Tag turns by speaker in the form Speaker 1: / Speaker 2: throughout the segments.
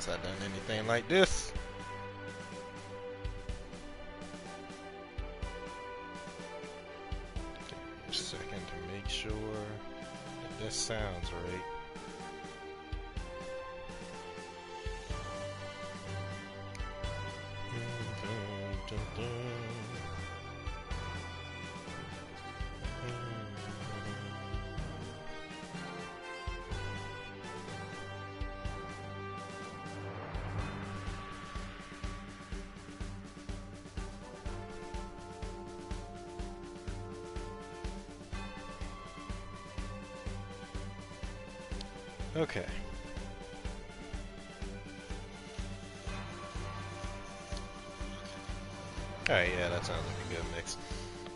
Speaker 1: since I've done anything like this. Give me a second to make sure that this sounds right. Okay. Alright, yeah, that sounds like a good mix.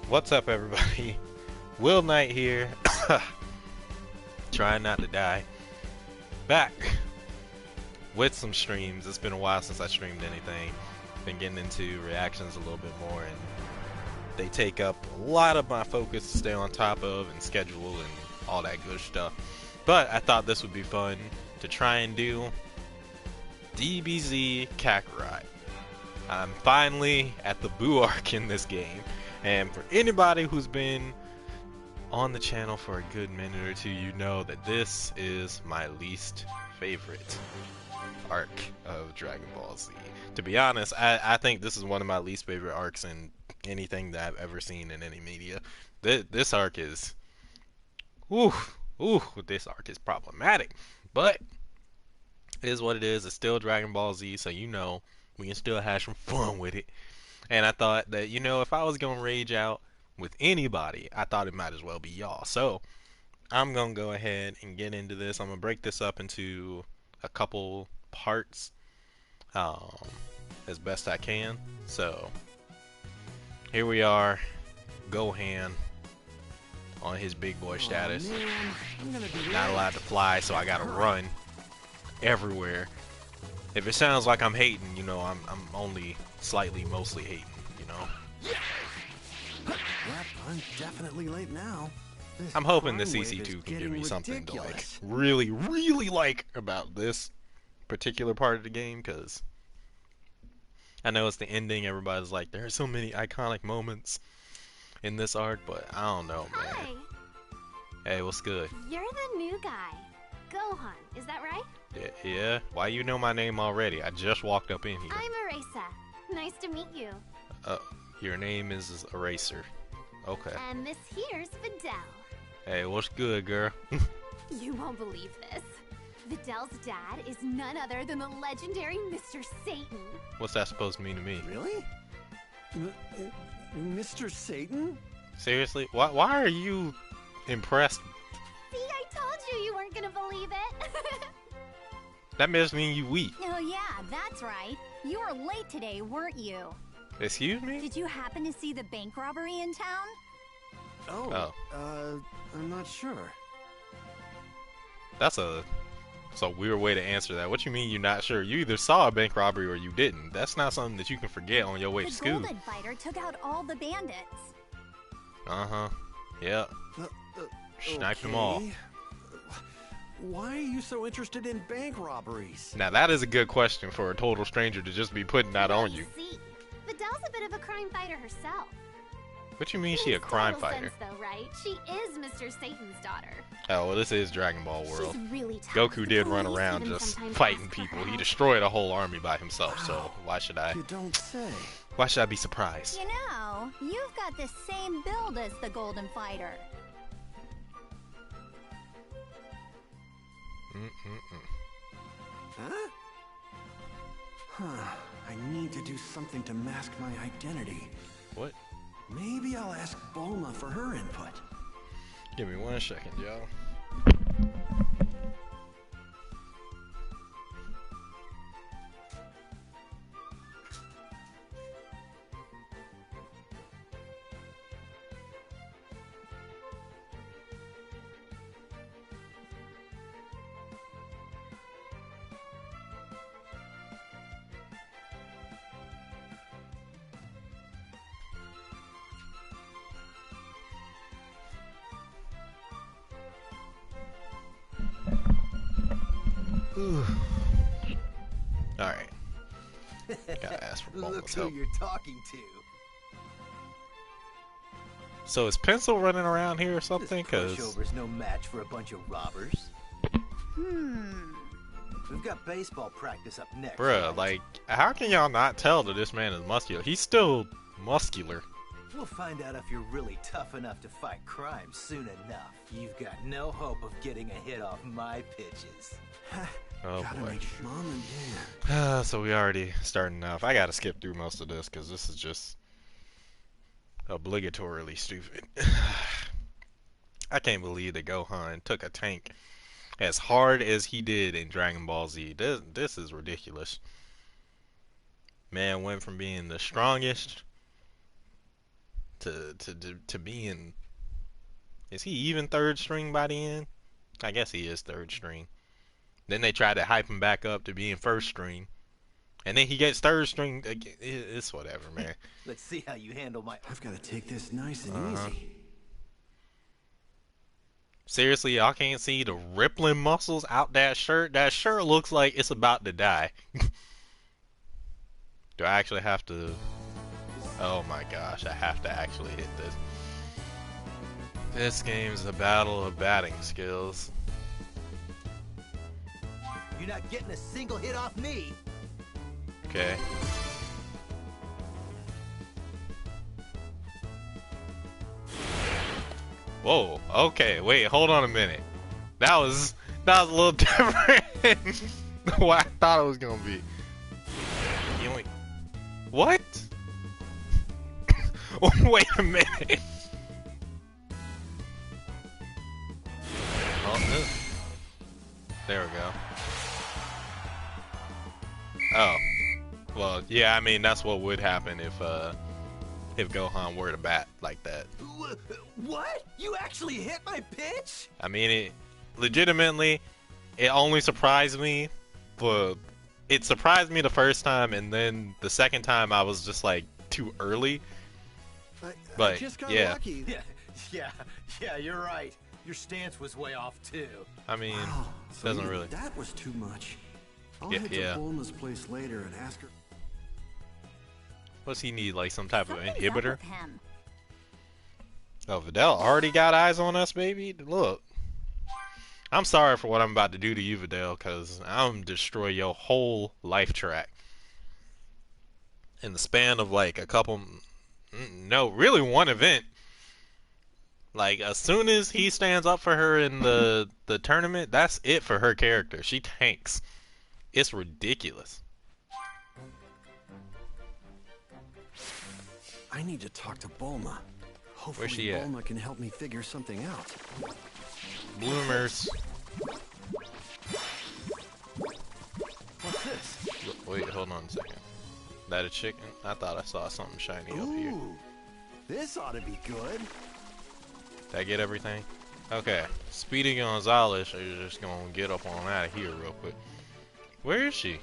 Speaker 1: What's up, everybody? Will Knight here. Trying not to die. Back with some streams. It's been a while since I streamed anything. Been getting into reactions a little bit more, and they take up a lot of my focus to stay on top of and schedule and all that good stuff. But I thought this would be fun to try and do DBZ Kakarot. I'm finally at the Boo arc in this game, and for anybody who's been on the channel for a good minute or two, you know that this is my least favorite arc of Dragon Ball Z. To be honest, I think this is one of my least favorite arcs in anything that I've ever seen in any media. This arc is... this arc is problematic, but it is what it is. It's still Dragon Ball Z, so you know we can still have some fun with it. And I thought that, you know, if I was gonna rage out with anybody, I thought it might as well be y'all. So I'm gonna go ahead and get into this. I'm gonna break this up into a couple parts as best I can. So here we are, Gohan on his big boy status. Not allowed to fly, so I gotta run everywhere. If it sounds like I'm hating, you know, I'm only slightly, mostly hating, you know.
Speaker 2: Yep, I'm definitely late now.
Speaker 1: I'm hoping the CC2 can give me something to like really like about this particular part of the game, because I know it's the ending. Everybody's like, there are so many iconic moments in this arc, but I don't know, man.
Speaker 3: Hi.
Speaker 1: Hey, what's good?
Speaker 3: You're the new guy, Gohan, is that right?
Speaker 1: Yeah? Why you know my name already? I just walked up in here.
Speaker 3: I'm Erasa. Nice to meet you.
Speaker 1: Your name is Eraser. Okay.
Speaker 3: And this here's Videl.
Speaker 1: Hey, what's good, girl?
Speaker 3: You won't believe this. Videl's dad is none other than the legendary Mr. Satan.
Speaker 1: What's that supposed to mean to me?
Speaker 2: Really? Mr. Satan?
Speaker 1: Seriously? Why are you impressed?
Speaker 3: See, I told you you weren't gonna believe it.
Speaker 1: That must mean you weak.
Speaker 4: Oh yeah, that's right. You were late today, weren't you?
Speaker 1: Excuse me?
Speaker 4: Did you happen to see the bank robbery in town?
Speaker 2: Oh. I'm not sure.
Speaker 1: That's a weird way to answer that. What you mean you're not sure? You either saw a bank robbery or you didn't. That's not something that you can forget on your way to school.
Speaker 4: The Golden Fighter took out all the bandits.
Speaker 1: Uh-huh. Yep. Sniped them all.
Speaker 2: Why are you so interested in bank robberies?
Speaker 1: Now that is a good question for a total stranger to just be putting that on you.
Speaker 3: See, Videl's a bit of a crime fighter herself.
Speaker 1: What you mean she a crime
Speaker 3: Makes total
Speaker 1: fighter?
Speaker 3: sense, though, right? She is Mr. Satan's daughter.
Speaker 1: Oh, well, this is Dragon Ball World.
Speaker 3: She's really tough.
Speaker 1: Goku
Speaker 3: The
Speaker 1: did run
Speaker 3: police
Speaker 1: around
Speaker 3: even
Speaker 1: just
Speaker 3: sometimes
Speaker 1: fighting
Speaker 3: ask her
Speaker 1: people.
Speaker 3: for
Speaker 1: He
Speaker 3: help.
Speaker 1: destroyed a whole army by himself, so why should I?
Speaker 2: You don't say.
Speaker 1: Why should I be surprised?
Speaker 4: You know, you've got the same build as the Golden Fighter.
Speaker 2: Huh? I need to do something to mask my identity.
Speaker 1: What?
Speaker 2: Maybe I'll ask Bulma for her input.
Speaker 1: Give me 1 second, y'all. Alright. Gotta ask for
Speaker 5: Look
Speaker 1: Bulma's
Speaker 5: who
Speaker 1: help.
Speaker 5: you're talking to.
Speaker 1: So is Pencil running around here or something?
Speaker 5: This
Speaker 1: Cause
Speaker 5: pushover's no match for a bunch of robbers. We've got baseball practice up next.
Speaker 1: bruh,
Speaker 5: right?
Speaker 1: like, how can y'all not tell that this man is muscular? He's still muscular.
Speaker 5: We'll find out if you're really tough enough to fight crime soon enough. You've got no hope of getting a hit off my pitches.
Speaker 1: Oh
Speaker 2: Gotta
Speaker 1: boy.
Speaker 2: make sure. Mom and Dad.
Speaker 1: So we already starting off. I gotta skip through most of this because this is just obligatorily stupid. I can't believe that Gohan took a tank as hard as he did in Dragon Ball Z. This is ridiculous. Man went from being the strongest to being, is he even third string by the end? I guess he is third string. Then they tried to hype him back up to being first string. And then he gets third string again. It's whatever, man.
Speaker 5: Let's see how you handle my...
Speaker 2: I've got to take this nice and easy.
Speaker 1: Seriously, y'all can't see the rippling muscles out that shirt? That shirt looks like it's about to die. Do I actually have to... Oh my gosh, I have to actually hit this. This game's a battle of batting skills.
Speaker 5: You're not getting a single hit off me.
Speaker 1: Okay. Whoa, okay, wait, hold on a minute. That was a little different than what I thought it was gonna be. You only... What? Wait a minute. Oh, there we go. Oh. Well, yeah, I mean, that's what would happen if Gohan were to bat like that.
Speaker 5: What? You actually hit my pitch?
Speaker 1: I mean, it legitimately, it only surprised me, but it surprised me the first time, and then the second time I was just like too early.
Speaker 2: I
Speaker 1: But
Speaker 2: just got
Speaker 1: yeah,
Speaker 2: lucky.
Speaker 5: Yeah, you're right. Your stance was way off too.
Speaker 1: I mean,
Speaker 2: Wow, so
Speaker 1: doesn't
Speaker 2: even
Speaker 1: really.
Speaker 2: That was too much. I'll
Speaker 1: Yeah,
Speaker 2: head
Speaker 1: yeah.
Speaker 2: to Bulma's place later and ask her.
Speaker 1: What's he need? Like some type of
Speaker 4: Something's up
Speaker 1: inhibitor?
Speaker 4: with him.
Speaker 1: Oh, Videl already got eyes on us, baby. Look, I'm sorry for what I'm about to do to you, Videl, because I'm destroy your whole life track in the span of like a couple. No, really one event. Like as soon as he stands up for her in the tournament, that's it for her character. She tanks. It's ridiculous.
Speaker 2: I need to talk to Bulma. Hopefully
Speaker 1: Where's she at?
Speaker 2: Bulma can help me figure something out.
Speaker 1: Bloomers.
Speaker 2: What's this?
Speaker 1: Wait, hold on a second. That a chicken? I thought I saw something shiny up here.
Speaker 2: Ooh, this ought to be good.
Speaker 1: Did I get everything? Okay. Speedy Gonzalez is just gonna get up on out of here real quick. Where is she?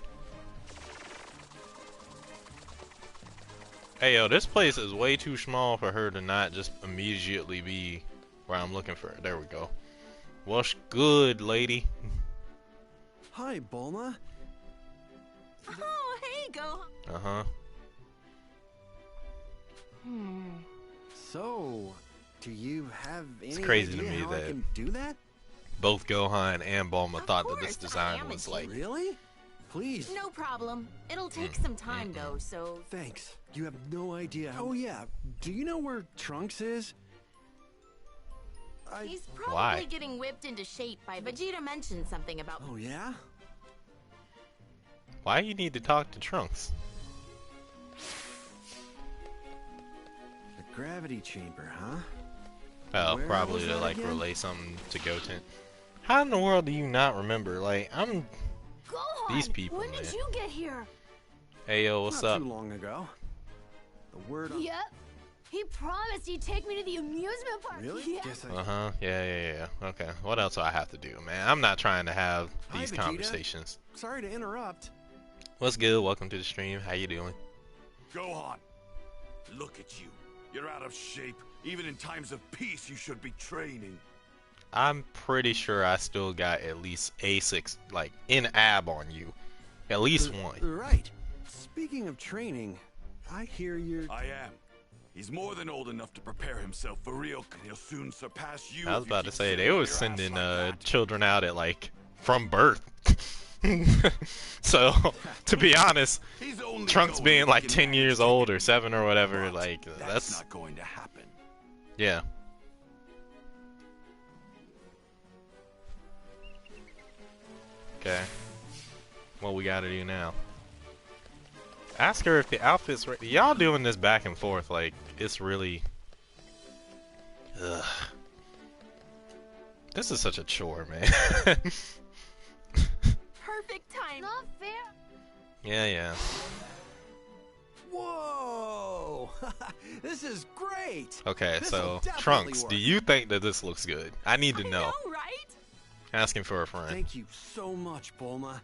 Speaker 1: Hey yo, this place is way too small for her to not just immediately be where I'm looking for her. There we go. What's good, lady?
Speaker 2: Hi, Bulma.
Speaker 6: Oh, hey, Gohan.
Speaker 1: Uh-huh.
Speaker 2: So, do you have any
Speaker 1: crazy to
Speaker 2: idea
Speaker 1: me
Speaker 2: how I
Speaker 1: that-
Speaker 2: can do that?
Speaker 1: Both Gohan and Bulma
Speaker 6: Of
Speaker 1: thought that this
Speaker 6: course,
Speaker 1: design
Speaker 6: I am a
Speaker 1: was like...
Speaker 2: Really? Please.
Speaker 6: No problem. It'll take some time, though, so...
Speaker 2: Thanks. You have no idea how... Oh, yeah. Do you know where Trunks is?
Speaker 6: He's probably
Speaker 1: Why?
Speaker 6: getting whipped into shape by Vegeta mentioned something about...
Speaker 2: Oh, yeah?
Speaker 1: Why you need to talk to Trunks?
Speaker 2: The gravity chamber, huh?
Speaker 1: Oh,
Speaker 2: Where
Speaker 1: probably
Speaker 2: was
Speaker 1: to
Speaker 2: that
Speaker 1: like
Speaker 2: again?
Speaker 1: relay something to Goten. How in the world do you not remember? Like, I'm...
Speaker 3: Gohan,
Speaker 1: These people,
Speaker 3: when
Speaker 1: man.
Speaker 3: did you get here?
Speaker 1: Hey yo, what's
Speaker 2: Not
Speaker 1: up?
Speaker 2: too long ago. The word on...
Speaker 3: Yep. He promised he'd take me to the amusement park.
Speaker 2: Really?
Speaker 3: Yeah.
Speaker 2: Guess I...
Speaker 1: Uh-huh. Yeah. Okay. What else do I have to do, man? I'm not trying to have
Speaker 2: Hi,
Speaker 1: these
Speaker 2: Vegeta.
Speaker 1: conversations.
Speaker 2: Sorry to interrupt.
Speaker 1: What's good? Welcome to the stream. How you doing?
Speaker 7: Gohan, look at you. You're out of shape. Even in times of peace, you should be training.
Speaker 1: I'm pretty sure I still got at least A6, like, in ab on you. At least one.
Speaker 2: Right. Speaking of training, I hear you're...
Speaker 7: I am. He's more than old enough to prepare himself for real. He'll soon surpass you.
Speaker 1: I was
Speaker 7: if you
Speaker 1: about to
Speaker 7: keep
Speaker 1: say
Speaker 7: sitting
Speaker 1: they
Speaker 7: on
Speaker 1: was
Speaker 7: your ass
Speaker 1: sending
Speaker 7: like that.
Speaker 1: children out at like from birth. So to be honest,
Speaker 7: He's only
Speaker 1: Trunks
Speaker 7: going
Speaker 1: being
Speaker 7: if
Speaker 1: like
Speaker 7: he can
Speaker 1: 10
Speaker 7: manage
Speaker 1: years
Speaker 7: to
Speaker 1: old
Speaker 7: get
Speaker 1: or
Speaker 7: in.
Speaker 1: 7 or whatever,
Speaker 7: But
Speaker 1: like
Speaker 7: that's
Speaker 1: that's
Speaker 7: not going to happen.
Speaker 1: yeah. Okay. What we gotta do now? Ask her if the outfit's ready. Y'all doing this back and forth, like, it's really... Ugh. This is such a chore, man.
Speaker 6: Perfect time.
Speaker 3: Not fair.
Speaker 1: Yeah.
Speaker 2: Whoa! This is great!
Speaker 1: Okay,
Speaker 2: This'll
Speaker 1: so,
Speaker 2: definitely
Speaker 1: Trunks,
Speaker 2: work.
Speaker 1: do you think that this looks good? I need to
Speaker 6: I
Speaker 1: know.
Speaker 6: know, right?
Speaker 1: Asking for a friend.
Speaker 2: Thank you so much, Bulma.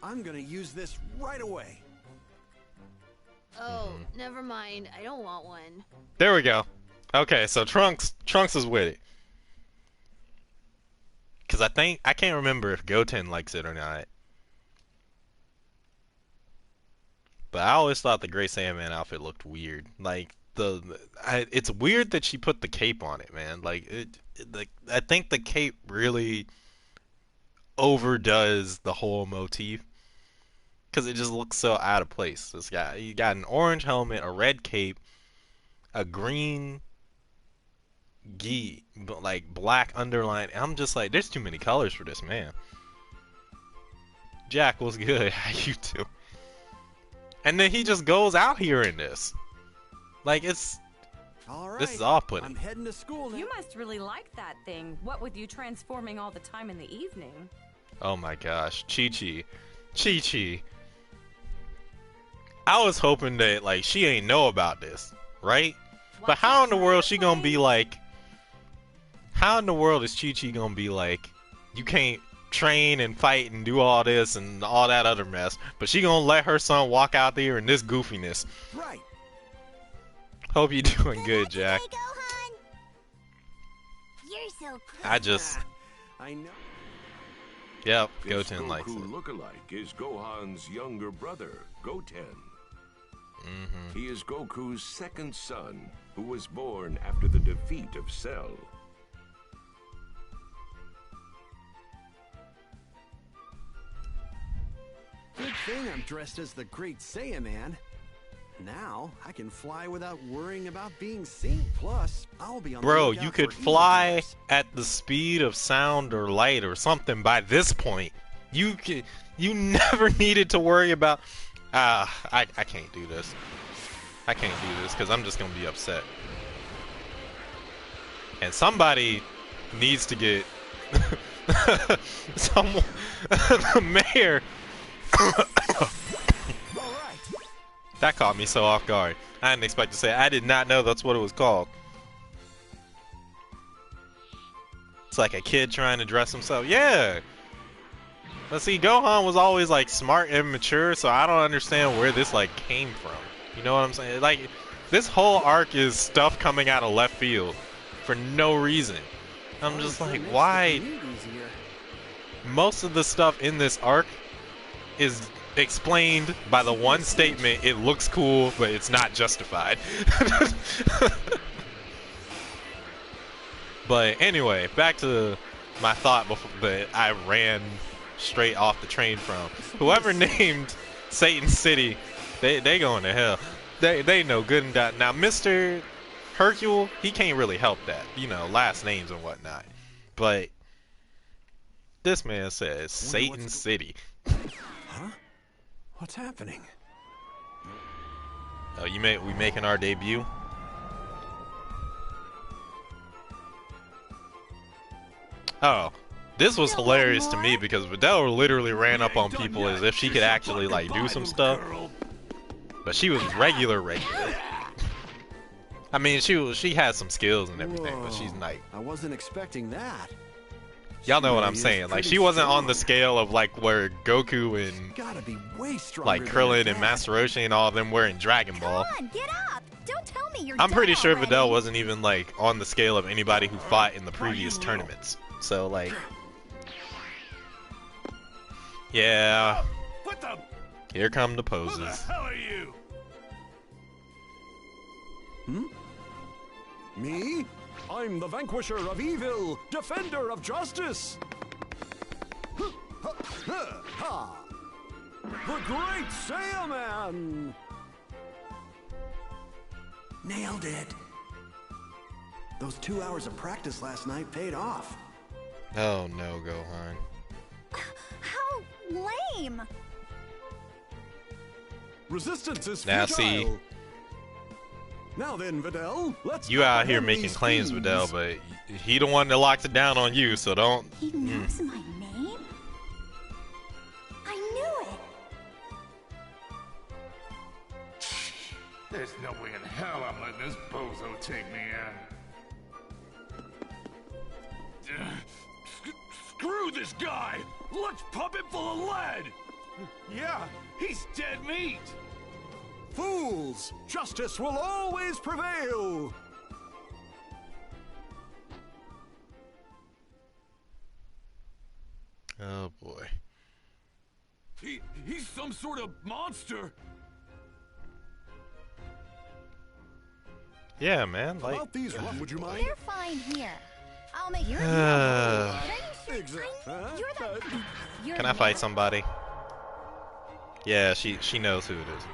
Speaker 2: I'm gonna use this right away.
Speaker 3: Oh, never mind. I don't want one.
Speaker 1: There we go. Okay, so Trunks is with it. Cause I can't remember if Goten likes it or not. But I always thought the Great Saiyaman outfit looked weird. Like it's weird that she put the cape on it, man. Like I think the cape really overdoes the whole motif. Cause it just looks so out of place. You got an orange helmet, a red cape, a green gi, but like black underline. I'm just like, there's too many colors for this, man. Jack, what's good? How you too? And then he just goes out here in this. Like
Speaker 2: All right.
Speaker 1: this is off-putting.
Speaker 2: I'm heading to school now.
Speaker 8: You must really like that thing. What with you transforming all the time in the evening?
Speaker 1: Oh my gosh, Chi-Chi. I was hoping that like she ain't know about this, right? But how in the world she gonna be like? How in the world is Chi-Chi gonna be like? You can't train and fight and do all this and all that other mess, but she gonna let her son walk out there in this goofiness.
Speaker 2: Right.
Speaker 1: Hope you doing good, Jack.
Speaker 4: You're so cool.
Speaker 1: I just,
Speaker 2: I know.
Speaker 1: yep,
Speaker 9: This
Speaker 1: Goten likes
Speaker 9: Goku
Speaker 1: it.
Speaker 9: lookalike is Gohan's younger brother, Goten. He is Goku's second son, who was born after the defeat of Cell.
Speaker 2: Good thing I'm dressed as the Great Saiyaman. Now I can fly without worrying about being seen. Plus, I'll be on the
Speaker 1: Bro,
Speaker 2: lookout
Speaker 1: you could
Speaker 2: for
Speaker 1: fly
Speaker 2: evildoers.
Speaker 1: at the speed of sound or light or something by this point. You never needed to worry about. I can't do this. I can't do this because I'm just gonna be upset. And somebody needs to get someone. The mayor.
Speaker 2: All right.
Speaker 1: That caught me so off guard. I didn't expect to say it. I did not know that's what it was called. It's like a kid trying to dress himself. Yeah. But see, Gohan was always like smart and mature, so I don't understand where this like came from. You know what I'm saying? Like, this whole arc is stuff coming out of left field for no reason. I'm just
Speaker 2: Sure
Speaker 1: like,
Speaker 2: makes the
Speaker 1: why?
Speaker 2: commute easier.
Speaker 1: Most of the stuff in this arc is explained by the one statement, it looks cool, but it's not justified. But anyway, back to my thought before that I ran straight off the train from. Whoever named Satan City, they going to hell. They know good and bad. Now, Mr. Hercule, he can't really help that. You know, last names and whatnot. But this man says Satan City.
Speaker 2: Huh? What's happening?
Speaker 1: Oh, we making our debut? Oh, this was hilarious to me because Videl literally ran up on people as if she could actually like do some stuff, but she was regular. I mean, she has some skills and everything, but she's
Speaker 2: Whoa.
Speaker 1: like,
Speaker 2: I wasn't expecting that.
Speaker 1: y'all know what
Speaker 2: She
Speaker 1: I'm
Speaker 2: really
Speaker 1: saying.
Speaker 2: is
Speaker 1: Like,
Speaker 2: pretty
Speaker 1: she wasn't on the
Speaker 2: strong.
Speaker 1: scale of like where Goku and
Speaker 2: Gotta be way stronger.
Speaker 1: like
Speaker 2: than
Speaker 1: Krillin
Speaker 2: her
Speaker 1: and
Speaker 2: dad.
Speaker 1: Master Roshi and all of them were in Dragon Ball.
Speaker 4: Come on, get up! Don't tell me you're
Speaker 1: I'm pretty
Speaker 4: done
Speaker 1: sure
Speaker 4: already.
Speaker 1: Videl wasn't even like on the scale of anybody who fought in the previous tournaments. So like, yeah,
Speaker 7: What the?
Speaker 1: Here come the
Speaker 7: Who the
Speaker 1: poses.
Speaker 7: hell are you?
Speaker 2: Me? I'm the vanquisher of evil, defender of justice. Ha! The Great Saiyaman! Nailed it. Those 2 hours of practice last night paid off.
Speaker 1: Oh no, Gohan.
Speaker 4: How lame!
Speaker 2: Resistance is
Speaker 1: Now
Speaker 2: futile.
Speaker 1: see,
Speaker 2: Now then, Videl, let's
Speaker 1: you out here
Speaker 2: apprehend
Speaker 1: making
Speaker 2: these
Speaker 1: claims,
Speaker 2: fiends.
Speaker 1: Videl, but he the one that locks it down on you, so don't.
Speaker 4: He knows my name? I knew it!
Speaker 10: There's no way in hell I'm letting this bozo take me out.
Speaker 7: Screw this guy! Let's pump him full of lead!
Speaker 10: Yeah, he's dead meat.
Speaker 2: Fools! Justice will always prevail!
Speaker 1: Oh boy.
Speaker 7: He's some sort of monster!
Speaker 1: Yeah, man. Like.
Speaker 2: About these, would you mind?
Speaker 4: They're fine here. I'll make your
Speaker 1: Can I fight somebody? Yeah, she knows who it is.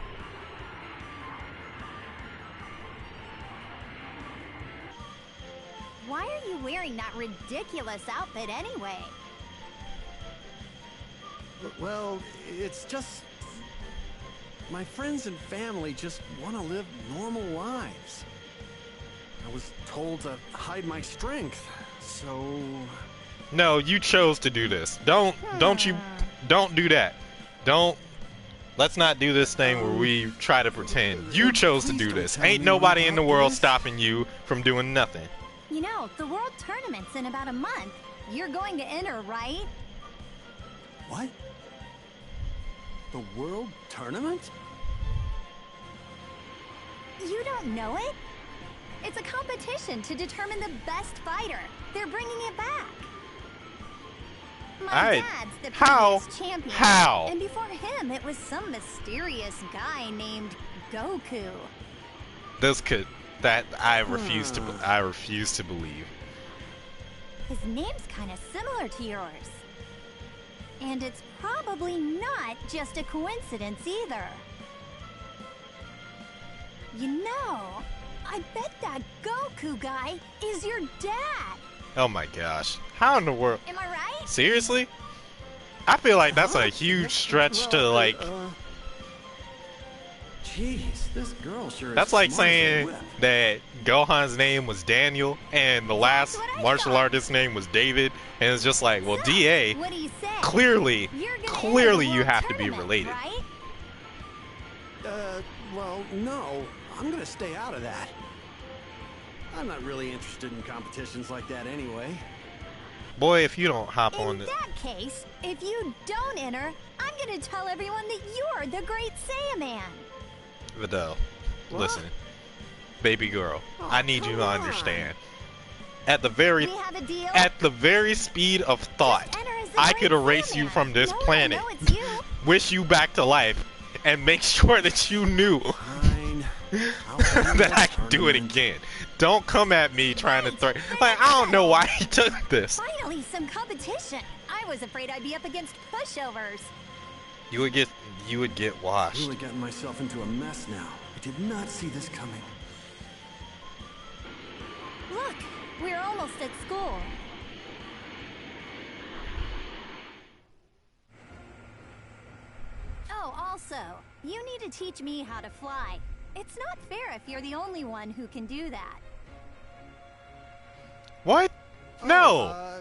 Speaker 4: Why are you wearing that ridiculous outfit anyway?
Speaker 2: Well, it's just... my friends and family just want to live normal lives. I was told to hide my strength, so...
Speaker 1: No, you chose to do this. Don't do that. Let's not do this thing where we try to pretend. You chose to do this. Ain't nobody in the world stopping you from doing nothing.
Speaker 4: You know, the world tournament's in about a month. You're going to enter, right?
Speaker 2: What? The World Tournament?
Speaker 4: You don't know it? It's a competition to determine the best fighter. They're bringing it back. My dad's the previous champion.
Speaker 1: How?
Speaker 4: And before him, it was some mysterious guy named Goku.
Speaker 1: I refuse to believe.
Speaker 4: His name's kind of similar to yours. And it's probably not just a coincidence either. You know, I bet that Goku guy is your dad.
Speaker 1: Oh my gosh. How in the world?
Speaker 4: Am I right?
Speaker 1: Seriously? I feel like that's a huge stretch to like.
Speaker 2: Jeez, this girl sure is
Speaker 1: That's like
Speaker 2: smart as a
Speaker 1: saying
Speaker 2: whip.
Speaker 1: that Gohan's name was Daniel and the last martial artist's name was David, and it's just like, well, DA,
Speaker 4: What do you say?
Speaker 1: clearly you have to be related.
Speaker 4: Right?
Speaker 2: Well, no. I'm gonna stay out of that. I'm not really interested in competitions like that anyway.
Speaker 1: Boy, if you don't hop on
Speaker 4: In
Speaker 1: the.
Speaker 4: that case, if you don't enter, I'm gonna tell everyone that you're the Great Saiyaman.
Speaker 1: Videl,
Speaker 2: What?
Speaker 1: listen. Baby girl,
Speaker 2: Oh,
Speaker 1: I need you
Speaker 2: come
Speaker 1: to
Speaker 2: on.
Speaker 1: understand. At the very
Speaker 4: We have a deal?
Speaker 1: speed of thought,
Speaker 4: Just enter as the
Speaker 1: I
Speaker 4: Great
Speaker 1: could erase you
Speaker 4: Saiyaman.
Speaker 1: from this
Speaker 4: No one will
Speaker 1: planet,
Speaker 4: know it's you.
Speaker 1: wish you back to life, and make sure that you knew
Speaker 2: Fine. I'll
Speaker 1: that I could do it again. Don't come at me trying to throw. Like, I don't know why he took this.
Speaker 4: Finally, some competition. I was afraid I'd be up against pushovers.
Speaker 1: You would get washed.
Speaker 2: Really gotten myself into a mess now. I did not see this coming.
Speaker 4: Look, we're almost at school. Oh, also, you need to teach me how to fly. It's not fair if you're the only one who can do that.
Speaker 1: What? No.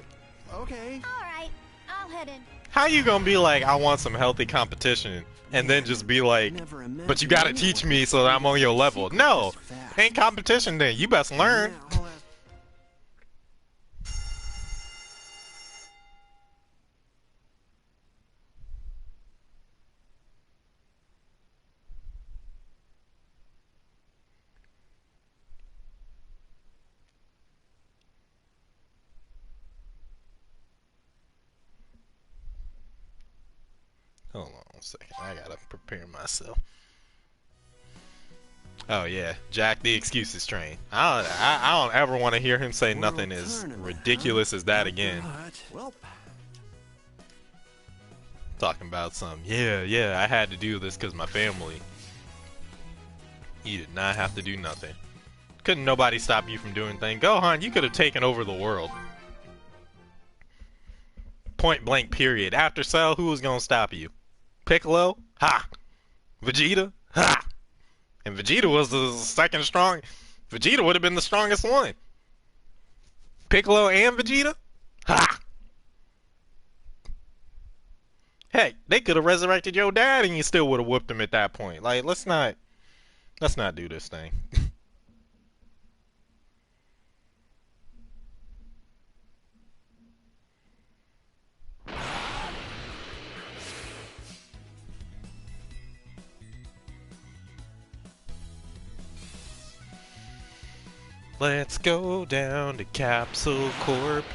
Speaker 2: Okay.
Speaker 4: All right, I'll head in.
Speaker 1: How you gonna be like, I want some healthy competition, and then just be like, but you gotta teach me so that I'm on your level? No, ain't competition then. You best learn. Hold on 1 second. I gotta prepare myself. Oh yeah, Jack the excuses train. I don't ever want to hear him say nothing as ridiculous as that again.
Speaker 2: Well,
Speaker 1: Talking about some, yeah, I had to do this because my family. You did not have to do nothing. Couldn't nobody stop you from doing things. Gohan, you could have taken over the world. Point blank period. After Cell, who was gonna stop you? Piccolo? Ha! Vegeta? Ha! And Vegeta was the second strong. Vegeta would have been the strongest one. Piccolo and Vegeta? Ha! Heck, they could have resurrected your dad and you still would have whooped him at that point. Like, let's not do this thing. Let's go down to Capsule Corp.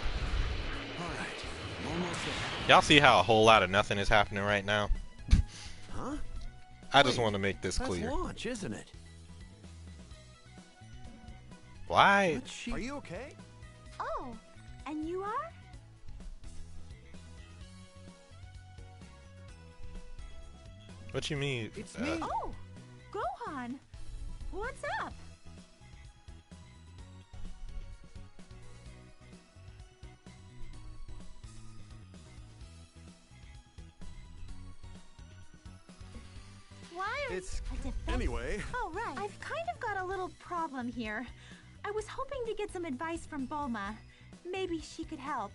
Speaker 1: Y'all see how a whole lot of nothing is happening right now?
Speaker 2: Huh?
Speaker 1: I just want to make this clear.
Speaker 2: That's launch, isn't it?
Speaker 1: Why?
Speaker 2: Are you okay?
Speaker 4: Oh, and you are?
Speaker 1: What you mean?
Speaker 2: It's me.
Speaker 4: Oh, Gohan. What's up? Why are
Speaker 2: It's
Speaker 4: a defense?
Speaker 2: anyway.
Speaker 4: Oh, right. I've kind of got a little problem here. I was hoping to get some advice from Bulma. Maybe she could help.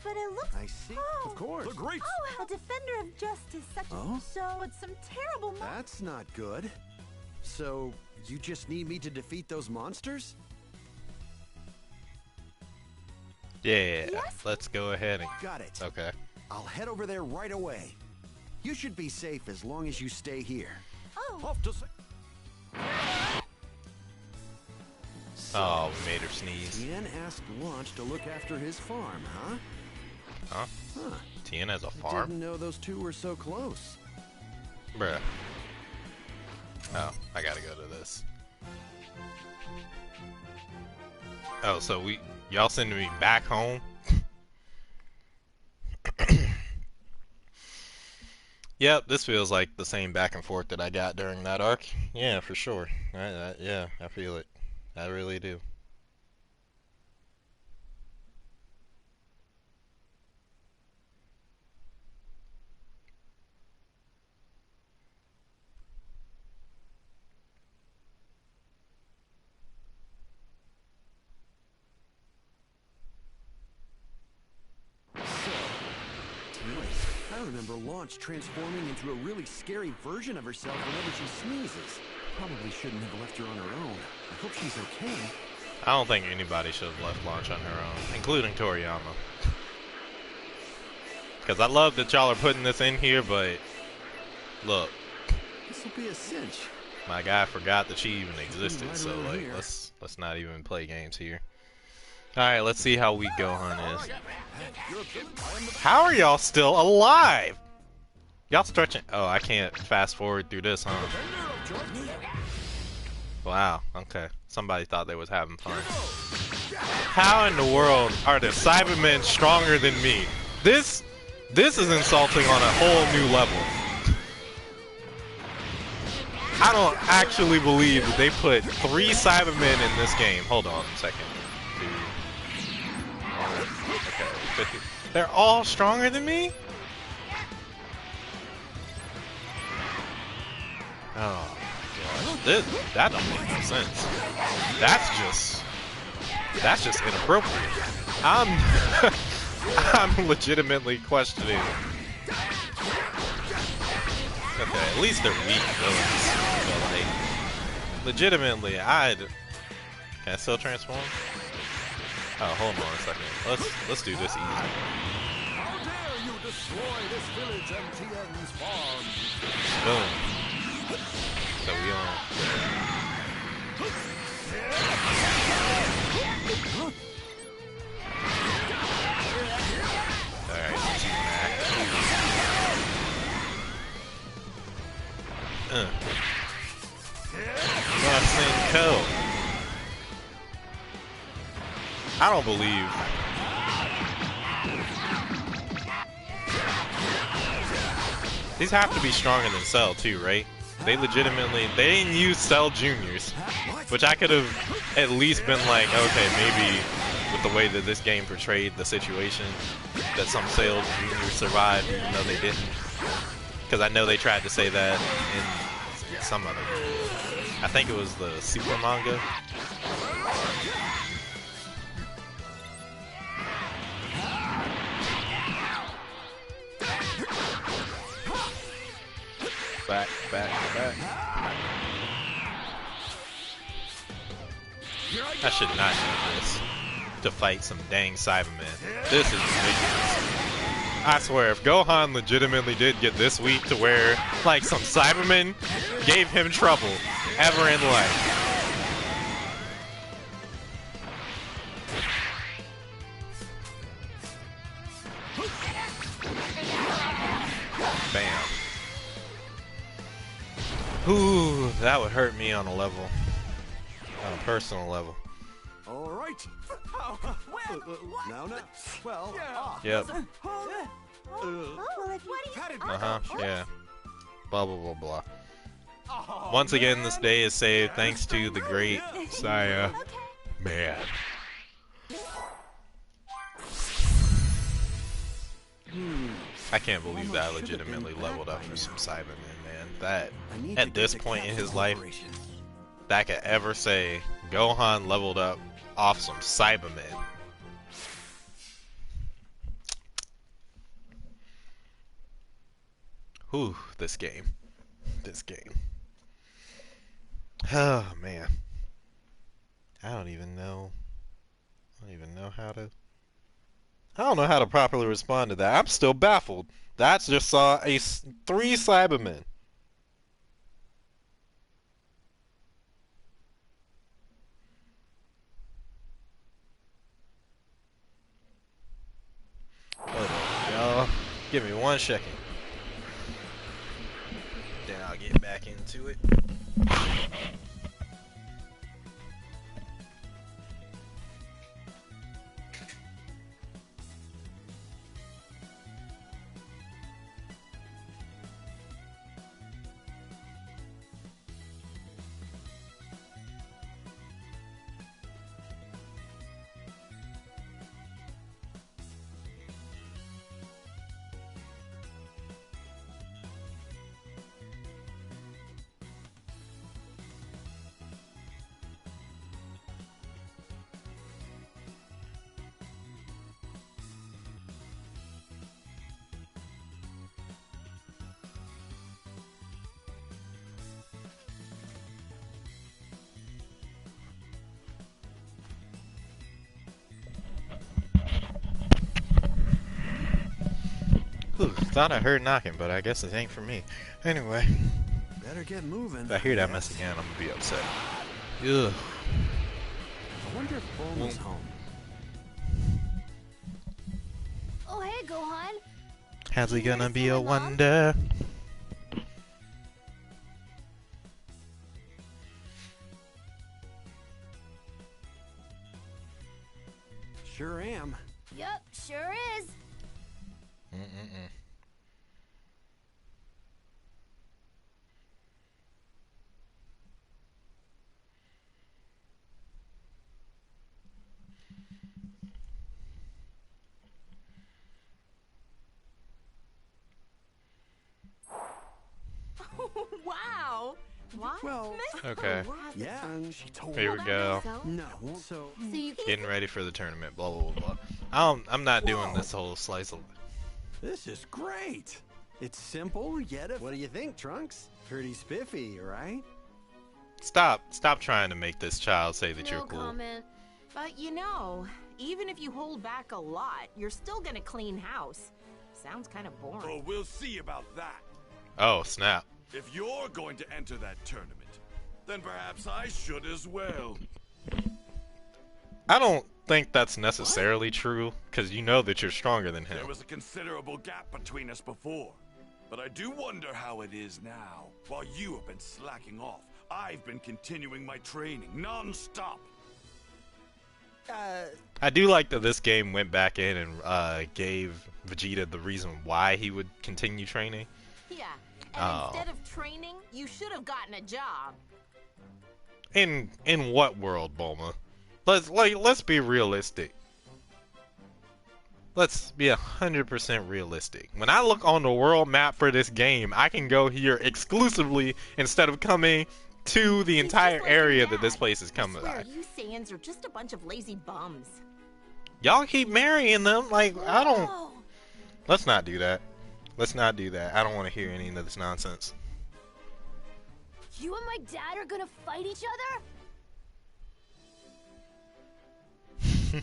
Speaker 4: But it looks...
Speaker 2: I see.
Speaker 4: Oh.
Speaker 2: Of course. The great.
Speaker 4: Oh, a defender of justice, such
Speaker 2: Oh?
Speaker 4: so it's some terrible
Speaker 2: That's not good. So, you just need me to defeat those monsters?
Speaker 1: Yeah,
Speaker 4: Yes?
Speaker 1: let's go ahead and...
Speaker 2: Got it.
Speaker 1: Okay.
Speaker 2: I'll head over there right away. You should be safe as long as you stay here.
Speaker 4: Oh.
Speaker 2: Off to say.
Speaker 1: Oh, we made her sneeze.
Speaker 2: Tien asked Launch to look after his farm, huh?
Speaker 1: Huh?
Speaker 2: Huh.
Speaker 1: Tien has a
Speaker 2: I
Speaker 1: farm?
Speaker 2: didn't know those two were so close.
Speaker 1: Bruh. Oh, I gotta go to this. Oh, so y'all sending me back home? Yep, this feels like the same back and forth that I got during that arc. Yeah, for sure. Yeah, I feel it. I really do.
Speaker 2: I remember Launch transforming into a really scary version of herself whenever she sneezes. Probably shouldn't have left her on her own. I hope she's okay.
Speaker 1: I don't think anybody should have left Launch on her own, including Toriyama. Because I love that y'all are putting this in here, but look,
Speaker 2: This will be a cinch.
Speaker 1: my guy forgot that she even existed,
Speaker 2: Right
Speaker 1: so
Speaker 2: around
Speaker 1: like
Speaker 2: here.
Speaker 1: let's not even play games here. Alright, let's see how weak Gohan is. How are y'all still alive? Y'all stretching. Oh, I can't fast forward through this, huh? Wow, okay. Somebody thought they was having fun. How in the world are the Cybermen stronger than me? This is insulting on a whole new level. I don't actually believe that they put 3 Cybermen in this game. Hold on a second. Okay, 50. They're all stronger than me? Oh my gosh. That don't make no sense. That's just inappropriate. I'm legitimately questioning. Okay, at least they're weak villains. But like, legitimately, can I still transform? Oh, hold on a second. Let's do this easy.
Speaker 2: How dare you destroy this village and Tien's farm?
Speaker 1: Boom. So we on. Alright, Nothing cool. I don't believe. These have to be stronger than Cell too, right? They legitimately, they didn't use Cell Juniors, which I could have at least been like, okay, maybe with the way that this game portrayed the situation, that some Cell Juniors survived even though they didn't. Because I know they tried to say that in some other game. I think it was the Super manga. Back. I should not need this to fight some dang Cybermen. This is ridiculous. I swear, if Gohan legitimately did get this weak to where, like, some Cybermen gave him trouble ever in life. Bam. Ooh, that would hurt me on a level. On a personal level.
Speaker 2: All right. Now. Well,
Speaker 1: Yep.
Speaker 4: What
Speaker 1: Yeah. Blah, blah, blah, blah. Once again, this day is saved thanks to the great Saya. Man. I can't believe that I legitimately leveled up for some Cybermen, man. That, at this point in his life, that I could ever say Gohan leveled up off some Cybermen. Whew, this game. Oh, man. I don't know how to properly respond to that. I'm still baffled. That just saw 3 Cybermen. Hold on, y'all. Give me 1 second. Then I'll get back into it. Whew, thought I heard knocking, but I guess it ain't for me. Anyway.
Speaker 2: Better get moving.
Speaker 1: If I hear that mess again, I'm gonna be upset. Ugh.
Speaker 2: I wonder if Bulma's home.
Speaker 3: Oh, hey, Gohan.
Speaker 1: How's he gonna be a wonder?
Speaker 2: Sure am.
Speaker 3: Yup, sure is.
Speaker 6: Wow. What?
Speaker 2: Well,
Speaker 1: Okay.
Speaker 2: yeah, she told
Speaker 1: Here
Speaker 2: me.
Speaker 1: we go.
Speaker 2: No, so
Speaker 3: you
Speaker 1: Getting ready for the tournament. Blah blah blah blah. I'm not doing this whole slice of.
Speaker 2: this is great. It's simple yet. What do you think, Trunks? Pretty spiffy, right?
Speaker 1: Stop trying to make this child say that
Speaker 3: no
Speaker 1: you're cool.
Speaker 3: comment.
Speaker 6: But you know, even if you hold back a lot, you're still gonna clean house. Sounds kind of boring.
Speaker 7: Oh, we'll see about that.
Speaker 1: Oh, snap.
Speaker 7: If you're going to enter that tournament, then perhaps I should as well.
Speaker 1: I don't think that's necessarily true, because you know that you're stronger than him.
Speaker 7: There was a considerable gap between us before, but I do wonder how it is now. While you have been slacking off, I've been continuing my training non-stop.
Speaker 1: I do like that this game went back in and gave Vegeta the reason why he would continue training.
Speaker 6: Yeah, and instead of training, you should have gotten a job.
Speaker 1: In what world, Bulma? Let's be realistic. Let's be 100% realistic. When I look on the world map for this game, I can go here exclusively instead of coming to the entire area that this place is coming at.
Speaker 6: You Saiyans are just a bunch of lazy bums.
Speaker 1: Y'all keep marrying them, like, I don't... Let's not do that. Let's not do that. I don't want to hear any of this nonsense.
Speaker 3: You and my dad are gonna fight each other?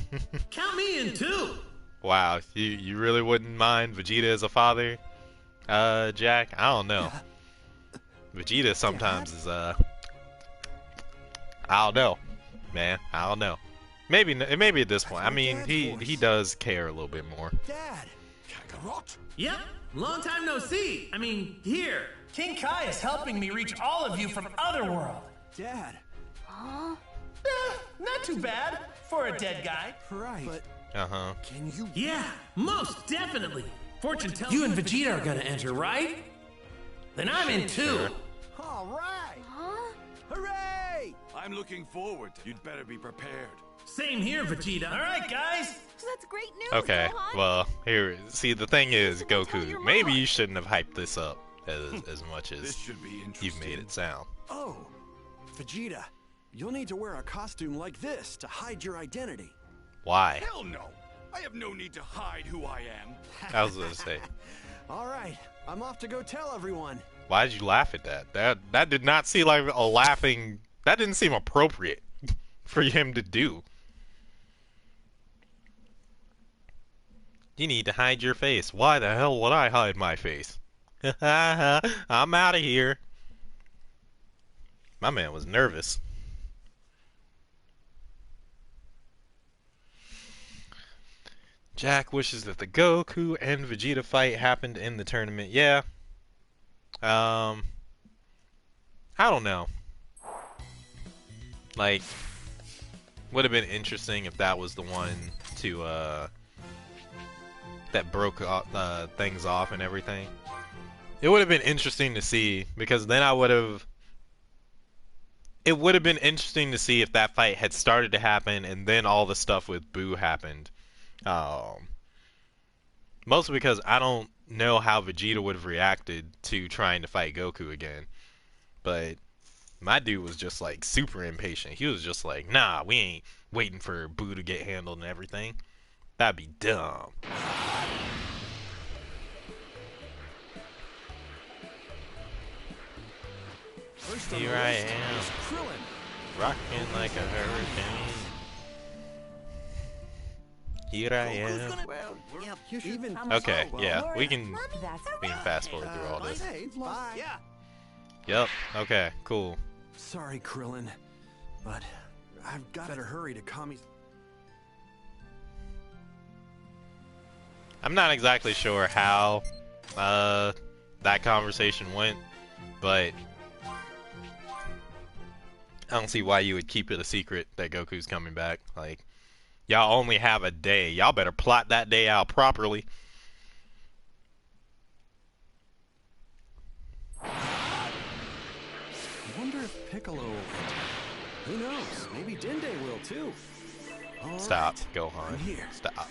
Speaker 11: Count me in too!
Speaker 1: Wow, you really wouldn't mind Vegeta as a father, Jack? I don't know. Vegeta sometimes is, I don't know, man. I don't know. Maybe at this point. I mean, he does care a little bit more.
Speaker 2: Dad!
Speaker 7: Kakarot?
Speaker 11: Yep, long time no see. I mean, here. King Kai is helping me reach all of you from Otherworld.
Speaker 2: Dad!
Speaker 3: Huh?
Speaker 11: Not too bad for a dead guy.
Speaker 2: Right, but...
Speaker 1: Uh-huh.
Speaker 2: Can you...
Speaker 11: Yeah, most definitely. Fortune tells you and Vegeta are gonna enter, right? Then I'm in too.
Speaker 2: All right!
Speaker 3: Huh?
Speaker 2: Hooray!
Speaker 7: I'm looking forward. You'd better be prepared.
Speaker 11: Same here, Vegeta. All right, guys.
Speaker 6: That's great news,
Speaker 1: Okay,
Speaker 6: Gohan.
Speaker 1: well, here, see, the thing is, Goku, maybe you shouldn't have hyped this up as much
Speaker 7: This
Speaker 1: as
Speaker 7: should be interesting.
Speaker 1: you've made it sound.
Speaker 2: Oh, Vegeta, you'll need to wear a costume like this to hide your identity.
Speaker 1: Why?
Speaker 7: Hell no! I have no need to hide who I am.
Speaker 1: I was gonna say,
Speaker 2: All right, I'm off to go tell everyone.
Speaker 1: why did you laugh at that? That did not seem like a laughing... That didn't seem appropriate for him to do. You need to hide your face. Why the hell would I hide my face? I'm out of here. My man was nervous. Jack wishes that the Goku and Vegeta fight happened in the tournament. Yeah. I don't know. Like, would have been interesting if that was the one to, that broke things off and everything. It would have been interesting to see, because then I would have... It would have been interesting to see if that fight had started to happen and then all the stuff with Boo happened. Mostly because I don't know how Vegeta would have reacted to trying to fight Goku again. But my dude was just like super impatient. He was just like, nah, we ain't waiting for Boo to get handled and everything. That'd be dumb.
Speaker 2: First on
Speaker 1: Here
Speaker 2: the
Speaker 1: I
Speaker 2: list
Speaker 1: am.
Speaker 2: is Krillin.
Speaker 1: Rocking like a hurricane. Here I am.
Speaker 2: Well, you should even...
Speaker 1: Okay, yeah, we can fast forward through all this.
Speaker 2: Bye. Yeah.
Speaker 1: Yep, okay, cool.
Speaker 2: Sorry, Krillin, but I've got to hurry to Kami's...
Speaker 1: I'm not exactly sure how that conversation went, but I don't see why you would keep it a secret that Goku's coming back. Like, y'all only have a day. Y'all better plot that day out properly.
Speaker 2: I wonder if Piccolo will enter. Who knows? Maybe Dende will too. All
Speaker 1: Stop,
Speaker 2: right.
Speaker 1: Gohan.
Speaker 2: I'm here.
Speaker 1: Stop.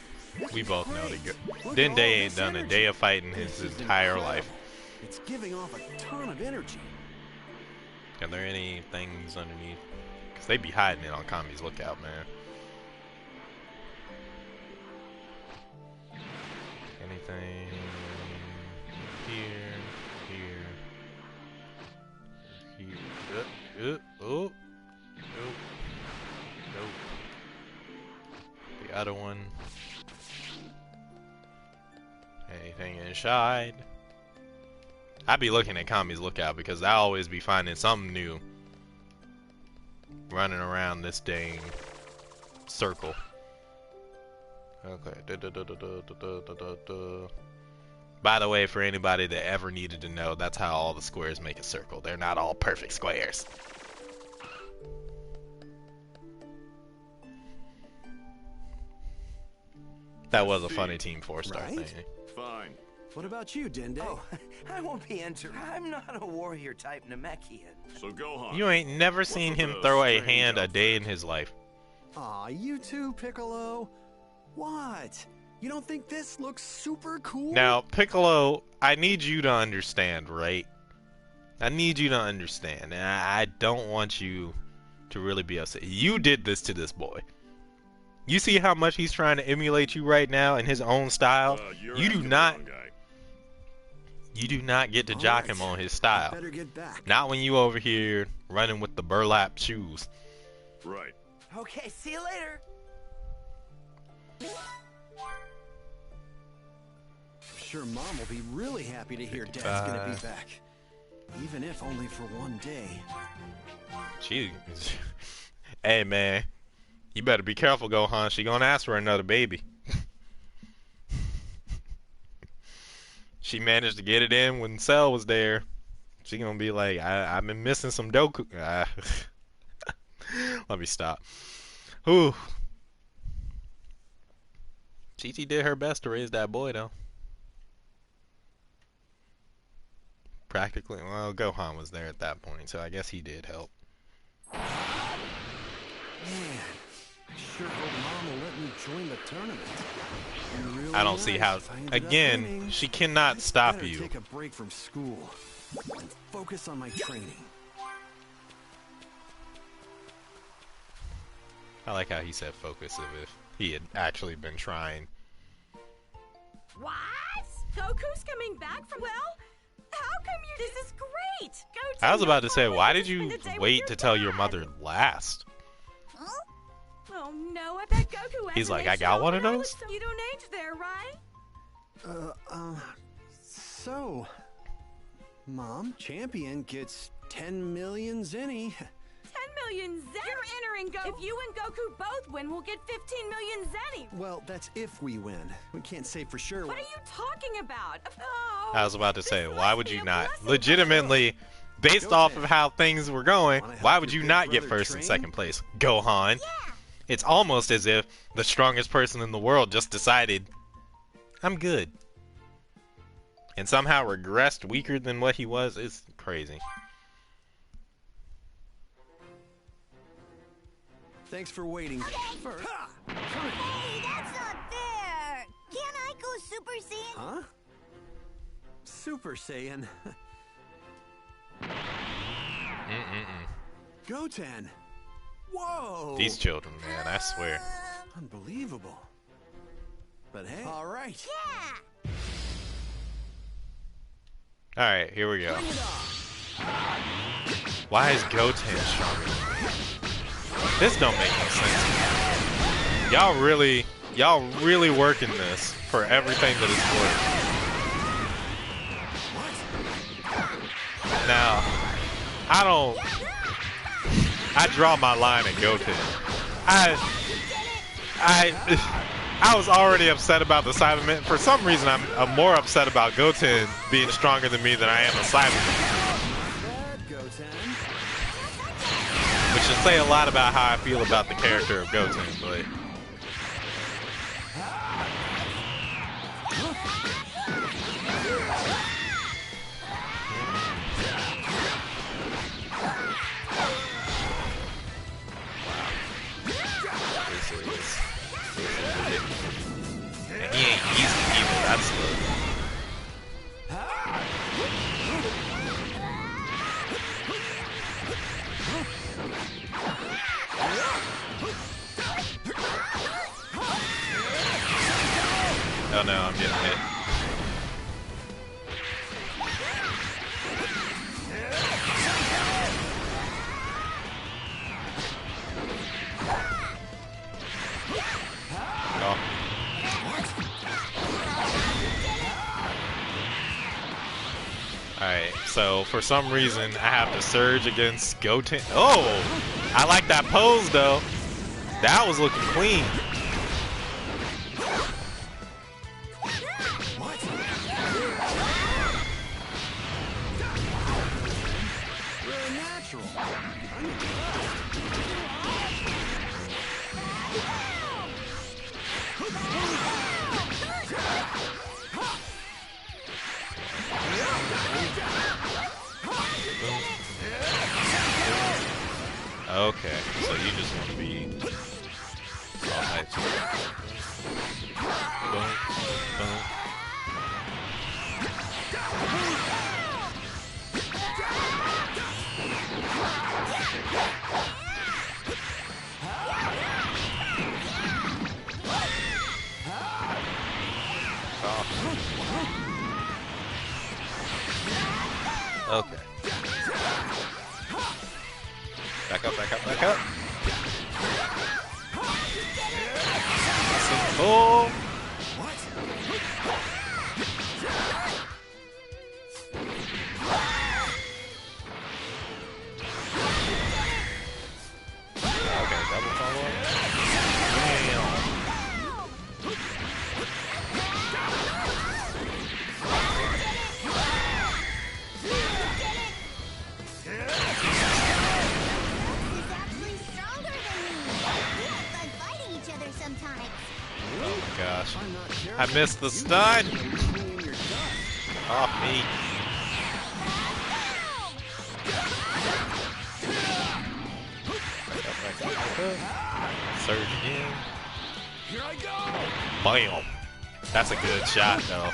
Speaker 1: We both know that
Speaker 2: Look at
Speaker 1: Dende
Speaker 2: all
Speaker 1: ain't
Speaker 2: this
Speaker 1: done a
Speaker 2: energy.
Speaker 1: day of fighting his
Speaker 2: This is
Speaker 1: entire
Speaker 2: incredible.
Speaker 1: life.
Speaker 2: It's giving off a ton of energy.
Speaker 1: Are there any things underneath? Because they be hiding it on Kami's lookout, man. Anything here, here. Oh, nope. The other one Anything inside? I be looking at Kami's lookout because I always be finding something new running around this dang circle. Okay. By the way, for anybody that ever needed to know, that's how all the squares make a circle. They're not all perfect squares. That was a funny Team 4-star thing.
Speaker 7: Fine.
Speaker 2: What about you, Dende?
Speaker 5: Oh, I won't be entering. I'm not a warrior type Namekian.
Speaker 7: So Gohan.
Speaker 1: You ain't never seen him throw a hand a day in his life.
Speaker 2: Aw, you too, Piccolo. What? You don't think this looks super cool?
Speaker 1: Now, Piccolo, I need you to understand, right? I need you to understand. And I don't want you to really be upset. You did this to this boy. You see how much he's trying to emulate you right now in his own style? You do not get to jock him on his style.
Speaker 2: Better get back.
Speaker 1: Not when you over here running with the burlap shoes.
Speaker 7: Right.
Speaker 5: Okay, see you later.
Speaker 2: I'm sure Mom will be really happy to hear Dad's gonna be back. Even if only for one day.
Speaker 1: Gee. Hey, man. You better be careful, Gohan. She gonna ask for another baby. She managed to get it in when Cell was there. She gonna be like, I've been missing some Doku. Let me stop. Whew. Chi-Chi did her best to raise that boy, though. Practically, well, Gohan was there at that point, so I guess he did help.
Speaker 2: Man, I sure hope Mom will let me join the tournament. Really
Speaker 1: I don't see how. Again, she cannot stop you.
Speaker 2: Take a break from school. Focus on my training.
Speaker 1: I like how he said focus as if he had actually been trying.
Speaker 8: What? Goku's coming back from how come you? This is great. Go.
Speaker 1: I was about to say, why did you wait to tell your mother last?
Speaker 8: Huh? Oh no, I bet Goku.
Speaker 1: He's like, I got one of those.
Speaker 8: You don't age there, right?
Speaker 2: So, Mom, Champion gets 10 million zenny.
Speaker 8: 10 million zenny? You're entering Goku. If you and Goku both win, we'll get 15 million zenny.
Speaker 2: Well, that's if we win. We can't say for sure.
Speaker 8: What are you talking about? Oh,
Speaker 1: I was about to say, why would you not? Legitimately, based off of how things were going, why would you not get first and second place? Gohan.
Speaker 8: Yeah.
Speaker 1: It's almost as if the strongest person in the world just decided, I'm good. And somehow regressed weaker than what he was. It's crazy.
Speaker 2: Thanks for waiting.
Speaker 4: Hey, that's not fair! Can't I go Super Saiyan?
Speaker 2: Huh? Super Saiyan? Goten! Whoa!
Speaker 1: These children, man, I swear.
Speaker 2: Unbelievable. But hey. Alright.
Speaker 4: Yeah!
Speaker 1: Alright, here we go. Why is Goten stronger? This don't make no sense. Y'all really working this for everything that it's worth. Now, I draw my line at Goten. I was already upset about the Cyberman. For some reason, I'm more upset about Goten being stronger than me than I am a Cyberman. Which should say a lot about how I feel about the character of Goten, but... And he ain't easy either, that's the... Oh no, I'm getting hit. Oh. Alright, so for some reason I have to surge against Goten. Oh! I like that pose though. That was looking clean. Okay, so you just want to be all types. Boom, boom. Oh. Okay. Back up, back up, back up. Oh! What? Okay, double follow up. Damn. Oh my gosh. I missed the stun! Off me. Back up. Surge again. Here I go! Bam! That's a good shot though.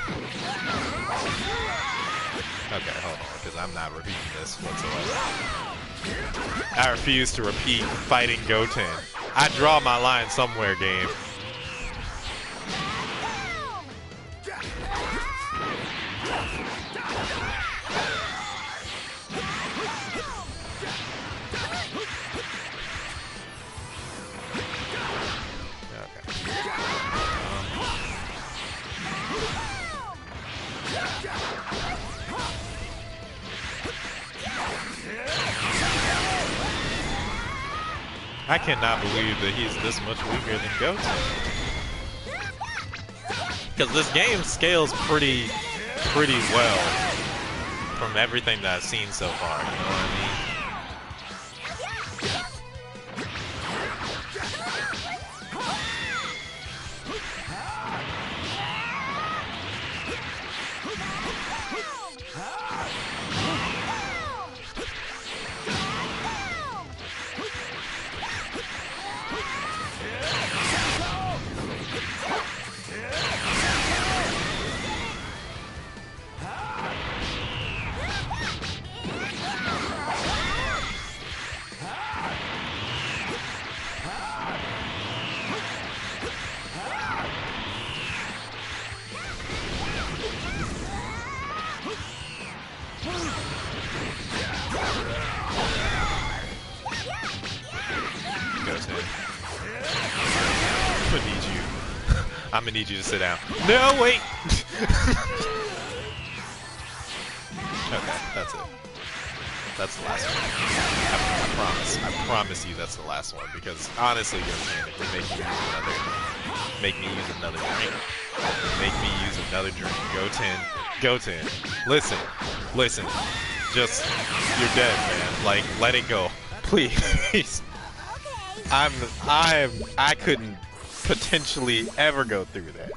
Speaker 1: Okay, hold on, because I'm not repeating this whatsoever. I refuse to repeat fighting Goten. I draw my line somewhere, game. I cannot believe that he's this much weaker than Goten. Because this game scales pretty well from everything that I've seen so far, you know what I mean? I'm gonna need you to sit down. No, wait! Okay, that's it. That's the last one. I promise. I promise you that's the last one. Because honestly, Goten, if you make me use another drink. Make me use another drink. Goten, listen. Just, you're dead, man. Like, let it go. Please. I couldn't potentially ever go through that.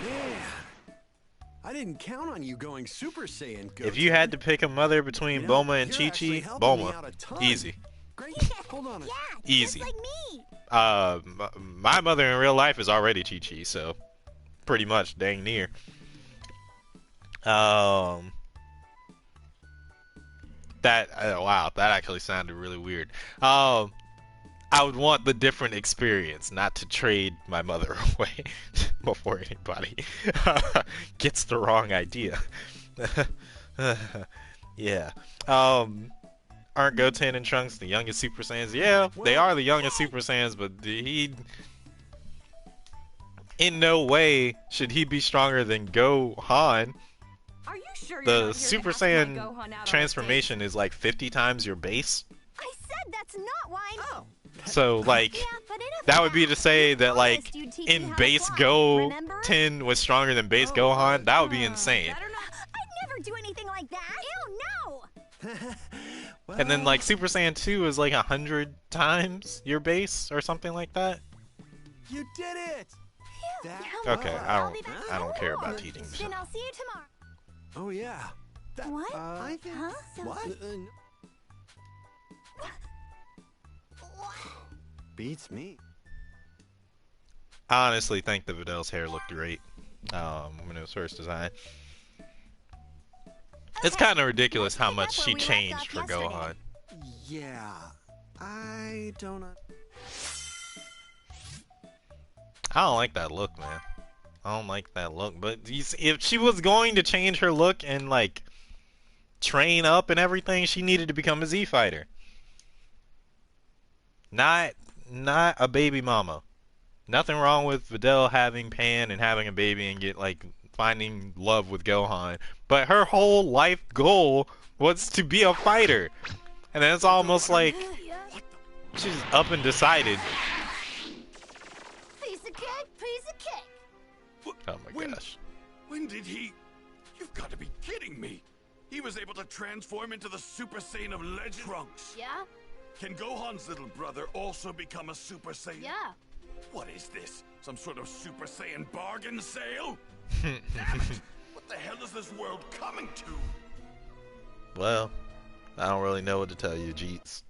Speaker 2: Man, I didn't count on you going Super Saiyan. Goten.
Speaker 1: If you had to pick a mother between Bulma and Chi-Chi, Bulma, easy.
Speaker 2: Great. Hold on.
Speaker 1: Easy.
Speaker 4: Just like me.
Speaker 1: My mother in real life is already Chi-Chi, so pretty much dang near. Wow, that actually sounded really weird. I would want the different experience, not to trade my mother away before anybody gets the wrong idea. Yeah. Aren't Goten and Trunks the youngest Super Saiyans? Yeah, they are the youngest Super Saiyans, but in no way should he be stronger than Gohan.
Speaker 8: sure you're
Speaker 1: the
Speaker 8: not here to
Speaker 1: Super
Speaker 8: ask my
Speaker 1: Saiyan
Speaker 8: Gohan out on a
Speaker 1: transformation is like 50 times your base.
Speaker 4: I said that's not why.
Speaker 2: Oh.
Speaker 1: So like
Speaker 4: Yeah, but enough
Speaker 1: that
Speaker 4: of
Speaker 1: would be to say that like
Speaker 4: promised you'd teach me
Speaker 1: in
Speaker 4: how to
Speaker 1: base
Speaker 4: fly,
Speaker 1: Go
Speaker 4: remember?
Speaker 1: 10 was stronger than base Gohan. That would be insane.
Speaker 4: I'd never do anything like that. Ew, no.
Speaker 1: And then like Super Saiyan 2 is like 100 times your base or something like that.
Speaker 2: You did it.
Speaker 1: Okay, I don't care about teaching.
Speaker 4: Then I'll see you tomorrow.
Speaker 2: Oh yeah.
Speaker 4: What?
Speaker 2: I think.
Speaker 4: Huh?
Speaker 2: What? Beats me.
Speaker 1: I honestly think the Vidal's hair looked great when it was first designed. It's kind of ridiculous how much she changed for Gohan.
Speaker 2: Yeah, I don't know.
Speaker 1: I don't like that look, man. I don't like that look. But if she was going to change her look and like train up and everything, she needed to become a Z fighter. Not a baby mama. Nothing wrong with Videl having Pan and having a baby and get like finding love with Gohan, but her whole life goal was to be a fighter. And then it's almost like she's up and decided.
Speaker 3: Piece of cake, piece of cake.
Speaker 1: Oh my gosh.
Speaker 7: When did he... You've got to be kidding me. He was able to transform into the Super Saiyan of Legend Trunks.
Speaker 3: Yeah?
Speaker 7: Can Gohan's little brother also become a Super Saiyan?
Speaker 3: Yeah.
Speaker 7: What is this? Some sort of Super Saiyan bargain sale? Damn it! What the hell is this world coming to?
Speaker 1: Well, I don't really know what to tell you, Jeets.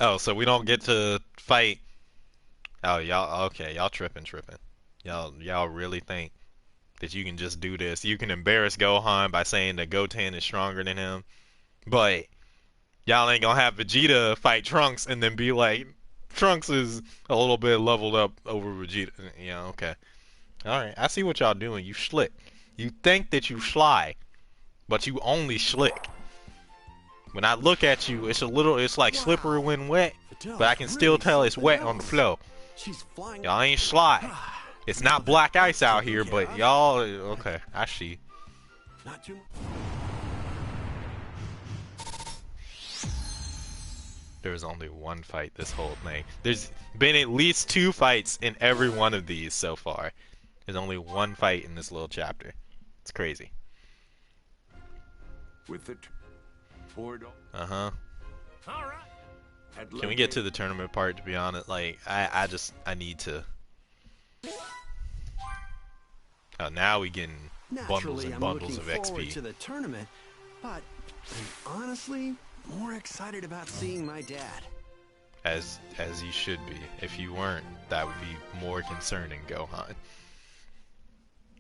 Speaker 1: Oh, so we don't get to fight. Oh, y'all, okay, y'all tripping. Y'all really think that you can just do this? You can embarrass Gohan by saying that Goten is stronger than him, but y'all ain't gonna have Vegeta fight Trunks and then be like, Trunks is a little bit leveled up over Vegeta. Yeah, okay. Alright, I see what y'all doing. You slick. You think that you sly, but you only slick. When I look at you, it's like slippery when wet, but I can still tell it's wet on the floor. Y'all ain't sly. It's not black ice out here, but y'all, okay, I see.
Speaker 2: Not too much.
Speaker 1: There was only one fight this whole thing. There's been at least 2 fights in every one of these so far. There's only one fight in this little chapter. It's crazy.
Speaker 9: With the
Speaker 1: Uh-huh.
Speaker 11: All right.
Speaker 1: Can we get to the tournament part, to be honest? Like, I need to... Oh, now we getting bundles and bundles of
Speaker 2: looking forward
Speaker 1: XP.
Speaker 2: to the tournament, but I'm honestly more excited about seeing my dad.
Speaker 1: As you should be. If you weren't, that would be more concerning, Gohan.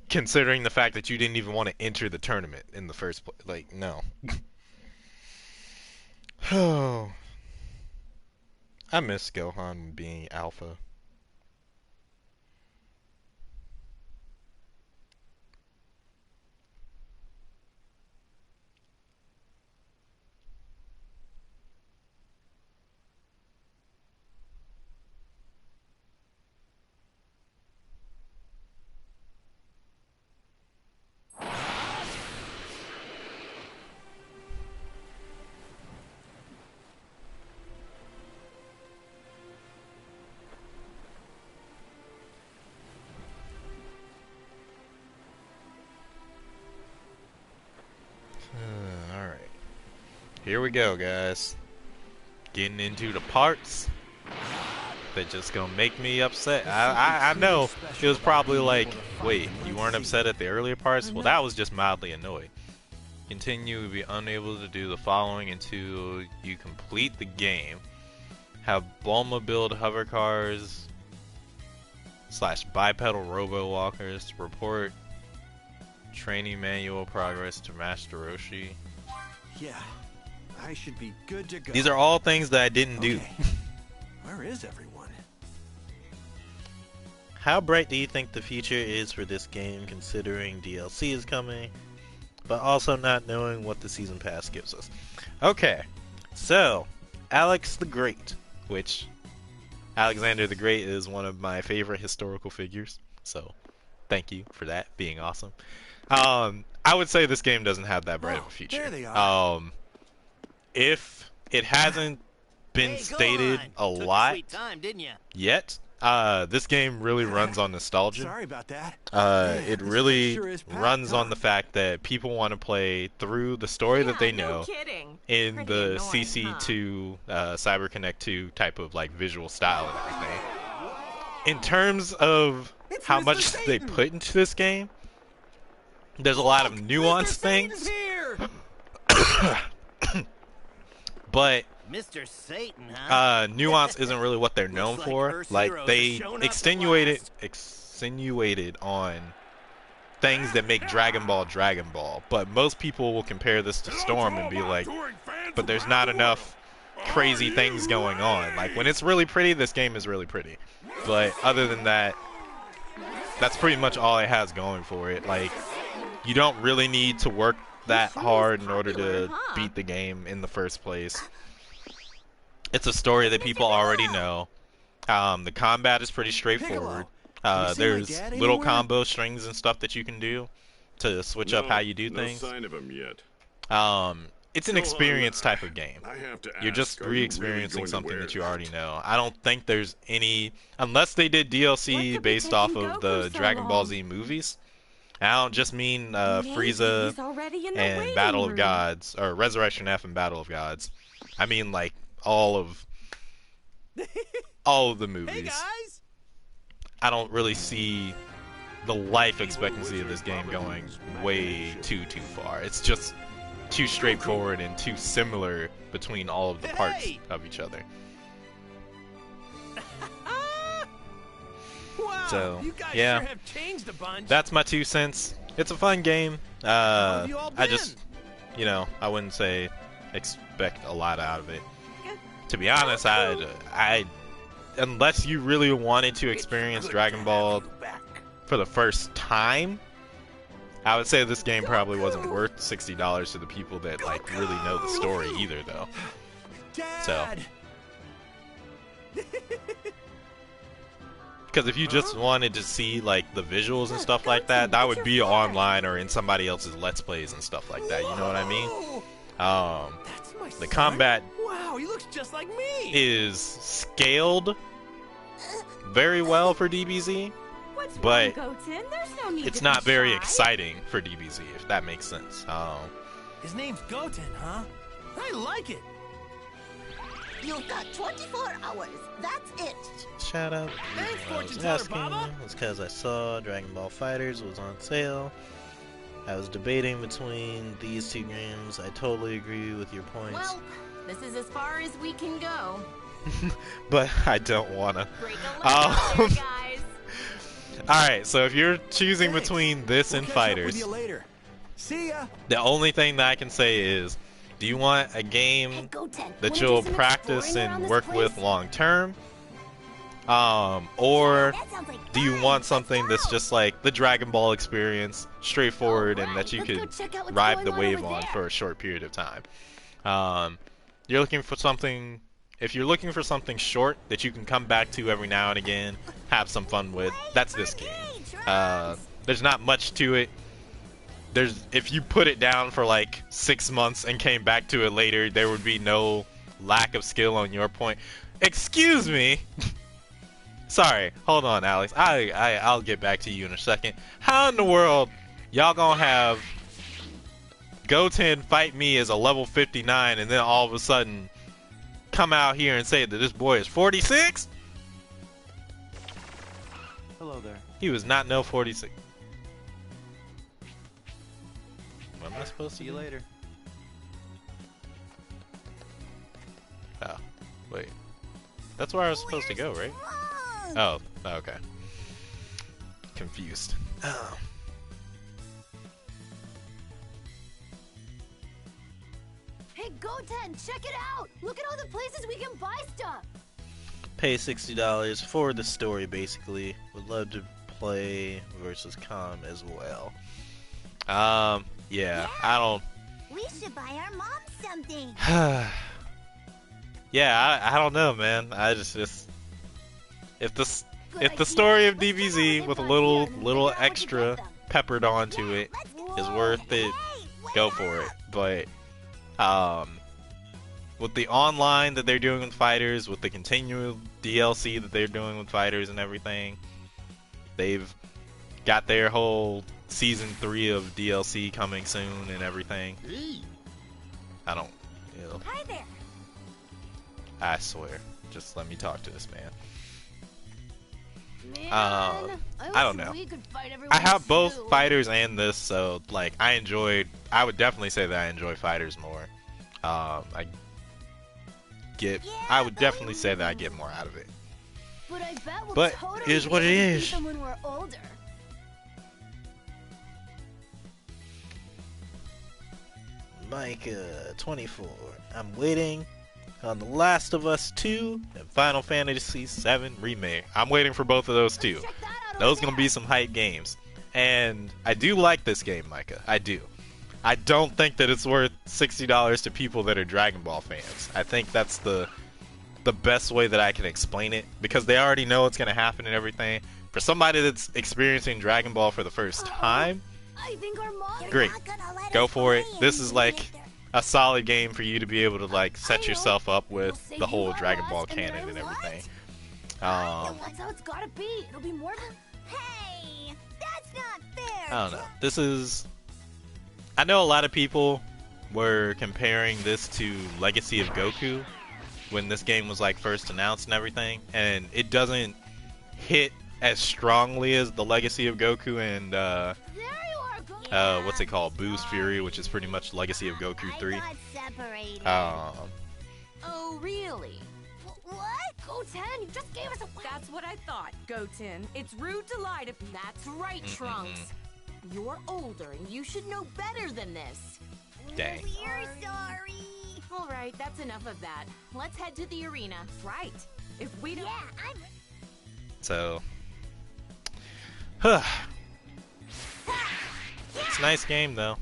Speaker 1: Considering the fact that you didn't even want to enter the tournament in the first place. Like, no. Oh. I miss Gohan being alpha. Alright. Here we go, guys. Getting into the parts that just gonna make me upset. I know it was probably like, wait, you weren't upset at the earlier parts? Well, that was just mildly annoyed. Continue to be unable to do the following until you complete the game. Have Bulma build hover cars / bipedal robo walkers. Report training manual progress to Master Roshi.
Speaker 2: Yeah, I should be good to go.
Speaker 1: These are all things that I didn't do.
Speaker 2: Where is everyone?
Speaker 1: How bright do you think the future is for this game, considering DLC is coming, but also not knowing what the Season Pass gives us? Okay, so, Alex the Great, which Alexander the Great is one of my favorite historical figures, so Thank you for that being awesome. I would say this game doesn't have that bright of a future.
Speaker 2: There they are.
Speaker 1: If it hasn't been stated a
Speaker 11: Took
Speaker 1: lot
Speaker 11: sweet time, didn't you?
Speaker 1: yet, this game really runs on nostalgia.
Speaker 2: Sorry about that.
Speaker 1: It really runs on the fact that people want to play through the story that they know in
Speaker 6: Pretty
Speaker 1: the
Speaker 6: annoying,
Speaker 1: CC2, CyberConnect 2 type of like visual style and everything. In terms of how
Speaker 2: Mr.
Speaker 1: much they
Speaker 2: Satan.
Speaker 1: put into this game, there's a lot of nuanced things, but
Speaker 11: Mr. Satan, huh?
Speaker 1: nuance isn't really what they're known
Speaker 11: Looks like
Speaker 1: for.
Speaker 11: Earth's
Speaker 1: Like
Speaker 11: heroes
Speaker 1: they
Speaker 11: have shown up at
Speaker 1: extenuated on things that make Dragon Ball, but most people will compare this to Storm and be like, but there's not enough crazy things going on. Like when it's really pretty, this game is really pretty, but other than that, that's pretty much all it has going for it. Like you don't really need to work that hard in order to beat the game in the first place. It's a story that people already know. The combat is pretty straightforward. There's little combo strings and stuff that you can do to switch up how you do things.
Speaker 9: No sign of him yet.
Speaker 1: It's an experience type of game.
Speaker 9: I have to
Speaker 1: You're
Speaker 9: ask,
Speaker 1: just
Speaker 9: are you really
Speaker 1: re-experiencing
Speaker 9: going to
Speaker 1: something
Speaker 9: wear
Speaker 1: that you
Speaker 9: that?
Speaker 1: already know. I don't think there's any, unless they did DLC based off of the Dragon Ball Z movies. I don't just mean Frieza and Battle of Gods, or Resurrection F and Battle of Gods. I mean like all of the movies.
Speaker 11: Hey guys!
Speaker 1: I don't really see the life expectancy of this game going way too far. It's just too straightforward and too similar between all of the parts of each other.
Speaker 11: Wow,
Speaker 1: So,
Speaker 11: you guys
Speaker 1: yeah.
Speaker 11: sure have changed a bunch.
Speaker 1: That's my 2 cents. It's a fun game.
Speaker 11: have you all
Speaker 1: I
Speaker 11: been?
Speaker 1: just, I wouldn't say expect a lot out of it. To be honest, I unless you really wanted to experience Dragon Ball for the first time, I would say this game probably wasn't worth $60 to the people that like really know the story either, though. So, because if you just wanted to see like the visuals and stuff like that, that would be online or in somebody else's Let's Plays and stuff like that. You know what I mean?
Speaker 11: That's my
Speaker 1: The
Speaker 11: son.
Speaker 1: combat
Speaker 11: Wow, he looks just like me.
Speaker 1: is scaled very well for DBZ,
Speaker 8: What's
Speaker 1: but
Speaker 8: wrong, Goten? There's no need
Speaker 1: it's
Speaker 8: to
Speaker 1: not
Speaker 8: be
Speaker 1: very
Speaker 8: shy.
Speaker 1: exciting for DBZ, if that makes sense.
Speaker 11: His name's Goten, huh? I like it.
Speaker 12: You've got 24 hours. That's it.
Speaker 1: Shut up.
Speaker 11: Thanks,
Speaker 1: I was
Speaker 11: fortune teller
Speaker 1: asking
Speaker 11: Baba.
Speaker 1: was because I saw Dragon Ball Fighters was on sale. I was debating between these 2 games. I totally agree with your points,
Speaker 6: Well, this is as far as we can go.
Speaker 1: but I don't wanna.
Speaker 6: Break a leg out there, guys.
Speaker 1: Alright, so if you're choosing
Speaker 2: Thanks.
Speaker 1: between this
Speaker 2: We'll
Speaker 1: and
Speaker 2: catch up with
Speaker 1: Fighters,
Speaker 2: you later. See ya.
Speaker 1: the only thing that I can say is, do you want a game
Speaker 3: Hey, Goten,
Speaker 1: that
Speaker 3: wanna do
Speaker 1: you'll
Speaker 3: some
Speaker 1: practice
Speaker 3: exploring around
Speaker 1: and
Speaker 3: this
Speaker 1: work
Speaker 3: place?
Speaker 1: with long term? Or
Speaker 4: That sounds like
Speaker 1: do you
Speaker 4: fun.
Speaker 1: want something
Speaker 4: Let's
Speaker 1: that's
Speaker 4: go.
Speaker 1: just like the Dragon Ball experience, straightforward, and that you
Speaker 3: let's go
Speaker 1: could
Speaker 3: check out what's
Speaker 1: ride
Speaker 3: going
Speaker 1: the
Speaker 3: on
Speaker 1: wave
Speaker 3: over
Speaker 1: on
Speaker 3: there.
Speaker 1: for a short period of time? You're looking for something. If you're looking for something short that you can come back to every now and again, have some fun with, that's this game. There's not much to it. If you put it down for like 6 months and came back to it later, there would be no lack of skill on your point. Excuse me. Sorry, hold on, Alex. I'll get back to you in a second. How in the world y'all gonna have Goten fight me as a level 59 and then all of a sudden come out here and say that this boy is 46?
Speaker 2: Hello there.
Speaker 1: He was not no 46. What am I supposed to
Speaker 2: See
Speaker 1: do?
Speaker 2: you later.
Speaker 1: Oh, wait. That's where I was supposed to go, right? Oh, okay. Confused. Oh.
Speaker 3: Hey, Goten, check it out! Look at all the places we can buy stuff!
Speaker 1: Pay $60 for the story, basically. Would love to play versus Com as well. Yeah, I don't...
Speaker 4: We should buy our mom something.
Speaker 1: Yeah, I don't know, man. I just if this if the story of DBZ with a little extra peppered onto it is worth it, go for it. But with the online that they're doing with fighters, with the continual DLC that they're doing with fighters and everything, they've got their whole season 3 of DLC coming soon and everything. I don't, you know.
Speaker 4: Hi there.
Speaker 1: I swear, just let me talk to this man.
Speaker 3: Man,
Speaker 1: I don't know. I have both fighters and this, so like I would definitely say that I enjoy fighters more. I would definitely say that I get more out of it.
Speaker 3: But I bet we'll
Speaker 1: But
Speaker 3: totally
Speaker 1: here's what it
Speaker 3: be able to
Speaker 1: is.
Speaker 3: beat them when we're older.
Speaker 1: Micah 24. I'm waiting on The Last of Us 2 and Final Fantasy VII Remake. I'm waiting for both of those too. Those gonna be some hype games. And I do like this game, Micah. I do. I don't think that it's worth $60 to people that are Dragon Ball fans. I think that's the best way that I can explain it, because they already know what's gonna happen and everything. For somebody that's experiencing Dragon Ball for the first time,
Speaker 3: I think our mom.
Speaker 1: great. Go for it. This is like a solid game for you to be able to like set yourself up with the whole Dragon Ball canon and everything.
Speaker 3: That's how it's gotta be. It'll be more.
Speaker 4: Hey, that's not fair.
Speaker 1: I don't know. This is. I know a lot of people were comparing this to Legacy of Goku when this game was like first announced and everything, and it doesn't hit as strongly as the Legacy of Goku and what's it called, Boo's Fury, which is pretty much Legacy of Goku 3.
Speaker 6: Oh, really?
Speaker 3: What? Goten, you just gave us a.
Speaker 6: That's what I thought, Goten. It's rude to lie to. That's right, Trunks. You're older and you should know better than this.
Speaker 1: Dang.
Speaker 4: We're sorry.
Speaker 6: All right, that's enough of that. Let's head to the arena. Right. If we don't.
Speaker 4: Yeah, I'm.
Speaker 1: So. It's a nice game though.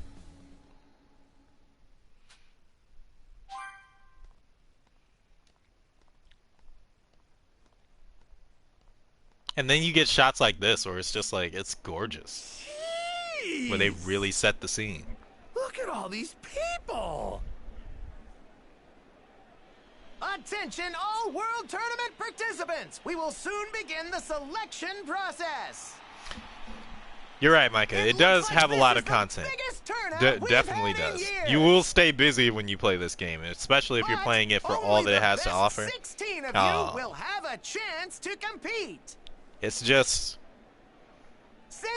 Speaker 1: And then you get shots like this where it's just like, it's gorgeous.
Speaker 2: Jeez.
Speaker 1: Where they really set the scene.
Speaker 2: Look at all these people! Attention all World Tournament participants! We will soon begin the selection process!
Speaker 1: You're right, Micah. It does have a lot of content. Definitely does. You will stay busy when you play this game, especially if you're playing it for all that it has to offer.
Speaker 2: 16 of you will have a chance to compete.
Speaker 1: It's just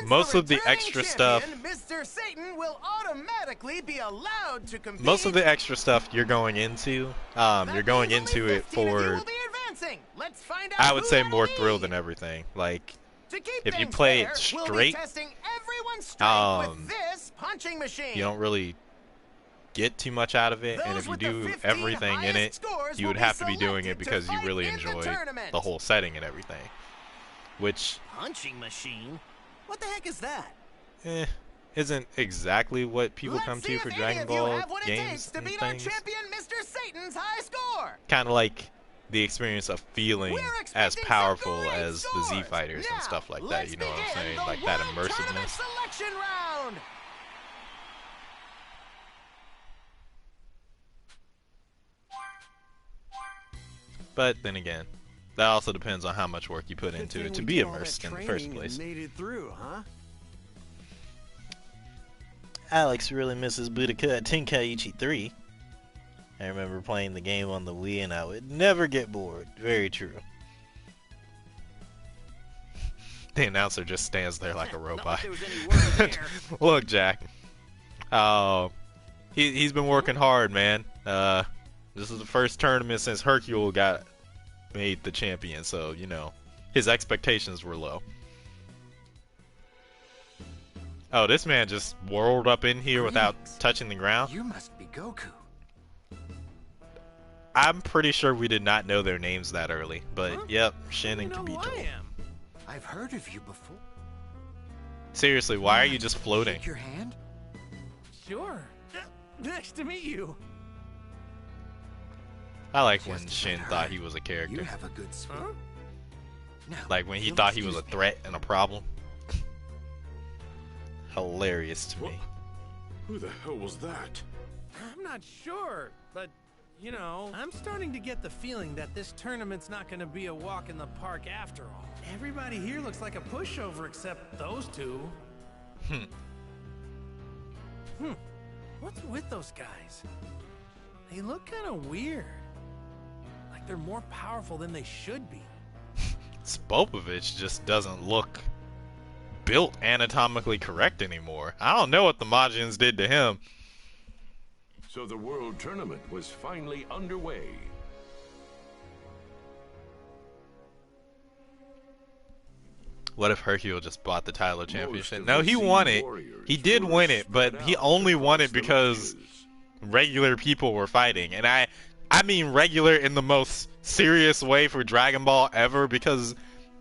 Speaker 1: most of the extra stuff.
Speaker 2: Mr. Satan will automatically be allowed to compete.
Speaker 1: Most of the extra stuff you're going into, it for, I would say, more thrill than everything. Like, if you play it straight, you don't really get too much out of it. And if you do everything in it, you would have to be doing it because you really enjoy the whole setting and everything. Which
Speaker 2: punching machine? What the heck is that?
Speaker 1: Isn't exactly what people come to for Dragon Ball games and things. Kind of like the experience of feeling as powerful as the Z fighters and stuff like that. You know what I'm saying? Like that immersiveness. But then again, that also depends on how much work you put into it to be immersed in the first place.
Speaker 2: Made it through, huh?
Speaker 13: Alex really misses Budokai Tenkaichi 3. I remember playing the game on the Wii and I would never get bored. Very true.
Speaker 1: The announcer just stands there like a robot. Look, Jack. He's been working hard, man. This is the first tournament since Hercule got made the champion, so, you know, his expectations were low. Oh, this man just whirled up in here without touching the ground?
Speaker 2: You must be Goku.
Speaker 1: I'm pretty sure we did not know their names that early, but yep, Shin and Kibito.
Speaker 2: I've heard of you before.
Speaker 1: Seriously, why are you just floating?
Speaker 2: Shake your hand?
Speaker 11: Sure. Nice to meet you.
Speaker 1: I like when Shin thought he was a character.
Speaker 2: You have a good swim.
Speaker 1: Like when he thought he was a threat and a problem. Hilarious to me.
Speaker 10: Who the hell was that?
Speaker 11: I'm not sure, but, you know, I'm starting to get the feeling that this tournament's not going to be a walk in the park after all. Everybody here looks like a pushover except those two. What's with those guys? They look kind of weird. Like they're more powerful than they should be.
Speaker 1: Spopovich just doesn't look built anatomically correct anymore. I don't know what the Majins did to him.
Speaker 9: So the World Tournament was finally underway.
Speaker 1: What if Hercule just bought the title championship? No, he won it. He did win it, but he only won it because regular people were fighting. And I mean regular in the most serious way for Dragon Ball ever, because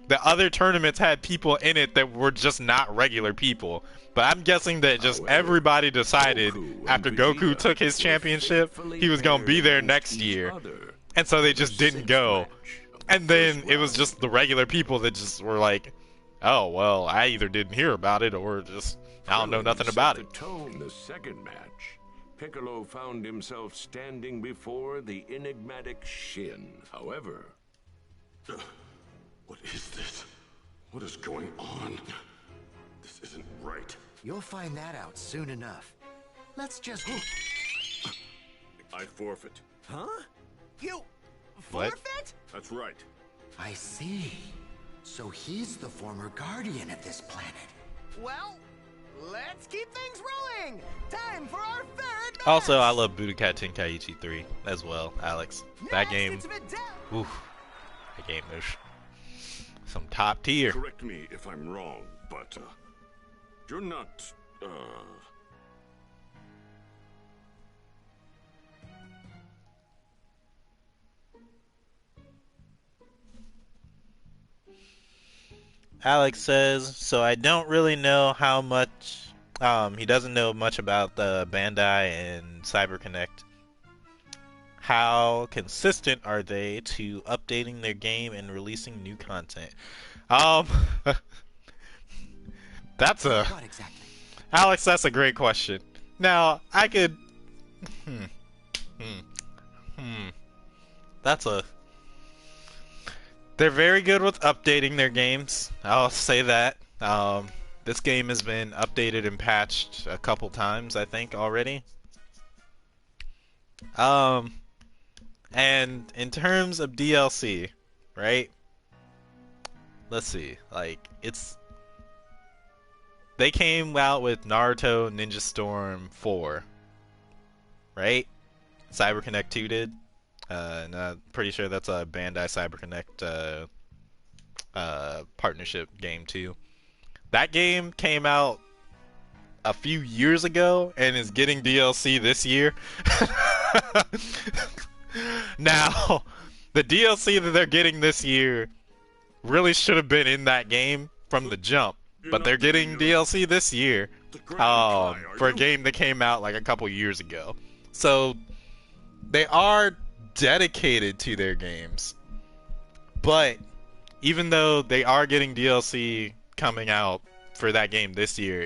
Speaker 1: the other tournaments had people in it that were just not regular people. But I'm guessing that just everybody decided after Goku took his championship, he was going to be there next year. And so they just didn't go. And then it was just the regular people that just were like, oh, well, I either didn't hear about it or just, I don't know nothing about it.
Speaker 9: The second match, Piccolo found himself standing before the enigmatic Shin. However...
Speaker 10: What is this? What is going on? This isn't right.
Speaker 2: You'll find that out soon enough. Let's just...
Speaker 10: I forfeit.
Speaker 2: Huh? You...
Speaker 1: What?
Speaker 2: forfeit?
Speaker 10: That's right.
Speaker 2: I see. So he's the former guardian of this planet. Well, let's keep things rolling. Time for our third match.
Speaker 1: Also, I love Budokai Tenkaichi 3 as well, Alex. That game... Oof. That game is some top tier.
Speaker 10: Correct me if I'm wrong, but you're not
Speaker 13: Alex says, so I don't really know how much, he doesn't know much about the Bandai and CyberConnect. How consistent are they to updating their game and releasing new content?
Speaker 1: That's a...
Speaker 2: What exactly?
Speaker 1: Alex, that's a great question. Now, I could... That's a... They're very good with updating their games. I'll say that. This game has been updated and patched a couple times, I think, already. And in terms of DLC, right? Let's see. Like, it's... They came out with Naruto Ninja Storm 4, right? CyberConnect 2 did. And I'm pretty sure that's a Bandai CyberConnect partnership game too. That game came out a few years ago and is getting DLC this year. Now, the DLC that they're getting this year really should have been in that game from the jump, but they're getting DLC this year for a game that came out like a couple years ago. So they are dedicated to their games, but even though they are getting DLC coming out for that game this year,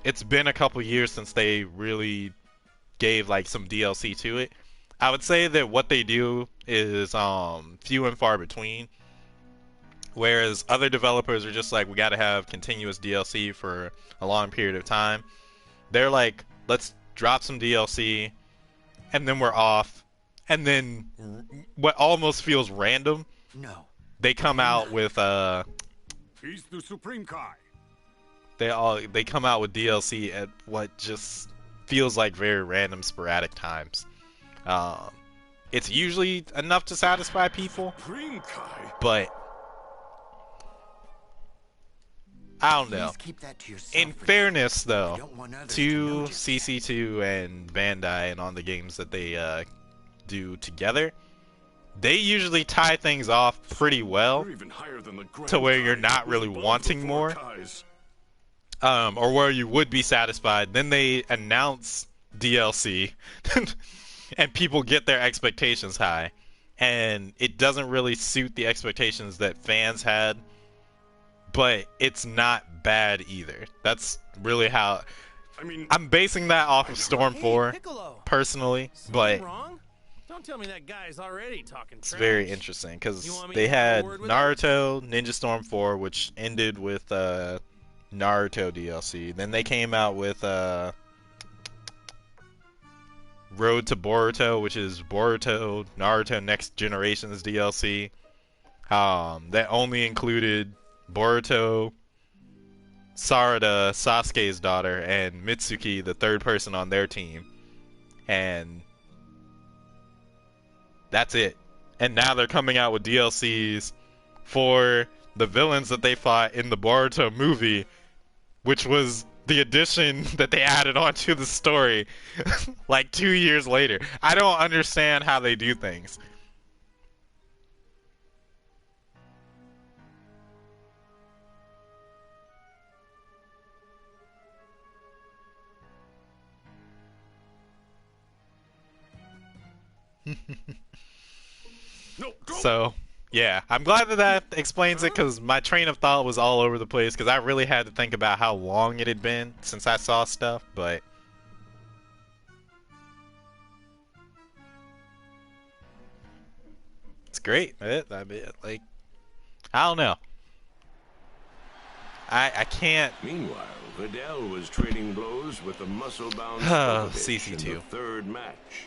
Speaker 1: it's been a couple years since they really gave like some DLC to it. I would say that what they do is few and far between, whereas other developers are just like, we got to have continuous DLC for a long period of time. They're like, let's drop some DLC and then we're off. And then what almost feels random,
Speaker 2: no,
Speaker 1: they come out with
Speaker 10: he's the Supreme Kai.
Speaker 1: They come out with DLC at what just feels like very random, sporadic times. It's usually enough to satisfy people, but I don't know. In fairness, though, to CC2 and Bandai and on the games that they do together, they usually tie things off pretty well to where you're not really wanting more, or where you would be satisfied. Then they announce DLC and people get their expectations high, and it doesn't really suit the expectations that fans had, but it's not bad either. That's really how...
Speaker 7: I mean,
Speaker 1: I'm basing that off of Storm 4,
Speaker 11: Piccolo.
Speaker 1: personally,
Speaker 11: Something
Speaker 1: but
Speaker 11: wrong? Don't tell me that guy's already talking
Speaker 1: it's
Speaker 11: trash.
Speaker 1: very interesting, because
Speaker 11: You want me
Speaker 1: they
Speaker 11: to have a
Speaker 1: had
Speaker 11: word with
Speaker 1: Naruto, Ninja Storm 4, which ended with Naruto DLC. Then they came out with Road to Boruto, which is Boruto, Naruto Next Generations DLC. That only included Boruto, Sarada, Sasuke's daughter, and Mitsuki, the third person on their team. And that's it. And now they're coming out with DLCs for the villains that they fought in the Boruto movie, which was the addition that they added onto the story like 2 years later. I don't understand how they do things. So, yeah, I'm glad that that explains it, because my train of thought was all over the place, because I really had to think about how long it had been since I saw stuff, but... It's great. I mean, like, I don't know. I can't...
Speaker 9: Meanwhile, Vidal was trading blows with the muscle-bound
Speaker 1: CC2
Speaker 9: in the third match.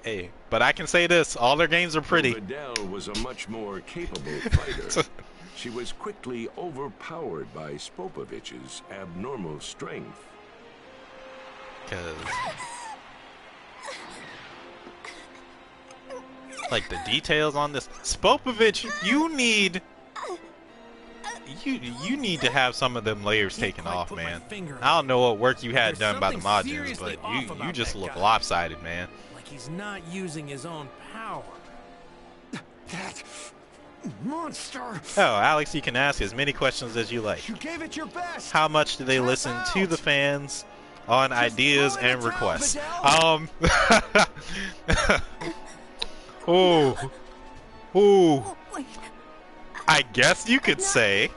Speaker 1: Hey, but I can say this, all their games are pretty.
Speaker 9: Vidal was a much more capable fighter. She was quickly overpowered by Spopovich's abnormal strength.
Speaker 1: Because... like, the details on this... Spopovich, you need... You need to have some of them layers taken off, man. I don't know what work you had done by the Majins, but you just look lopsided, man.
Speaker 11: Like he's not using his own power.
Speaker 2: That monster!
Speaker 1: Oh, Alex, you can ask as many questions as you like.
Speaker 2: You gave it your best.
Speaker 1: How much do they listen to the fans on ideas and requests? Ooh. I guess you could say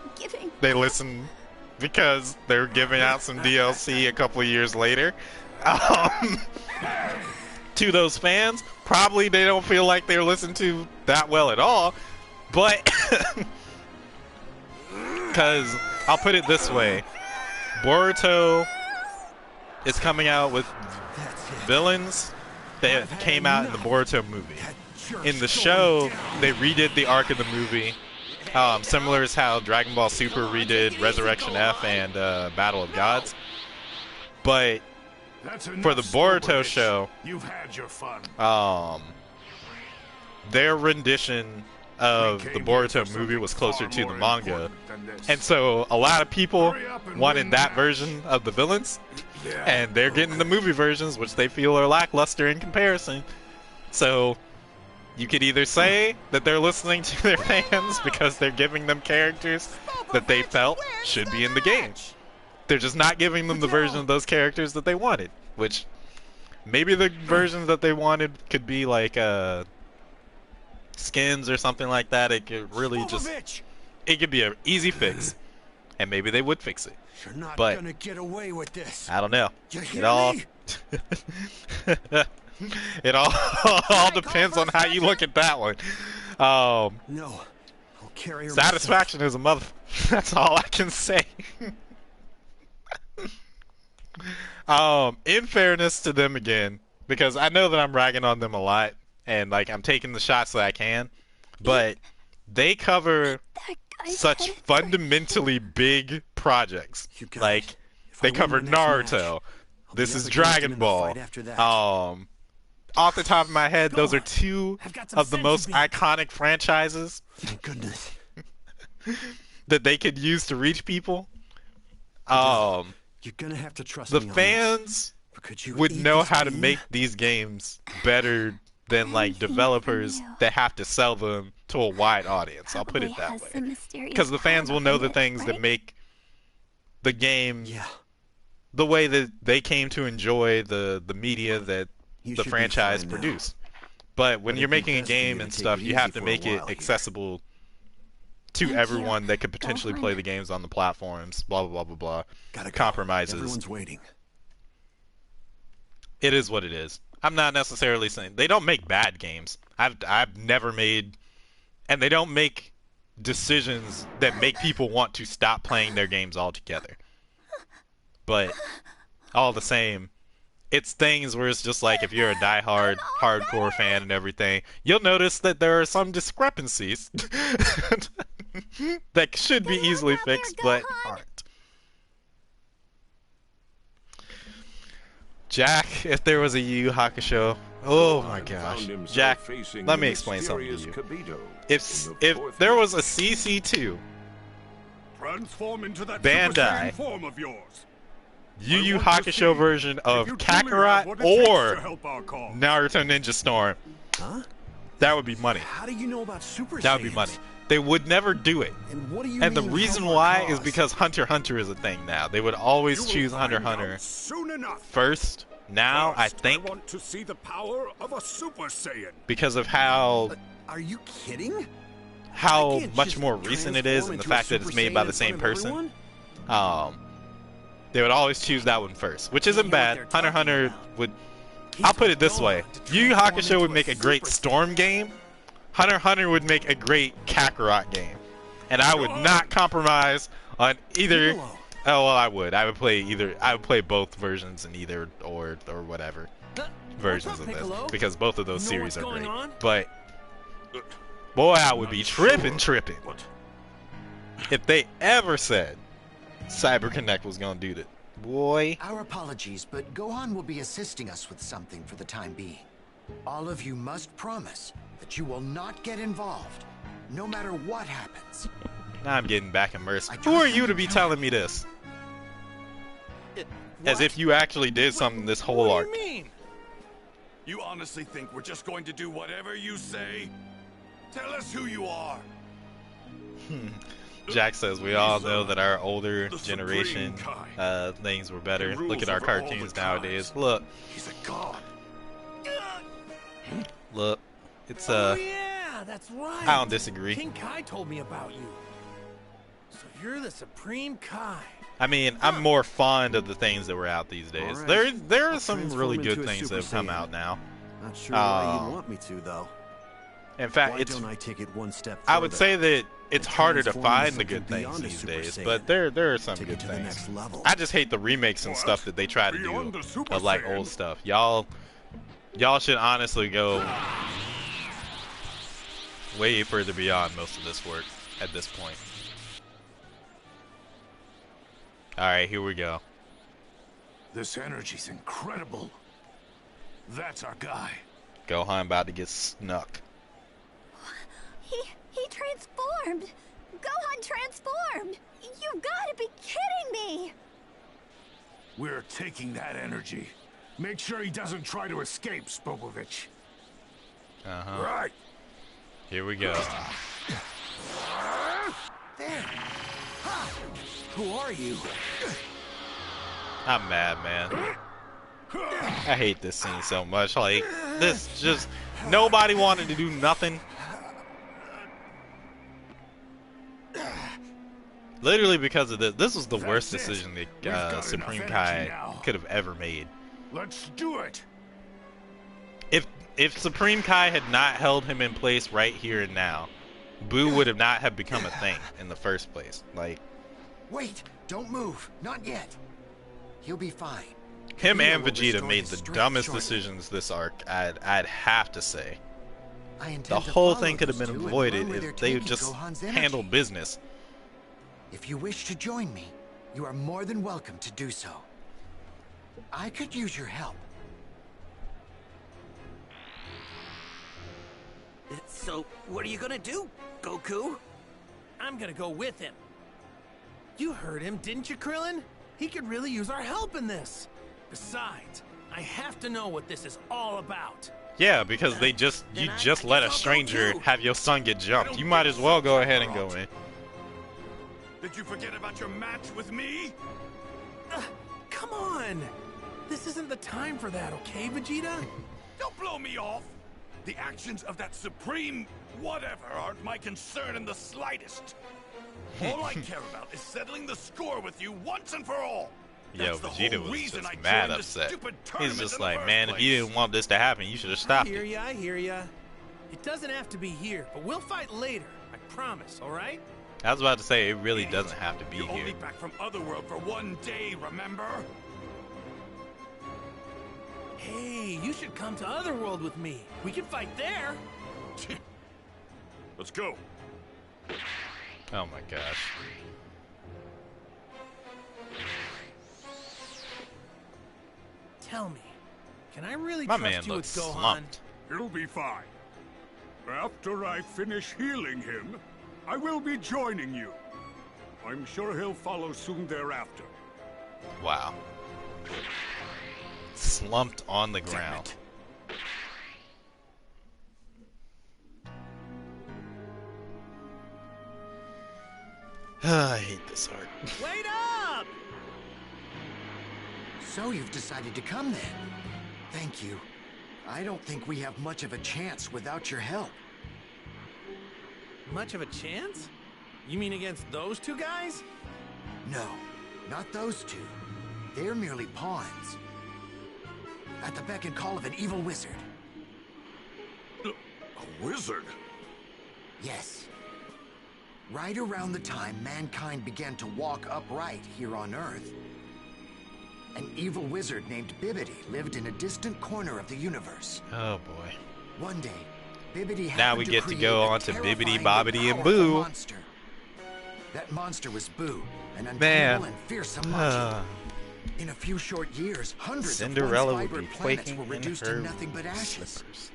Speaker 1: they listen because they're giving out some DLC a couple of years later. To those fans, probably they don't feel like they're listened to that well at all, but because I'll put it this way, Boruto is coming out with villains that came out in the Boruto movie. In the show, they redid the arc of the movie, similar as how Dragon Ball Super redid Resurrection F and Battle of Gods. But for the Boruto show,
Speaker 7: you've had your fun.
Speaker 1: Their rendition of the Boruto movie was closer to the manga, and so a lot of people wanted that version of the villains, and they're getting the movie versions, which they feel are lackluster in comparison. So you could either say that they're listening to their fans because they're giving them characters that they felt should be in the game. They're just not giving them the version of those characters that they wanted, which maybe the versions that they wanted could be like skins or something like that. It could really it could be an easy fix, and maybe they would fix it.
Speaker 2: You're not
Speaker 1: but
Speaker 2: gonna get away with this.
Speaker 1: I don't know.
Speaker 2: You hear
Speaker 1: It all
Speaker 2: me?
Speaker 1: it all depends on how you look at that one.
Speaker 2: No, I'll carry her
Speaker 1: Satisfaction is a mother. That's all I can say. In fairness to them again, because I know that I'm ragging on them a lot, and like I'm taking the shots that I can, but they cover such fundamentally big projects. Like they covered Naruto. This is Dragon Ball. Off the top of my head, those are two of the most iconic franchises.
Speaker 2: Thank goodness.
Speaker 1: That they could use to reach people.
Speaker 2: You're gonna have to trust
Speaker 1: the
Speaker 2: me on
Speaker 1: fans would know how to make these games better than like developers that have to sell them to a wide audience. I'll put it that way. Because the fans will know the things that make the game the way that they came to enjoy the media that the franchise produced. But when you're making a game and stuff, you have to make it accessible to everyone that could potentially play the games on the platforms. Blah blah blah blah blah. Compromises.
Speaker 2: Everyone's waiting.
Speaker 1: It is what it is. I'm not necessarily saying they don't make bad games. I've never made, and they don't make decisions that make people want to stop playing their games altogether. But all the same, it's things where it's just like if you're a diehard, hardcore fan and everything, you'll notice that there are some discrepancies that should be easily fixed, but aren't. Jack, if there was a Yu Yu Hakusho, oh my gosh, Jack, let me explain something to you. If there was a CC2,
Speaker 7: transform into that
Speaker 1: Bandai,
Speaker 7: form of yours.
Speaker 1: Yu Yu Hakusho version of Kakarot or Naruto Ninja Storm, that would be money.
Speaker 2: How do you know about Super Saiyans?
Speaker 1: That would be money. They would never do it.
Speaker 2: And what do you
Speaker 1: And the
Speaker 2: mean,
Speaker 1: reason
Speaker 2: help our
Speaker 1: why
Speaker 2: cause?
Speaker 1: is because Hunter x Hunter is a thing now. They would always choose Hunter x Hunter first. Now, I think,
Speaker 7: I want to see the power of a Super Saiyan.
Speaker 1: because of how
Speaker 2: Are you kidding?
Speaker 1: how much more recent it is and the fact that it's made by the same person, they would always choose that one first, which isn't bad. Hunter x Hunter would, I'll put it this way, Yu Yu Hakusho would make a great Storm game, Hunter x Hunter would make a great Kakarot game, and I would not compromise on either. Oh well, I would play either. I would play both versions in either or whatever versions of this, because both of those series are great. But boy, I would be tripping if they ever said Cyber Connect was gonna do that. Boy.
Speaker 14: Our apologies, but Gohan will be assisting us with something for the time being. All of you must promise that you will not get involved, no matter what happens.
Speaker 1: Now I'm getting back immersed. Who are you to be telling me this? As if you actually did something this whole arc.
Speaker 7: What do you mean? You honestly think we're just going to do whatever you say? Tell us who you are.
Speaker 1: Jack says we all know that our older generation things were better. Look at our cartoons nowadays. Look.
Speaker 7: He's a god.
Speaker 1: Look. It's
Speaker 11: Oh yeah, that's right.
Speaker 1: I don't disagree.
Speaker 11: King Kai told me about you. So you're the Supreme Kai.
Speaker 1: I mean, I'm more fond of the things that were out these days.
Speaker 2: Right.
Speaker 1: There are some
Speaker 2: Transform
Speaker 1: really
Speaker 2: into
Speaker 1: good
Speaker 2: a
Speaker 1: things
Speaker 2: Super
Speaker 1: that have come
Speaker 2: Saiyan.
Speaker 1: out now.
Speaker 2: Not sure why you'd want me to, though.
Speaker 1: In fact,
Speaker 2: Why
Speaker 1: it's
Speaker 2: don't I take it one step
Speaker 1: I would
Speaker 2: further
Speaker 1: say that it's
Speaker 2: and
Speaker 1: harder to
Speaker 2: transform
Speaker 1: find
Speaker 2: into
Speaker 1: the good
Speaker 2: something
Speaker 1: things
Speaker 2: beyond a
Speaker 1: these
Speaker 2: Super
Speaker 1: days,
Speaker 2: Saiyan?
Speaker 1: but there are some
Speaker 2: Take
Speaker 1: good
Speaker 2: it to the
Speaker 1: things.
Speaker 2: next level.
Speaker 1: I just hate the remakes and stuff that they try to
Speaker 7: Beyond
Speaker 1: do
Speaker 7: a Super
Speaker 1: of like
Speaker 7: Saiyan.
Speaker 1: old stuff. Y'all should honestly go way further beyond most of this work at this point. Alright, here we go.
Speaker 10: This energy's incredible. That's our guy.
Speaker 1: Gohan about to get snuck.
Speaker 4: He transformed! Gohan transformed! You gotta be kidding me!
Speaker 10: We're taking that energy. Make sure he doesn't try to escape, Spopovich.
Speaker 1: Uh-huh.
Speaker 10: Right.
Speaker 1: Here we go.
Speaker 14: There. Ha! Who are you?
Speaker 1: I'm mad, man. I hate this scene so much. Like, this just... Nobody wanted to do nothing. Literally because of this. This was the worst decision that Supreme Kai could have ever made.
Speaker 10: Let's do it.
Speaker 1: If Supreme Kai had not held him in place right here and now, Buu would have not have become a thing in the first place. Like,
Speaker 14: Wait, don't move. Not yet. He'll be fine.
Speaker 1: him and
Speaker 14: will
Speaker 1: Vegeta
Speaker 14: restore
Speaker 1: made
Speaker 14: his
Speaker 1: the
Speaker 14: strength
Speaker 1: dumbest
Speaker 14: shortly.
Speaker 1: decisions this arc, I'd have to say.
Speaker 14: I intend
Speaker 1: The
Speaker 14: to
Speaker 1: whole
Speaker 14: follow
Speaker 1: thing could have
Speaker 14: those
Speaker 1: been
Speaker 14: two and
Speaker 1: avoided
Speaker 14: run where
Speaker 1: if
Speaker 14: they're
Speaker 1: they
Speaker 14: taking
Speaker 1: just
Speaker 14: Gohan's
Speaker 1: handled
Speaker 14: energy.
Speaker 1: business.
Speaker 14: If you wish to join me, you are more than welcome to do so. I could use your help.
Speaker 15: So, what are you gonna do, Goku?
Speaker 11: I'm gonna go with him. You heard him, didn't you, Krillin? He could really use our help in this. Besides, I have to know what this is all about.
Speaker 1: Yeah, because you just let a stranger have your son get jumped. You might as well go ahead and go in.
Speaker 7: Did you forget about your match with me?
Speaker 11: Come on! This isn't the time for that, okay, Vegeta?
Speaker 7: Don't blow me off. The actions of that supreme whatever aren't my concern in the slightest. All I care about is settling the score with you once and for all.
Speaker 1: Yo,
Speaker 7: That's the
Speaker 1: Vegeta
Speaker 7: whole
Speaker 1: was
Speaker 7: reason
Speaker 1: just
Speaker 7: I
Speaker 1: mad
Speaker 7: joined this
Speaker 1: upset.
Speaker 7: stupid
Speaker 1: He's
Speaker 7: tournament
Speaker 1: just
Speaker 7: in the
Speaker 1: like,
Speaker 7: first
Speaker 1: man, if you
Speaker 7: place."
Speaker 1: didn't want this to happen, you should have stopped it.
Speaker 11: I hear ya. It doesn't have to be here, but we'll fight later. I promise, alright?
Speaker 1: I was about to say, it really doesn't have to be
Speaker 7: You're
Speaker 1: here.
Speaker 7: only back from Otherworld for one day, remember?
Speaker 11: Hey, you should come to Otherworld with me. We can fight there.
Speaker 7: Let's go.
Speaker 1: Oh my gosh.
Speaker 11: Tell me, can I really
Speaker 1: My
Speaker 11: trust
Speaker 1: man
Speaker 11: you with
Speaker 1: looks
Speaker 11: Gohan?
Speaker 1: slumped.
Speaker 10: He'll be fine. After I finish healing him, I will be joining you. I'm sure he'll follow soon thereafter.
Speaker 1: Wow. Slumped on the ground. I hate this art.
Speaker 11: Wait up!
Speaker 14: So you've decided to come then? Thank you. I don't think we have much of a chance without your help.
Speaker 11: Much of a chance? You mean against those two guys?
Speaker 14: No, not those two. They're merely pawns. At the beck and call of an evil wizard.
Speaker 10: A wizard?
Speaker 14: Yes. Right around the time mankind began to walk upright here on Earth, an evil wizard named Bibbidi lived in a distant corner of the universe.
Speaker 1: Oh boy.
Speaker 14: One day, Bibbidi
Speaker 1: Now we get to go on to Bibbidi, Bobbidi, and Boo.
Speaker 14: Monster. That monster was Boo, an untamable and fearsome Majin. In a few short years, hundreds
Speaker 1: Cinderella
Speaker 14: of once
Speaker 1: would be
Speaker 14: vibrant planets
Speaker 1: quaking
Speaker 14: were
Speaker 1: in
Speaker 14: reduced
Speaker 1: her
Speaker 14: to nothing but ashes.
Speaker 1: slippers.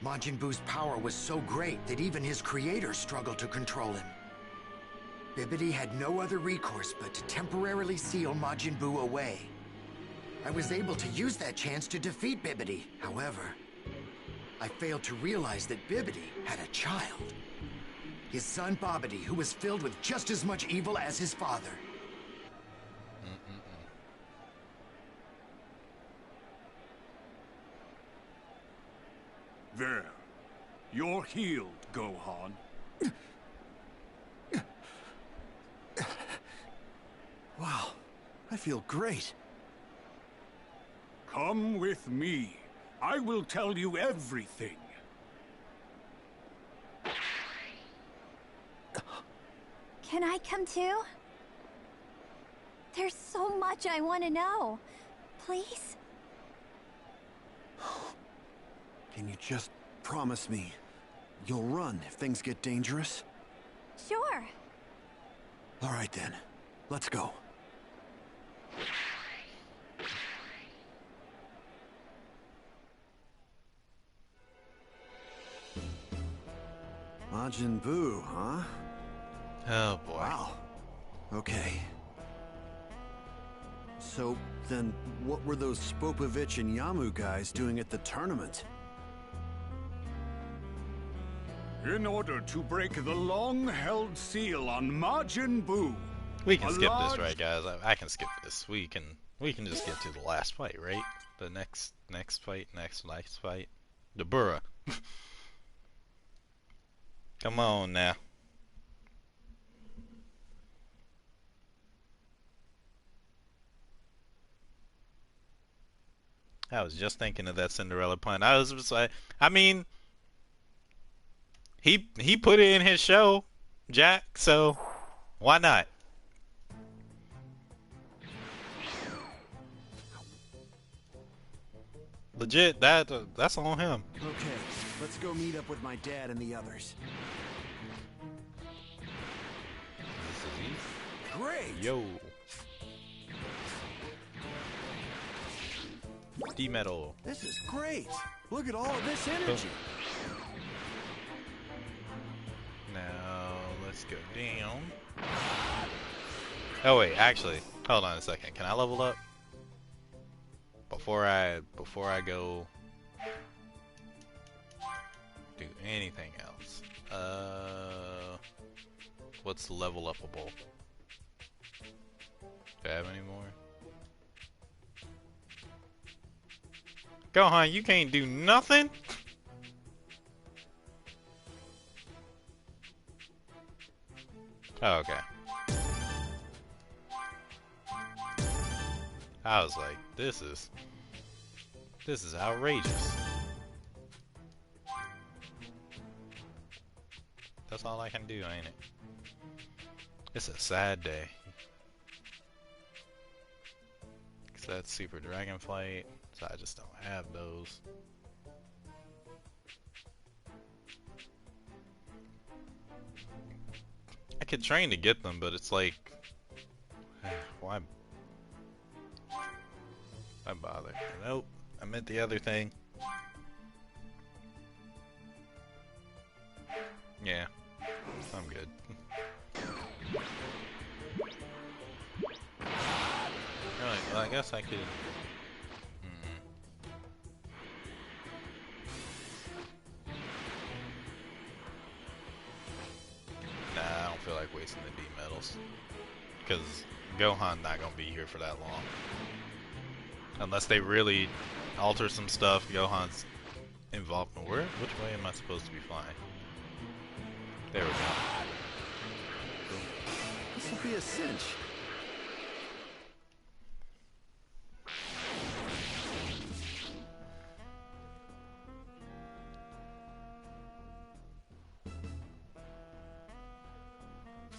Speaker 14: Majin Buu's power was so great that even his creator struggled to control him. Bibbidi had no other recourse but to temporarily seal Majin Buu away. I was able to use that chance to defeat Bibbidi. However, I failed to realize that Bibbidi had a child. His son Bobbidi, who was filled with just as much evil as his father.
Speaker 10: There. You're healed, Gohan.
Speaker 2: Wow, I feel great.
Speaker 10: Come with me. I will tell you everything.
Speaker 4: Can I come too? There's so much I want to know. Please?
Speaker 2: Can you just promise me you'll run if things get dangerous?
Speaker 4: Sure.
Speaker 2: All right then, let's go. Majin Buu, huh?
Speaker 1: Oh boy.
Speaker 2: Wow. Okay. So then, what were those Spopovich and Yamu guys doing at the tournament?
Speaker 10: In order to break the long-held seal on Majin Buu,
Speaker 1: We can skip this, right, guys? I can skip this. We can just get to the last fight, right? The next fight. The Burra. Come on now. I was just thinking of that Cinderella pun. I was just like, I mean, he put it in his show, Jack. So why not? Legit, that's on him.
Speaker 2: Okay, let's go meet up with my dad and the others. Great!
Speaker 1: Yo. D-metal.
Speaker 2: This is great! Look at all of this energy!
Speaker 1: Now, let's go down. Oh wait, actually, hold on a second. Can I level up? Before I go do anything else. What's level upable? Do I have any more? Gohan, you can't do nothing? Oh, okay. I was like, this is outrageous. That's all I can do, ain't it? It's a sad day. Cause that's Super Dragon Flight, so I just don't have those. I could train to get them, but it's like, why bother? Nope, I meant the other thing. Yeah, I'm good. Alright, well I guess I could... Nah, I don't feel like wasting the D medals. Because Gohan's not gonna be here for that long. Unless they really alter some stuff, Gohan's involved. Which way am I supposed to be flying? There we go.
Speaker 2: This will be a cinch.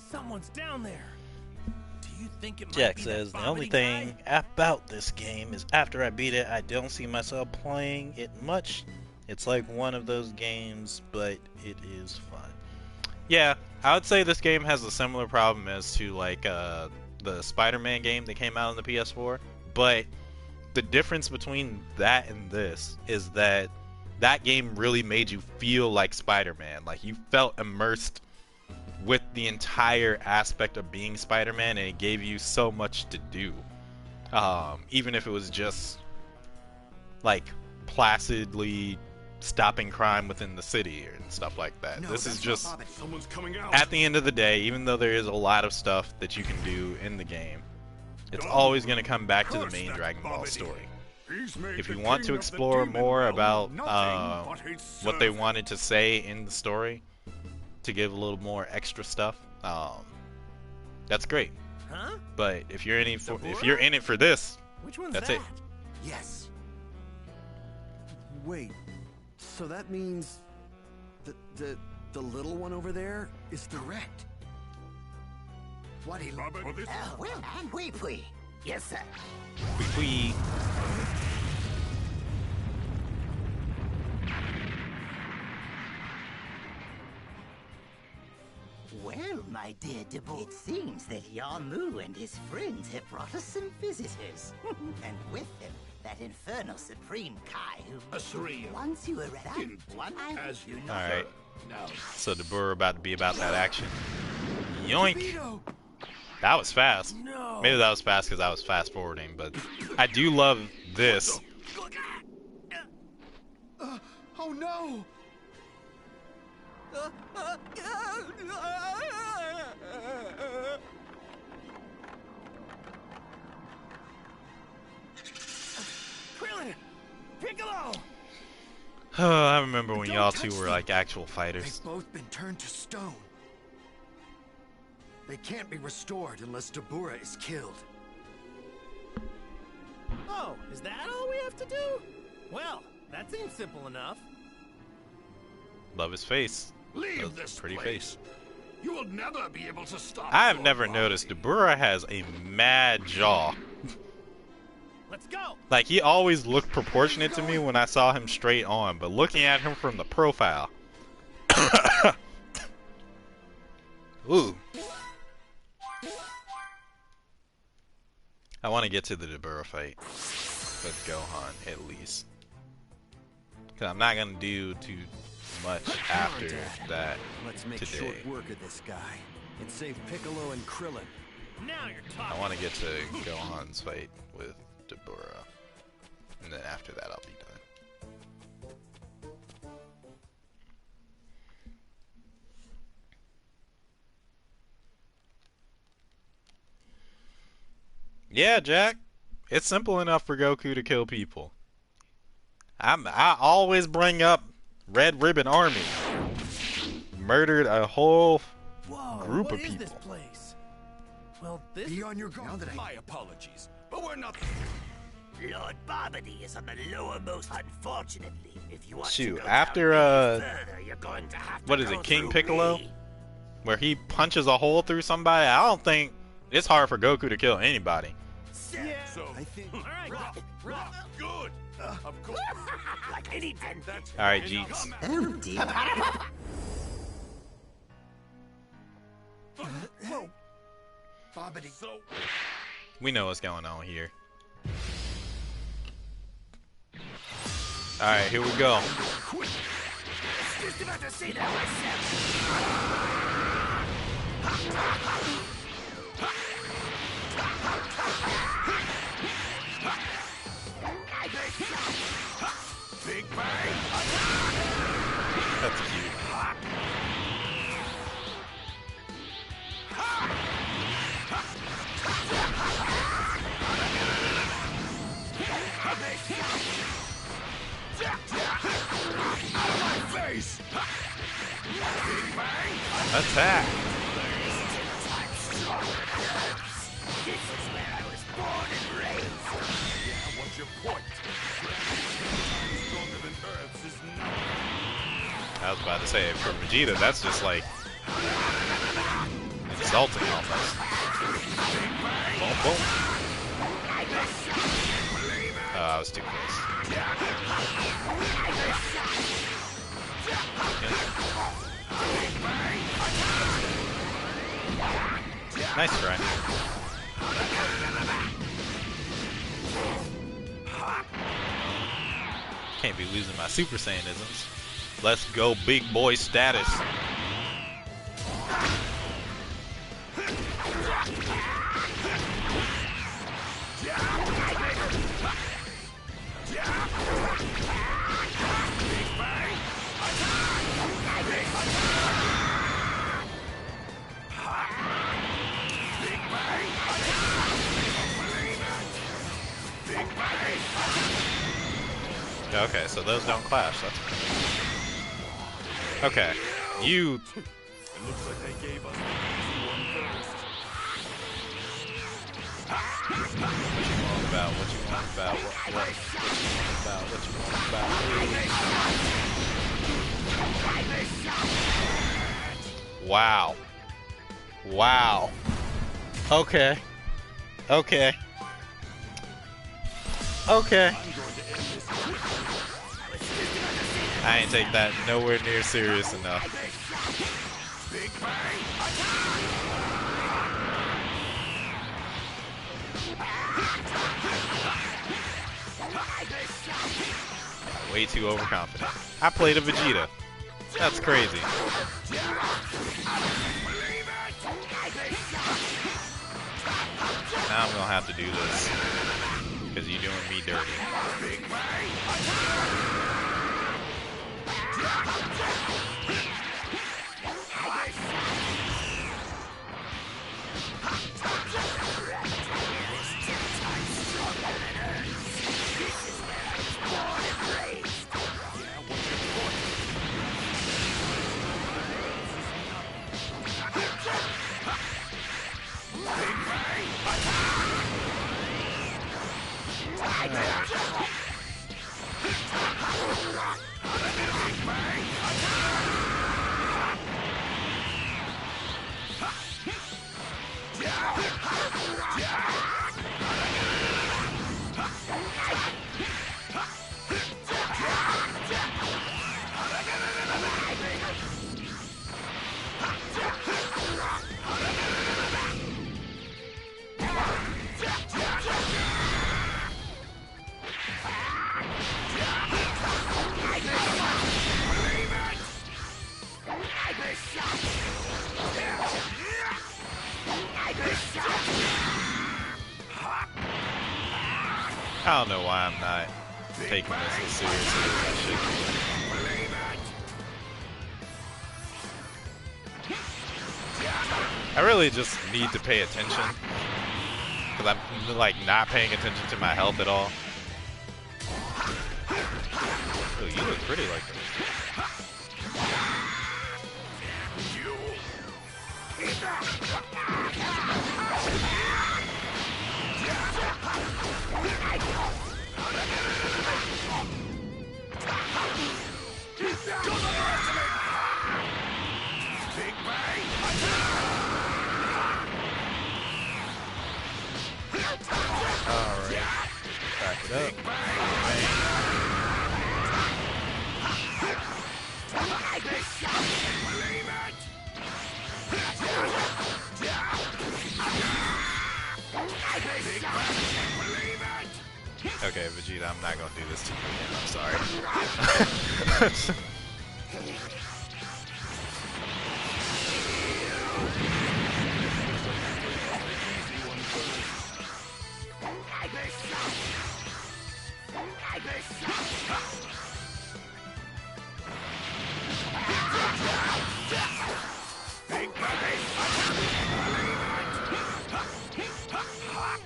Speaker 11: Someone's down there. Do you think it might
Speaker 13: Jack
Speaker 11: be
Speaker 13: says,
Speaker 11: that
Speaker 13: the only
Speaker 11: vomiting
Speaker 13: thing
Speaker 11: guy?
Speaker 13: about this game is after I beat it, I don't see myself playing it much. It's like one of those games, but it is fun.
Speaker 1: Yeah, I would say this game has a similar problem as to like the Spider-Man game that came out on the PS4, but the difference between that and this is that that game really made you feel like Spider-Man. Like you felt immersed with the entire aspect of being Spider-Man, and it gave you so much to do. Even if it was just like placidly stopping crime within the city and stuff like that.
Speaker 10: No,
Speaker 1: this is just
Speaker 10: Someone's coming out.
Speaker 1: at the end of the day, even though there is a lot of stuff that you can do in the game, it's always going to come back to the main Dragon Ball story. If you want to explore more about what they wanted to say in the story, to give a little more extra stuff, that's great.
Speaker 11: Huh?
Speaker 1: But if you're in it for this,
Speaker 11: Which one's
Speaker 1: that's
Speaker 11: that?
Speaker 1: it.
Speaker 14: Yes.
Speaker 2: Wait, so that means the little one over there is
Speaker 14: Correct. What he looked for this?
Speaker 12: Well, and wee. Yes, sir.
Speaker 1: Wee.
Speaker 12: Well, my dear Debo, it seems that Yamu and his friends have brought us some visitors. And with them, that Inferno Supreme Kai who... Once you arrive...
Speaker 10: As you know.
Speaker 1: Alright. So Dabura about to be about that action. Yoink! That was fast.
Speaker 11: No.
Speaker 1: Maybe that was fast because I was fast forwarding, but I do love this.
Speaker 14: Oh no!
Speaker 11: Krillin! Piccolo!
Speaker 1: Oh, I remember when y'all two were like actual fighters.
Speaker 14: They've both been turned to stone. They can't be restored unless Dabura is killed.
Speaker 11: Oh, is that all we have to do? Well, that seems simple enough.
Speaker 1: Love his face.
Speaker 10: Leave this
Speaker 1: pretty
Speaker 10: place.
Speaker 1: face.
Speaker 10: You will never be able to stop.
Speaker 1: I have never noticed Dabura has a mad jaw.
Speaker 11: Let's go.
Speaker 1: Like he always looked proportionate to me when I saw him straight on, but looking at him from the profile. Ooh. I want to get to the Dabura fight with Gohan at least. Cause I'm not gonna do too much after that
Speaker 2: Let's make
Speaker 1: today.
Speaker 2: short work of this guy and save Piccolo and Krillin.
Speaker 11: Now you're talking.
Speaker 1: I want to get to Gohan's fight with Dabura, and then after that I'll be done. Yeah, Jack. It's simple enough for Goku to kill people. I always bring up Red Ribbon Army. Murdered a whole group of people.
Speaker 11: This place? Well, this
Speaker 14: be on your guard.
Speaker 7: My apologies, but we're not.
Speaker 12: Lord Barbody is on the lowermost, unfortunately. If you want
Speaker 1: Shoot,
Speaker 12: to go
Speaker 1: after
Speaker 12: further, you're going to have
Speaker 1: what
Speaker 12: to
Speaker 1: is
Speaker 12: go
Speaker 1: it, King
Speaker 12: through
Speaker 1: Piccolo?
Speaker 12: me.
Speaker 1: Where he punches a hole through somebody? I don't think it's hard for Goku to kill anybody.
Speaker 7: Yeah. So I think. All right. Good. Of course.
Speaker 12: Like any den.
Speaker 1: All right, Jeets.
Speaker 12: Oh dear.
Speaker 14: Bobbity.
Speaker 1: We know what's going on here. All right, here we go.
Speaker 12: Just about to say that myself.
Speaker 7: Big bang.
Speaker 1: That's cute. Attack.
Speaker 12: This is where I was born and raised.
Speaker 7: Yeah, what's your point? Stronger than Earth's is nothing.
Speaker 1: I was about to say, for Vegeta, that's just like insulting almost. Boom, boom. Oh, I was too close. Nice try. Can't be losing my Super Saiyanisms. Let's go big boy status. Okay, so those don't clash. That's okay. You.
Speaker 7: It looks like they gave us the easy one first.
Speaker 1: What you want about? What you want about? What you want about? What you want about? Wow. Wow. Okay. Okay. Okay. I ain't take that nowhere near serious enough. Way too overconfident. I played a Vegeta. That's crazy. Now I'm gonna have to do this because you're doing me dirty. I don't know why I'm not taking this as seriously as I should be. I really just need to pay attention because I'm like not paying attention to my health at all. Ooh, you look pretty like this. Alright. Back it up. Okay, Vegeta, I'm not gonna do this to you again. I'm sorry.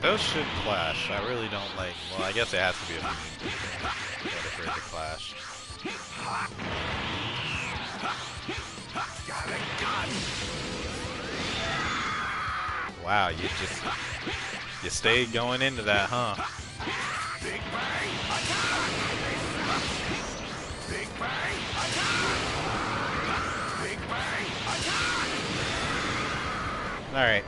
Speaker 1: Those should clash. I really don't like. Well, I guess it has to be a for it to clash. Wow, you stayed going into that, huh? All right.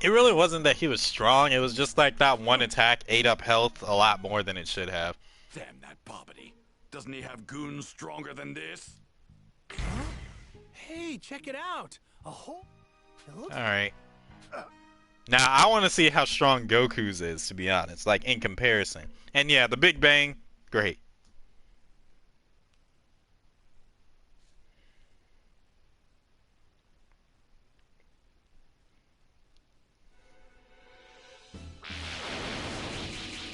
Speaker 1: It really wasn't that he was strong. It was just like that one attack ate up health a lot more than it should have.
Speaker 7: Damn that Bobbity. Doesn't he have goons stronger than this?
Speaker 11: Huh? Hey, check it out. A whole...
Speaker 1: Alright. Now, I want to see how strong Goku's is, to be honest. Like, in comparison. And yeah, the Big Bang, great.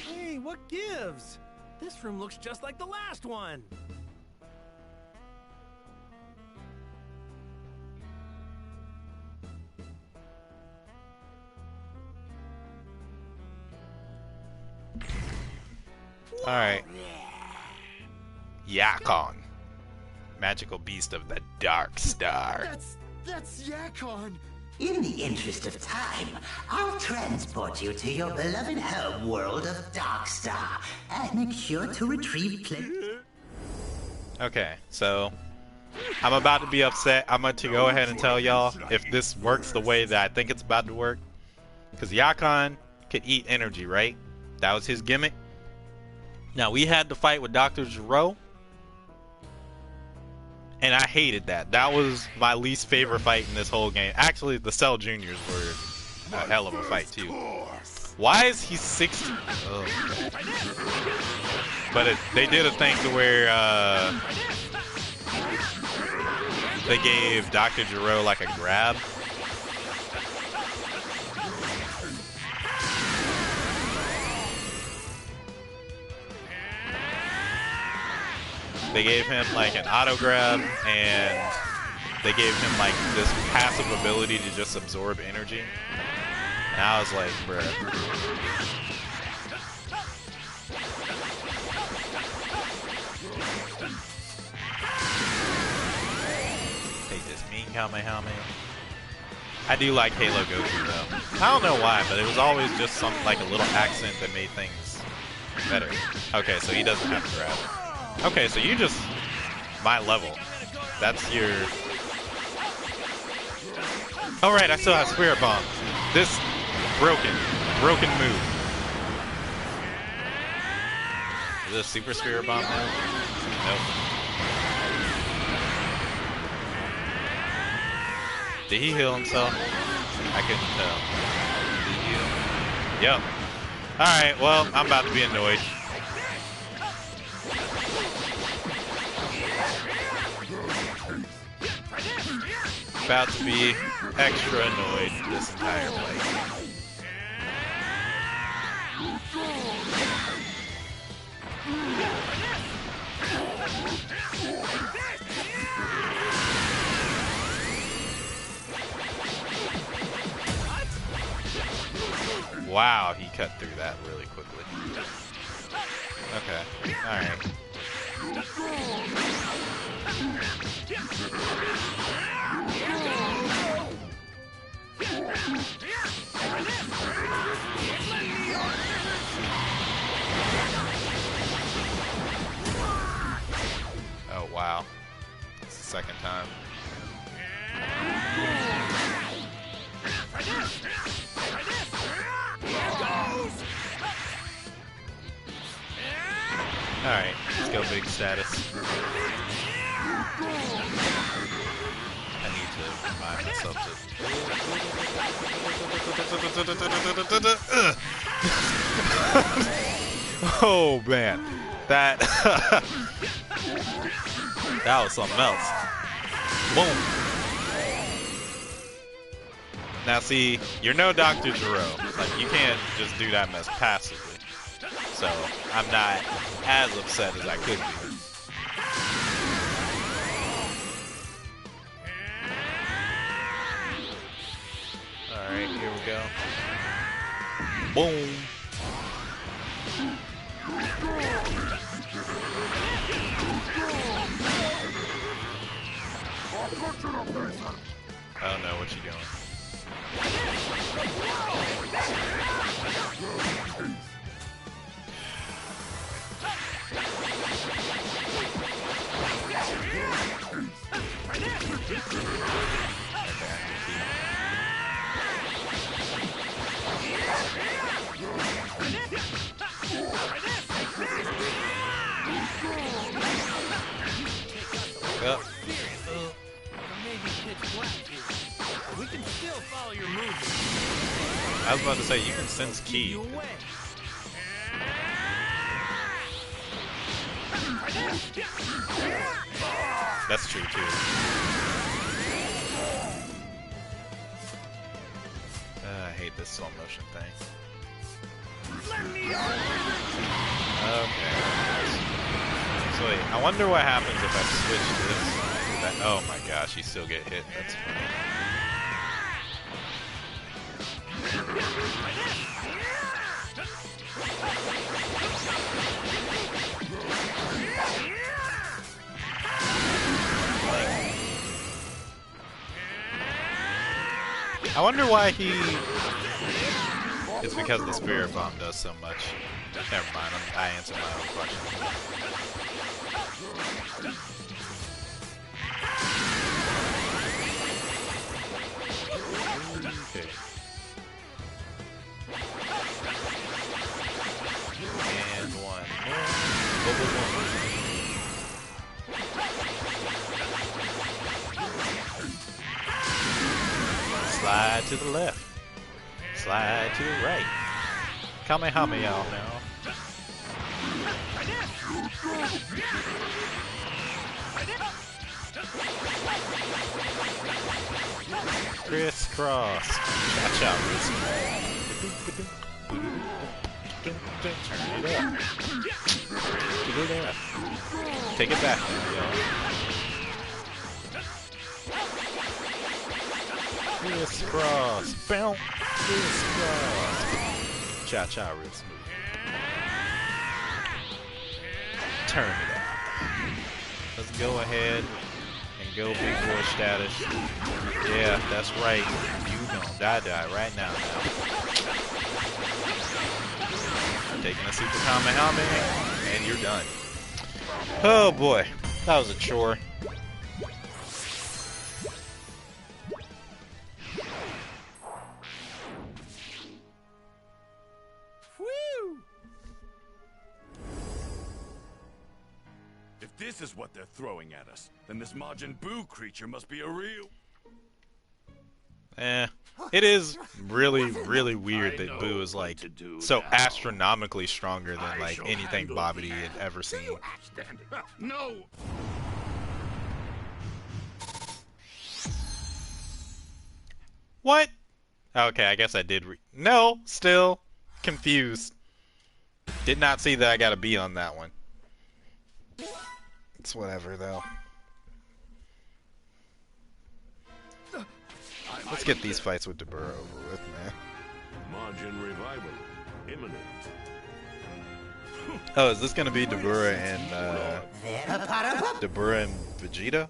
Speaker 11: Hey, what gives? This room looks just like the last one.
Speaker 1: Alright. Yakon. Magical beast of the Dark Star.
Speaker 14: That's Yakon.
Speaker 12: In the interest of time, I'll transport you to your beloved home world of Darkstar and make sure to retrieve
Speaker 1: Okay, so I'm about to be upset. I'm going to go ahead and tell y'all if this works the way that I think it's about to work. Because Yakon could eat energy, right? That was his gimmick. Now, we had the fight with Dr. Gero, and I hated that. That was my least favorite fight in this whole game. Actually, the Cell Juniors were a hell of a fight, too. Why is he 60? Oh. But they did a thing to where they gave Dr. Gero like a grab. They gave him like an auto grab, and they gave him like this passive ability to just absorb energy. And I was like, bruh. Take this mean Kamehameha. I do like Halo Goku though. I don't know why, but it was always just some like a little accent that made things better. Okay, so he doesn't have to grab. Okay, so you just my level. That's your. Oh right, I still have Spirit Bomb. This broken move. Is this Super Spirit Bomb now? Nope. Did he heal himself? I couldn't tell. Did he heal? Yep. Alright, well, I'm about to be annoyed. About to be extra annoyed this entire play. Wow, he cut through that really quickly. Okay, alright. Oh, wow. That's the second time. Alright, let's go big status. I need to remind myself to... Oh man, that that was something else. Boom. Now see, you're no Dr. Gero. Like, you can't just do that mess passively. So, I'm not as upset as I could be. Alright, here we go. Boom. I don't know what you're doing. Yep.
Speaker 11: We can still follow your movement.
Speaker 1: I was about to say, you can sense ki. That's true too. I hate this slow motion thing. Okay. So wait, I wonder what happens if I switch this. Oh my gosh, you still get hit. That's funny. I wonder why he... It's because the Spirit Bomb does so much. Never mind, I answered my own question. Okay. And one more. Slide to the left. Slide to the right. Kamehameha now. Crisscross. Cha-cha. Turn it up. Take it back, y'all. Crisscross. Bow. Crisscross. Cha-cha real smooth. Turn it up. Let's go ahead and go big boy status. Yeah, that's right. You gon' die right now. Taking a super Kamehameha, and you're done. Oh boy, that was a chore.
Speaker 7: If this is what they're throwing at us, then this Majin Buu creature must be a real...
Speaker 1: It is really, really weird that Buu is like so astronomically stronger than like anything Babidi had ever seen.
Speaker 7: No!
Speaker 1: What? Okay, I guess I did no, still confused. Did not see that I got a B on that one. It's whatever though. Let's get these fights with Dabura over with, man.
Speaker 9: Majin revival imminent.
Speaker 1: Oh, is this gonna be Dabura and Dabura and Vegeta?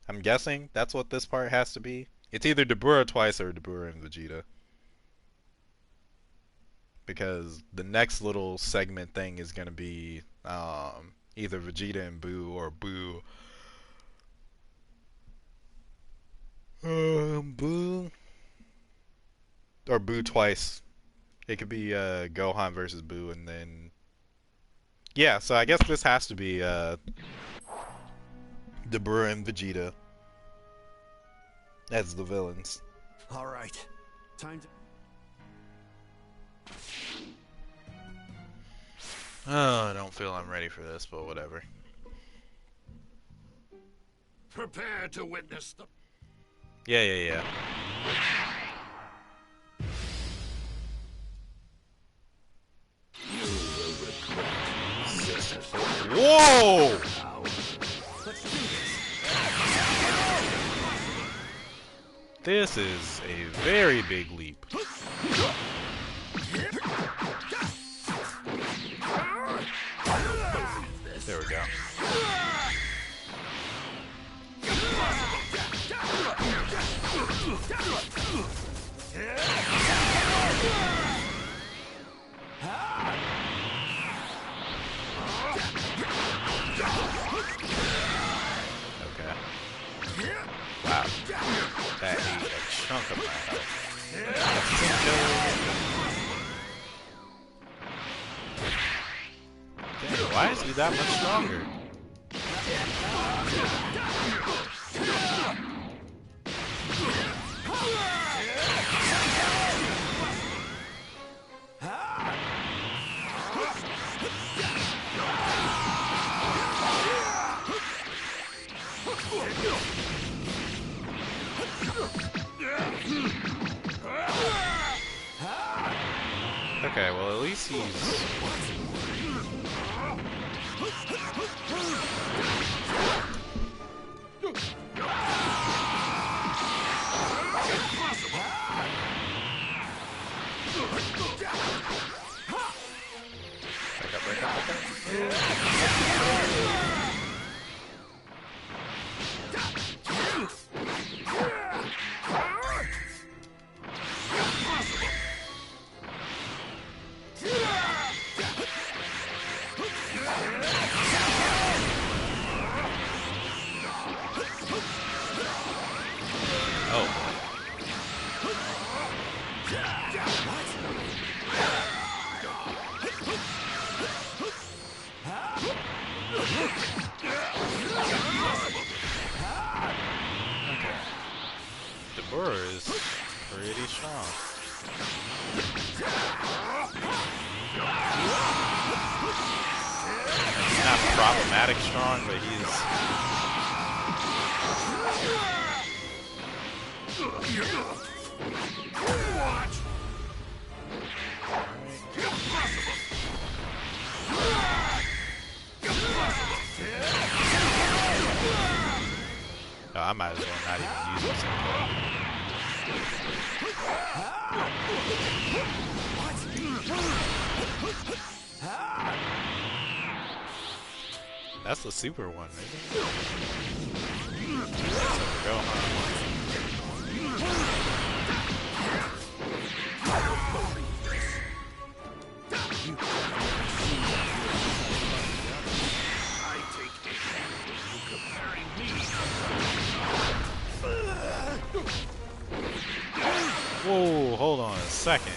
Speaker 1: I'm guessing that's what this part has to be. It's either Dabura twice or Dabura and Vegeta. Because the next little segment thing is gonna be either Vegeta and Boo or Boo. Boo. Or Boo twice. It could be Gohan versus Boo, and then yeah. So I guess this has to be Dabura and Vegeta as the villains.
Speaker 2: All right, time to.
Speaker 1: Oh, I don't feel I'm ready for this, but whatever.
Speaker 10: Prepare to witness the...
Speaker 1: Yeah. Whoa! This is a very big leap. There we go. Okay. Wow. That ate a chunk of my health. Dang, why is he that much stronger? Okay, well at least he's... Back up. Dabura is pretty strong. He's not problematic strong, but he's... Oh, I might as well not even use this anymore. That's the super one, isn't it? Whoa, hold on a second.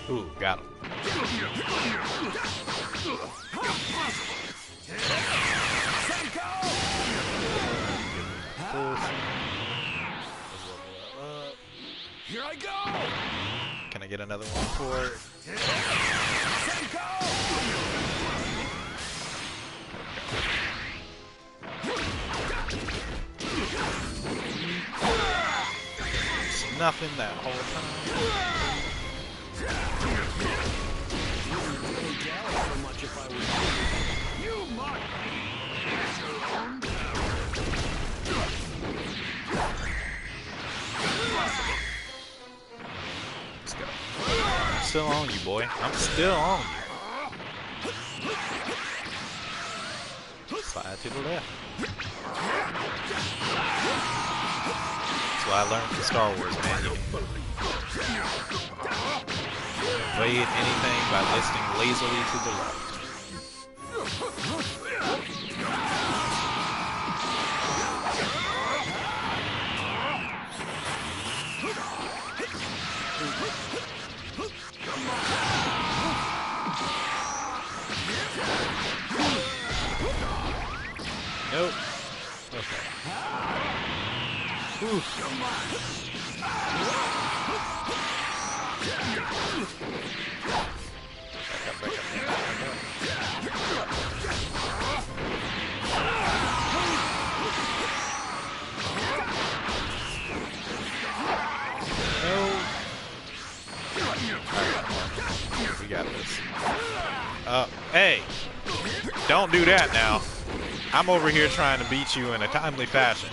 Speaker 1: Ooh, got him.
Speaker 7: Here I go!
Speaker 1: Can I get another one for it? It's nothing that whole time. Let's go. I'm still on you, boy. I'm still on you. Slide to the left. That's what I learned from Star Wars, man. You can evade anything by listing lazily to the left. Nope. Okay. Ooh. We got this. Hey! Don't do that now. I'm over here trying to beat you in a timely fashion.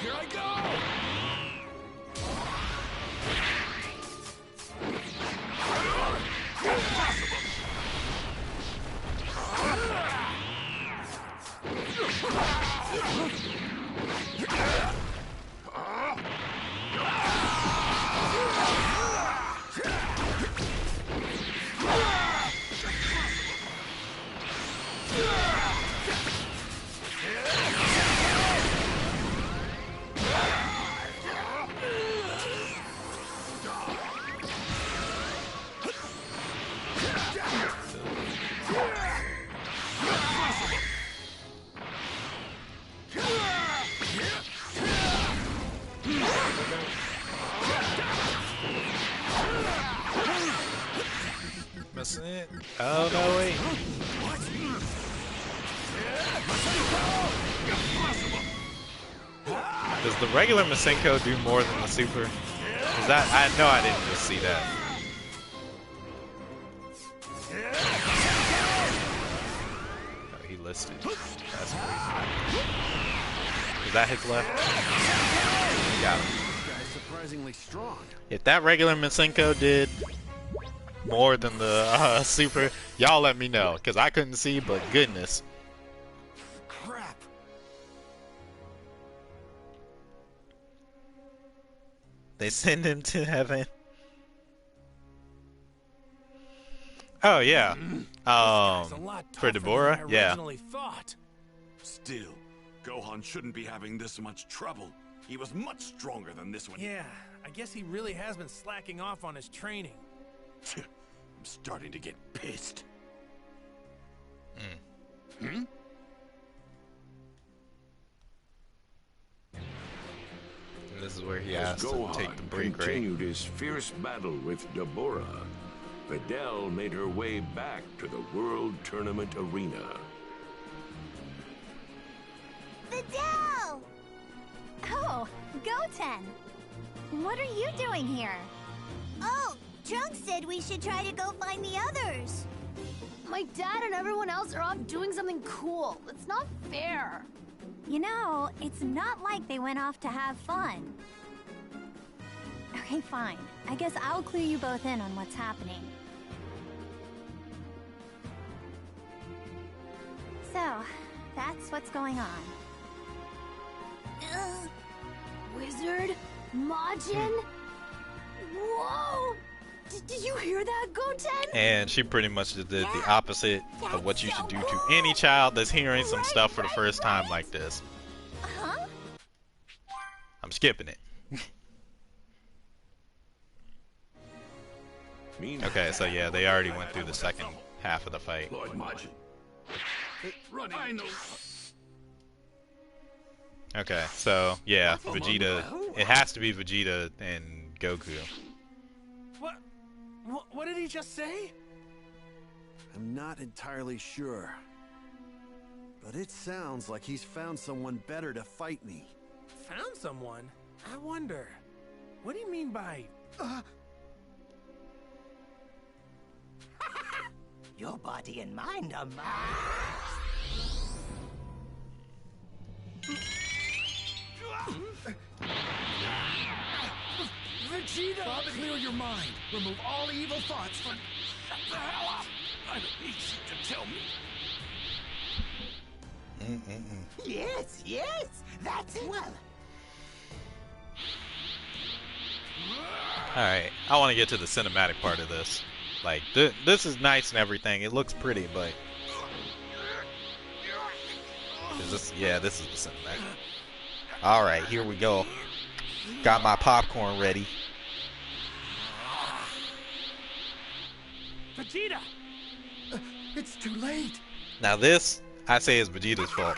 Speaker 7: Here I go!
Speaker 1: Missing it. Oh no, wait. Does the regular Masenko do more than the super? Is that, I know I didn't just see that. Oh, he listed. That's crazy. Is that his left? Got him.
Speaker 2: Surprisingly strong.
Speaker 1: If that regular Masenko did more than the super, y'all let me know, because I couldn't see, but goodness.
Speaker 2: Crap.
Speaker 1: They send him to heaven. Oh yeah. For Deborah, yeah.
Speaker 7: Still, Gohan shouldn't be having this much trouble. He was much stronger than this one.
Speaker 11: Yeah, I guess he really has been slacking off on his training.
Speaker 7: I'm starting to get pissed.
Speaker 1: This is where he has to take the break, right?
Speaker 9: Continued his fierce battle with Deborah. Videl made her way back to the World Tournament arena.
Speaker 4: Videl! Oh, Goten! What are you doing here?
Speaker 16: Oh, Trunks said we should try to go find the others.
Speaker 3: My dad and everyone else are off doing something cool. It's not fair.
Speaker 4: You know, it's not like they went off to have fun. Okay, fine. I guess I'll clue you both in on what's happening. So, that's what's going on.
Speaker 3: Wizard? Majin? Whoa! Did you hear that, Goten?
Speaker 1: And she pretty much just did the opposite of what you should do to any child that's hearing some stuff for the first time like this.
Speaker 4: Huh?
Speaker 1: I'm skipping it. Okay, so yeah, they already went through the second half of the fight.
Speaker 10: Lord Majin. I know.
Speaker 1: Okay, so yeah, Vegeta. It has to be Vegeta and Goku.
Speaker 11: What did he just say?
Speaker 2: I'm not entirely sure. But it sounds like he's found someone better to fight me.
Speaker 11: Found someone? I wonder. What do you mean by...
Speaker 12: Your body and mind are mine.
Speaker 14: Vegeta! Clear your mind. Remove all evil thoughts from...
Speaker 7: Shut the hell up! I don't need you to tell me.
Speaker 12: Yes, yes, that's it. Well.
Speaker 1: Alright, I want to get to the cinematic part of this. Like, this is nice and everything. It looks pretty, but... this is the cinematic. Alright, here we go. Got my popcorn ready.
Speaker 11: Vegeta!
Speaker 14: It's too late.
Speaker 1: Now this, I say, is Vegeta's fault.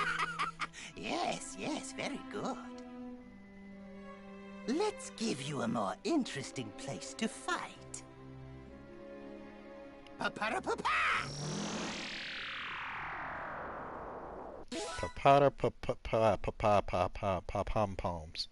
Speaker 12: Yes, yes, very good. Let's give you a more interesting place to fight. Pa-pa-da-pa-pa!
Speaker 1: Pom-poms.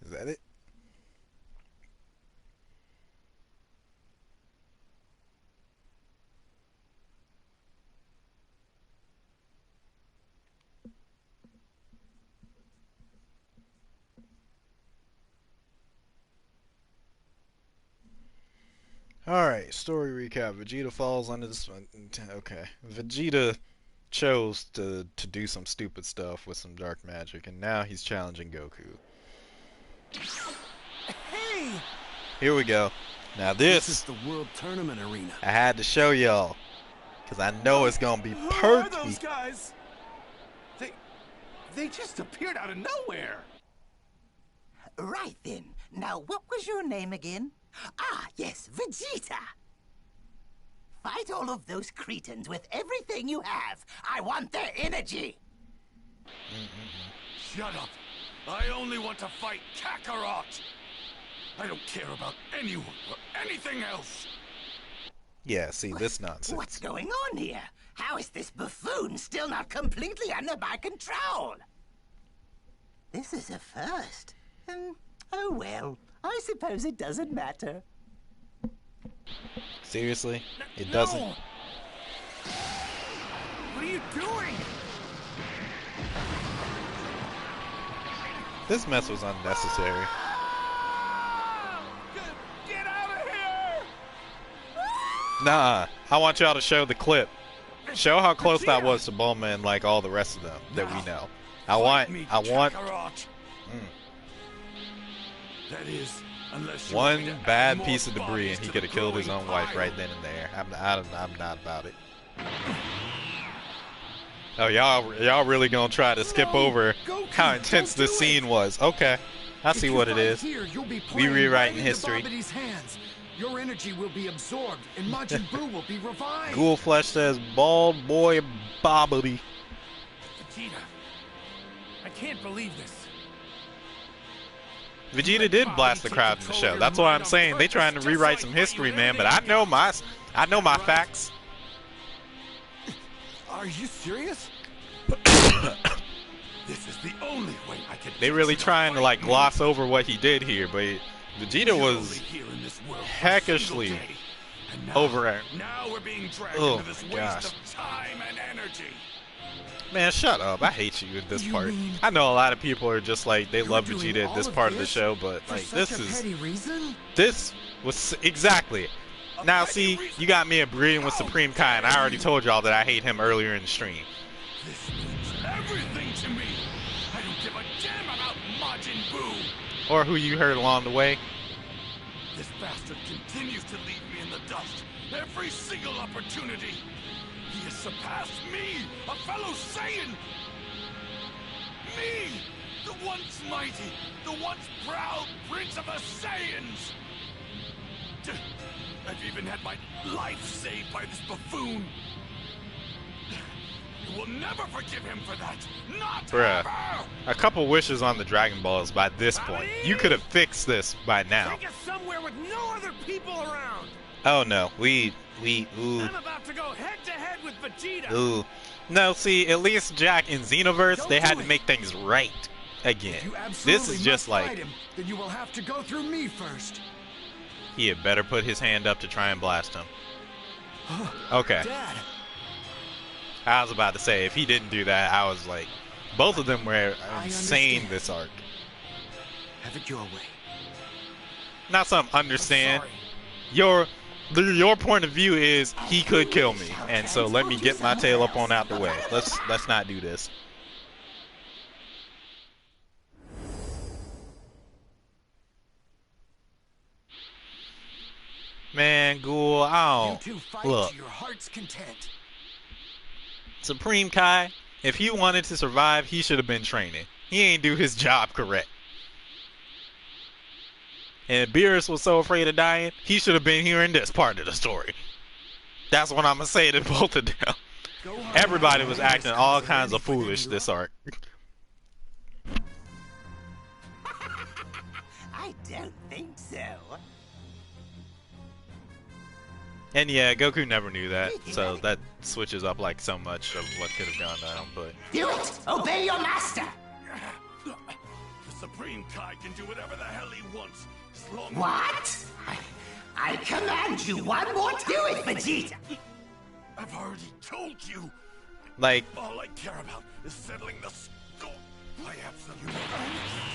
Speaker 1: Is that it? Alright, story recap. Vegeta falls under this one. Okay. Vegeta chose to do some stupid stuff with some dark magic, and now he's challenging Goku.
Speaker 11: Hey!
Speaker 1: Here we go. Now this
Speaker 2: is the World Tournament Arena.
Speaker 1: I had to show y'all, because I know it's going to be perfect.
Speaker 7: Who are those guys? They just appeared out of nowhere.
Speaker 12: Right then. Now, what was your name again? Ah, yes, Vegeta. Fight all of those cretins with everything you have. I want their energy.
Speaker 7: Shut up. I only want to fight Kakarot. I don't care about anyone or anything else.
Speaker 1: Yeah, see, this nonsense.
Speaker 12: What's going on here? How is this buffoon still not completely under my control? This is a first. Oh well, I suppose it doesn't matter.
Speaker 1: Seriously? It doesn't?
Speaker 11: No. What are you doing?
Speaker 1: This mess was unnecessary.
Speaker 7: Get out of here!
Speaker 1: Nah, I want y'all to show the clip. Show how close that was to Bulma and like all the rest of them that we know. I want
Speaker 7: That is, unless
Speaker 1: one bad piece of debris and he could have killed his own wife right then and there. I'm not about it. Oh, y'all really gonna try to skip over how intense this scene was? Okay, I see what it is. We rewriting history.
Speaker 14: Your energy will be absorbed, and Majin Buu will be revived.
Speaker 1: Ghoul Flesh says, "Bald boy, bobbity."
Speaker 11: Vegeta, I can't believe this.
Speaker 1: Vegeta did blast the crowd in the show. That's why I'm saying they trying to rewrite some history, man. But I know my facts.
Speaker 2: Are you serious?
Speaker 7: This is the only way I can.
Speaker 1: They really trying to like gloss over what he did here, but Vegeta was heckishly over.
Speaker 7: Now we're being dragged
Speaker 1: Oh
Speaker 7: into this
Speaker 1: my gosh.
Speaker 7: waste of time and energy.
Speaker 1: Man, shut up. I hate you at this part. I know a lot of people are just like, they love Vegeta at this part of the show, but like, this was exactly. Now see, you got me agreeing with Supreme Kai, and I already told y'all that I hate him earlier in the stream.
Speaker 7: This means everything to me. I don't give a damn about Majin Buu.
Speaker 1: Or who you heard along the way.
Speaker 7: This bastard continues to leave me in the dust every single opportunity. He has surpassed me, a fellow Saiyan! Me! The once mighty, the once proud prince of the Saiyans! I've even had my life saved by this buffoon! You will never forgive him for that! Not
Speaker 1: Bruh.
Speaker 7: ever!
Speaker 1: A couple wishes on the Dragon Balls by this point. You could have fixed this by now.
Speaker 11: Take us somewhere with no other people around.
Speaker 1: Oh no, ooh.
Speaker 11: I'm about to go head to head with Vegeta.
Speaker 1: Ooh. No, see, at least Jack in Xenoverse, they had to make things right again. This is just like,
Speaker 14: him, then you will have to go through me first.
Speaker 1: he had better put his hand up to try and blast him. Okay.
Speaker 14: Dad.
Speaker 1: I was about to say, if he didn't do that, I was like, both of them were insane this arc.
Speaker 14: Have it your way.
Speaker 1: Not some understand. Your point of view is he could kill me, and so let me get my tail up on out the way. Let's not do this. Man, Ghoul, I don't look.
Speaker 14: Your heart's content.
Speaker 1: Supreme Kai, if he wanted to survive, he should have been training. He ain't do his job correct. And if Beerus was so afraid of dying, he should have been here in this part of the story. That's what I'm gonna say to both of them. Everybody was acting all kinds of foolish this arc.
Speaker 12: I don't think so.
Speaker 1: And yeah, Goku never knew that, so that switches up like so much of what could have gone down. But
Speaker 12: Do it! Obey your master!
Speaker 7: The Supreme Kai can do whatever the hell he wants. As long
Speaker 12: What? I command you one more time. Do it, Vegeta!
Speaker 7: I've already told you.
Speaker 1: like,
Speaker 7: All I care about is settling the score. I absolutely.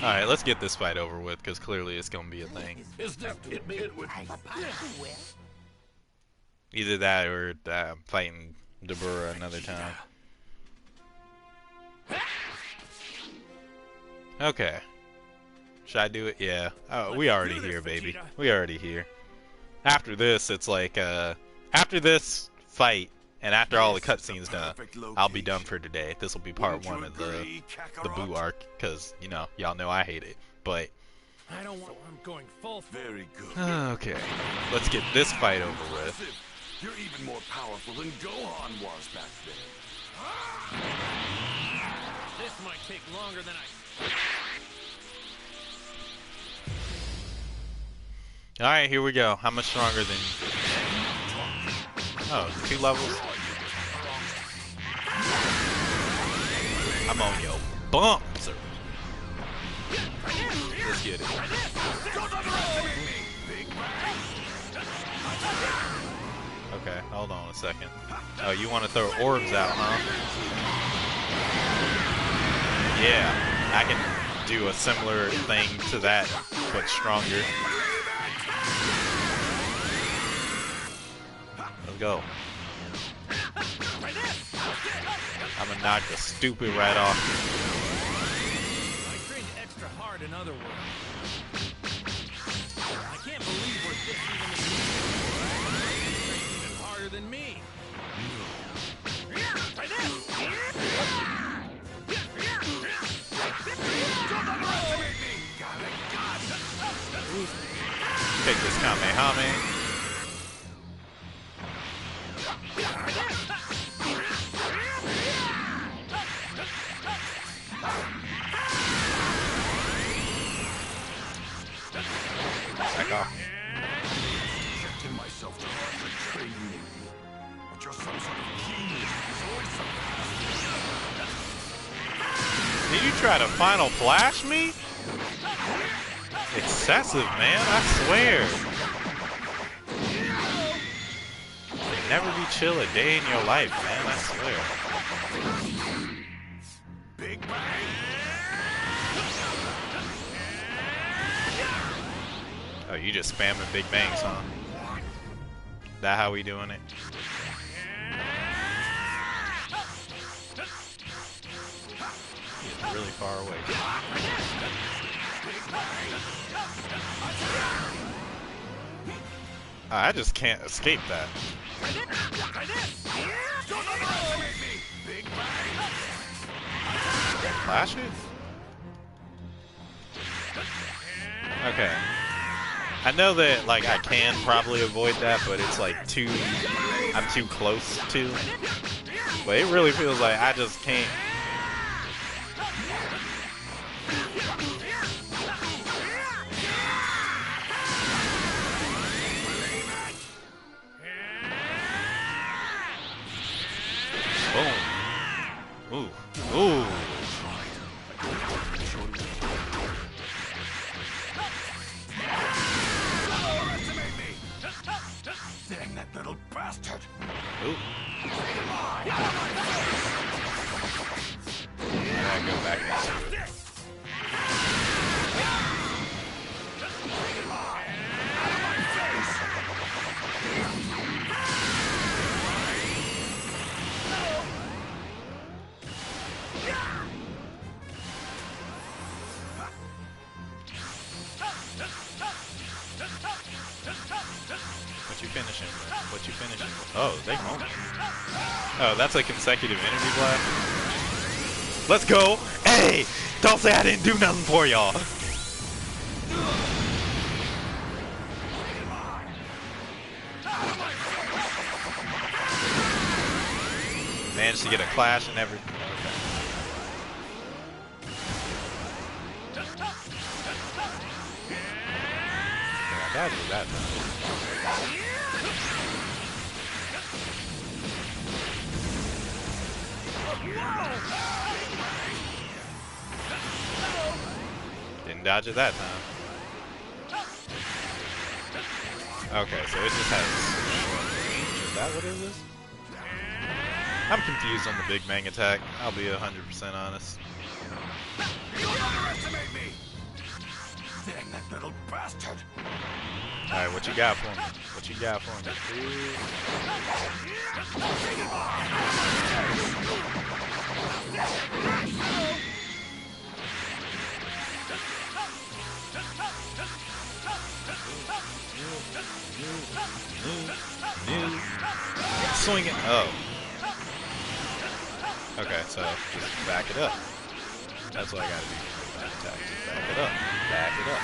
Speaker 1: all right, let's get this fight over with, because clearly it's gonna be a thing.
Speaker 7: Is this to admit with?
Speaker 1: Either that or fighting Dabura another time. Okay. Should I do it? Yeah. Oh, we already here, baby. We already here. After this, it's like, after this fight, and after all the cutscenes done, I'll be done for today. This will be part 1 of the Buu arc, because, you know, y'all know I hate it. But,
Speaker 11: I don't want. I'm going full.
Speaker 7: Very good.
Speaker 1: okay. Let's get this fight over with.
Speaker 7: You're even more powerful than Gohan was back then.
Speaker 11: This might take longer than I.
Speaker 1: Alright, here we go. How much stronger than... Oh, 2 levels? I'm on your bump, sir. Let's get it. Okay, hold on a second. Oh, you want to throw orbs out, huh? Yeah, I can do a similar thing to that, but stronger. Let's go. I'm gonna knock the stupid right off.
Speaker 11: I trained extra hard, in other words. I can't believe we're this even harder than me.
Speaker 1: Take this Kamehameha.
Speaker 7: thought you're some sort of genius.
Speaker 1: Did you try to final flash me? Excessive, man, I swear. Never be chill a day in your life, man, I swear.
Speaker 7: Big bang.
Speaker 1: Oh, you just spamming big bangs, huh? That how we doing it? He's really far away. I just can't escape that. Flash it? Okay. I know that, like, I can probably avoid that, but it's like I'm too close to. But it really feels like I just can't. Boom. Ooh. Ooh.
Speaker 7: Dang that little bastard!
Speaker 1: Ooh. I gotta go back in. What you finishing? What you finishing? Oh, they home. Oh, that's a consecutive energy blast. Let's go! Hey! Don't say I didn't do nothing for y'all! Managed to get a clash and everything. Okay. Yeah, I gotta do that though. Didn't dodge it that time. Okay, so it just has short range. Is that what it is? I'm confused on the Big Bang attack. I'll be 100% honest.
Speaker 7: You underestimate me! Dang that little bastard!
Speaker 1: Alright, what you got for me? What you got for me? Swing it. Oh. Okay, so just back it up. That's what I gotta do. That attack. Just back it up. Back it up.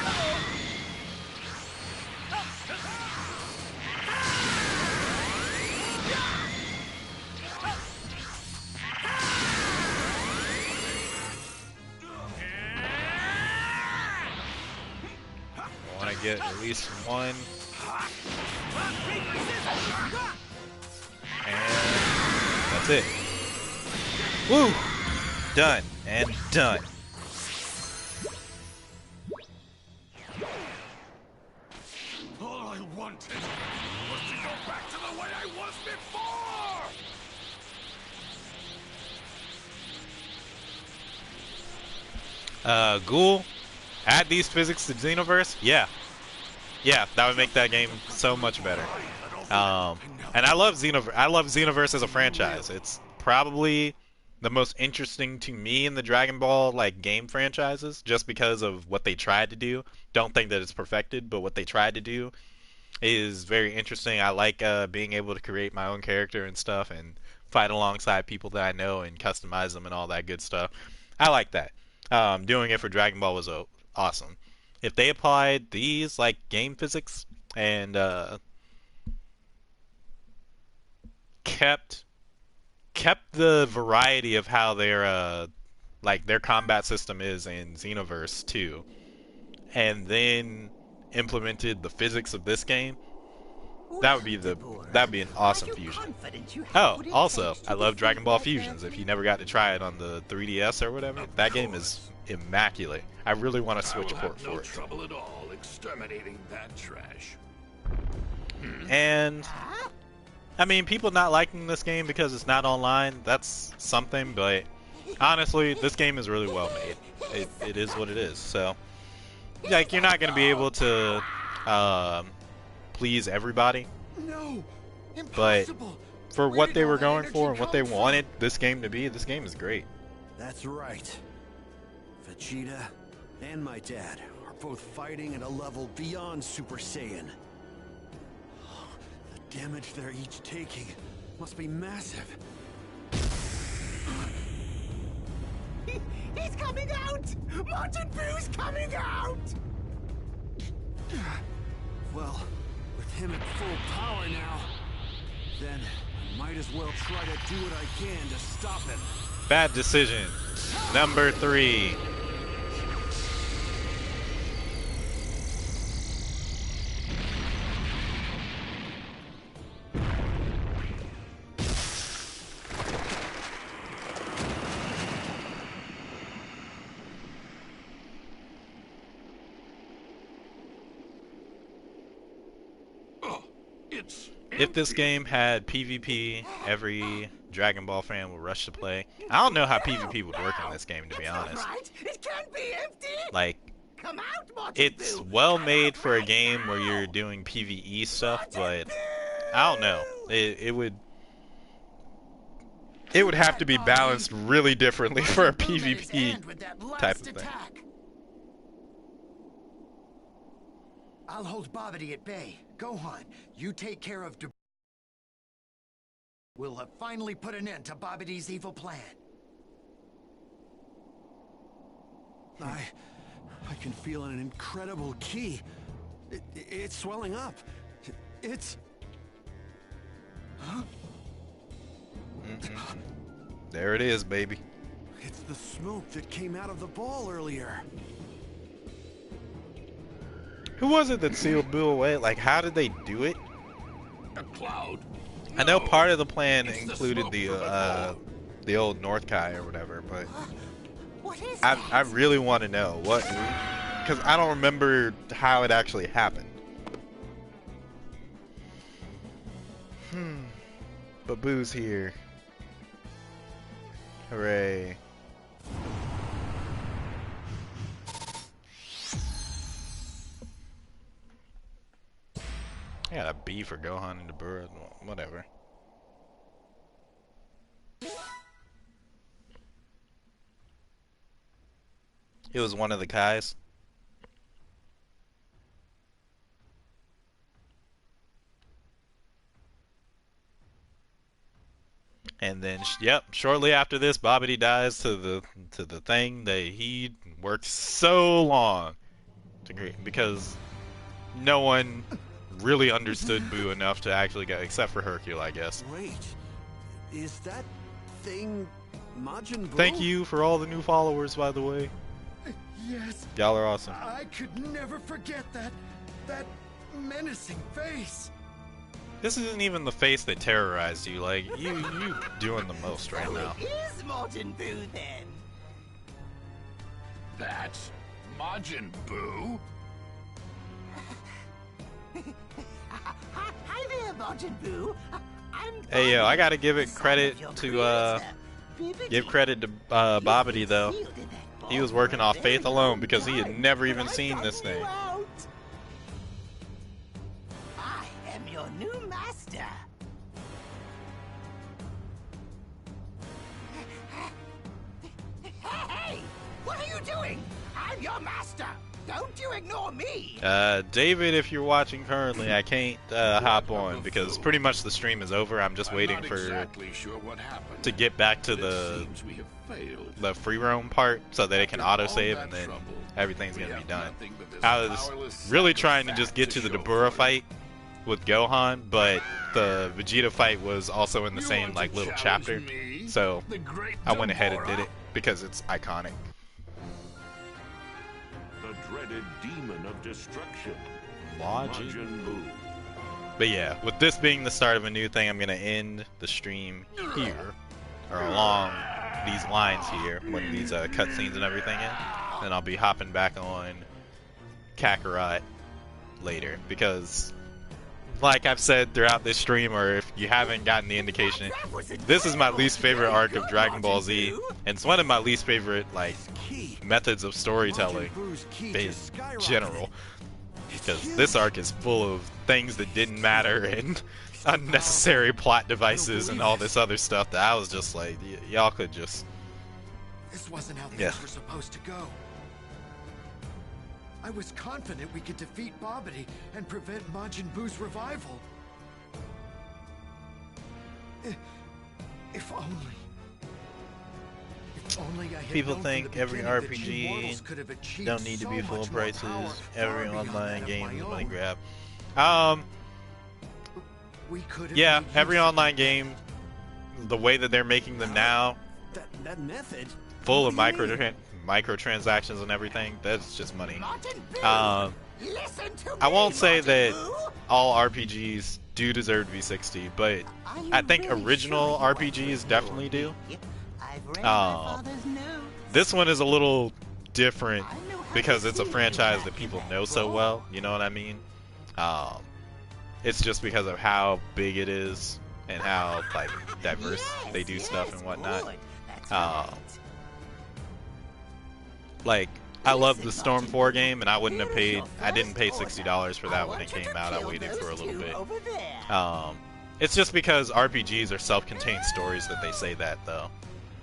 Speaker 1: I want to get at least one. And that's it. Woo! Done. And done.
Speaker 7: All I wanted was to go back to the way I was before!
Speaker 1: Ghoul, add these physics to Xenoverse? Yeah. Yeah, that would make that game so much better. And I love Xenoverse as a franchise. It's probably the most interesting to me in the Dragon Ball like game franchises, just because of what they tried to do. Don't think that it's perfected, but what they tried to do is very interesting. I like being able to create my own character and stuff, and fight alongside people that I know and customize them and all that good stuff. I like that. Doing it for Dragon Ball was awesome. If they applied these like game physics and kept the variety of how their combat system is in Xenoverse 2, and then implemented the physics of this game, that'd be an awesome fusion. Oh, also, I love Dragon Ball Fusions. If you never got to try it on the 3DS or whatever, that game is immaculate. I really want to switch port for it.
Speaker 7: Trouble at all exterminating that trash.
Speaker 1: And I mean, people not liking this game because it's not online, that's something, but honestly, this game is really well made. It is what it is. So, like, you're not going to be able to please everybody.
Speaker 14: No,
Speaker 1: but for what they were going for and what they wanted this game to be, this game is great.
Speaker 2: That's right. Vegeta and my dad are both fighting at a level beyond Super Saiyan. The damage they're each taking must be massive.
Speaker 12: He's coming out! Majin Buu's coming out!
Speaker 2: Well, with him at full power now, then I might as well try to do what I can to stop him.
Speaker 1: Bad decision. Number 3. If this game had PvP, every Dragon Ball fan would rush to play. I don't know how PvP would work in this game, to be honest.
Speaker 12: It can't be empty.
Speaker 1: Like,
Speaker 12: Come out,
Speaker 1: it's well made for a game where you're doing PvE stuff, but I don't know. It would have to be balanced really differently for a PvP type of thing.
Speaker 14: I'll hold Babidi at bay. Gohan, you take care of We'll have finally put an end to Babidi's evil plan.
Speaker 2: I can feel an incredible ki. It's swelling up. It's... Huh?
Speaker 1: There it is, baby.
Speaker 2: It's the smoke that came out of the ball earlier.
Speaker 1: Who was it that sealed Boo away? Like, how did they do it?
Speaker 7: A cloud.
Speaker 1: I know part of the plan included the old North Kai or whatever, but I really want to know what, because I don't remember how it actually happened. But Boo's here. Hooray. I got a B for Gohan and Dabura, whatever. It was one of the Kais. And then, yep, shortly after this, Babidi dies to the thing that he worked so long to create, because no one really understood Boo enough to actually go, except for Hercule, I guess.
Speaker 2: Wait, is that thing Majin Buu?
Speaker 1: Thank you for all the new followers, by the way.
Speaker 14: Yes.
Speaker 1: Y'all are awesome.
Speaker 14: I could never forget that menacing face.
Speaker 1: This isn't even the face that terrorized you. Like, you doing the most right now.
Speaker 12: Is Majin Buu then?
Speaker 7: That's Majin Buu?
Speaker 12: Hi there, Majin Buu.
Speaker 1: Hey yo, I gotta give it credit to give credit to Babidi though. He was working off faith alone because he had never even seen this thing.
Speaker 12: I am your new master. Hey! What are you doing? I'm your master. Don't you ignore me.
Speaker 1: David, if you're watching currently, I can't hop on because pretty much the stream is over. I'm just waiting for to get back to the free roam part so that it can autosave and then everything's gonna be done. I was really trying to just get to the Dabura fight with Gohan, but the Vegeta fight was also in the same like little chapter, so I went ahead and did it because it's iconic.
Speaker 9: The dreaded demon of destruction,
Speaker 1: Majin
Speaker 9: Buu.
Speaker 1: But yeah, with this being the start of a new thing, I'm gonna end the stream here, or along these lines here, when these cutscenes and everything end. Then I'll be hopping back on Kakarot later, because like I've said throughout this stream, or if you haven't gotten the indication, this is my least favorite arc of Dragon Ball Z, and it's one of my least favorite like methods of storytelling in general, because this arc is full of things that didn't matter and unnecessary plot devices and all this other stuff that I was just like, y'all could just...
Speaker 14: This wasn't how things were supposed to go. I was confident we could defeat Bobbity and prevent Majin Buu's revival. If only...
Speaker 13: People think every RPG don't need to be full prices. Every online game is a money grab. Yeah, every online game, the way that they're making them now,
Speaker 2: that method,
Speaker 1: full of microtransactions and everything, that's just money. I won't say that all RPGs do deserve to be 60, but I think original RPGs definitely do. This one is a little different because it's a franchise that people know so well, you know what I mean? It's just because of how big it is and how like diverse they do stuff and whatnot. Like, I love the Storm 4 game, and I didn't pay $60 for that when it came out. I waited for a little bit. It's just because RPGs are self-contained stories that they say that, though.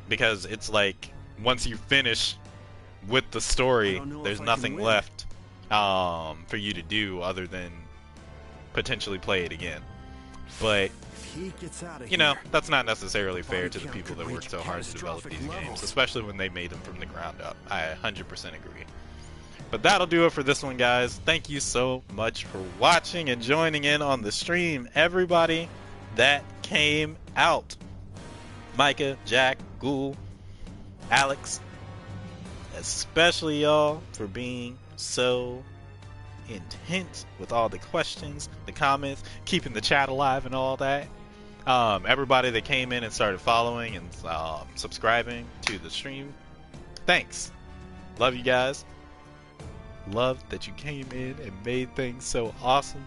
Speaker 1: Because it's like, once you finish with the story, there's nothing left for you to do other than potentially play it again. But, you know, that's not necessarily fair to the people that worked so hard to develop these games, especially when they made them from the ground up. I 100% agree. But that'll do it for this one, guys. Thank you so much for watching and joining in on the stream, everybody that came out. Micah, Jack, Ghoul, Alex, especially y'all for being so intense with all the questions, the comments, keeping the chat alive and all that. Everybody that came in and started following and subscribing to the stream, thanks. Love you guys. Love that you came in and made things so awesome.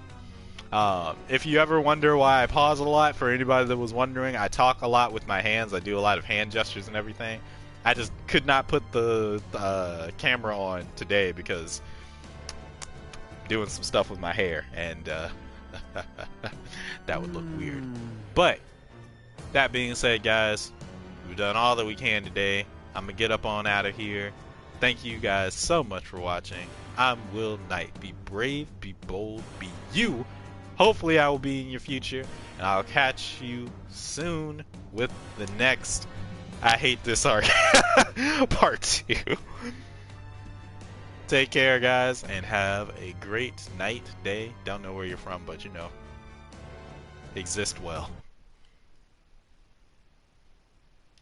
Speaker 1: If you ever wonder why I pause a lot, for anybody that was wondering, I talk a lot with my hands. I do a lot of hand gestures and everything. I just could not put the camera on today because I'm doing some stuff with my hair, and that would look weird. But that being said, guys, we've done all that we can today. I'm gonna get up on out of here. Thank you guys so much for watching. I'm Will Knight. Be brave, be bold, be you. Hopefully I will be in your future, and I'll catch you soon with the next I Hate This Arc Part 2. Take care, guys, and have a great night, day. Don't know where you're from, but you know, exist well.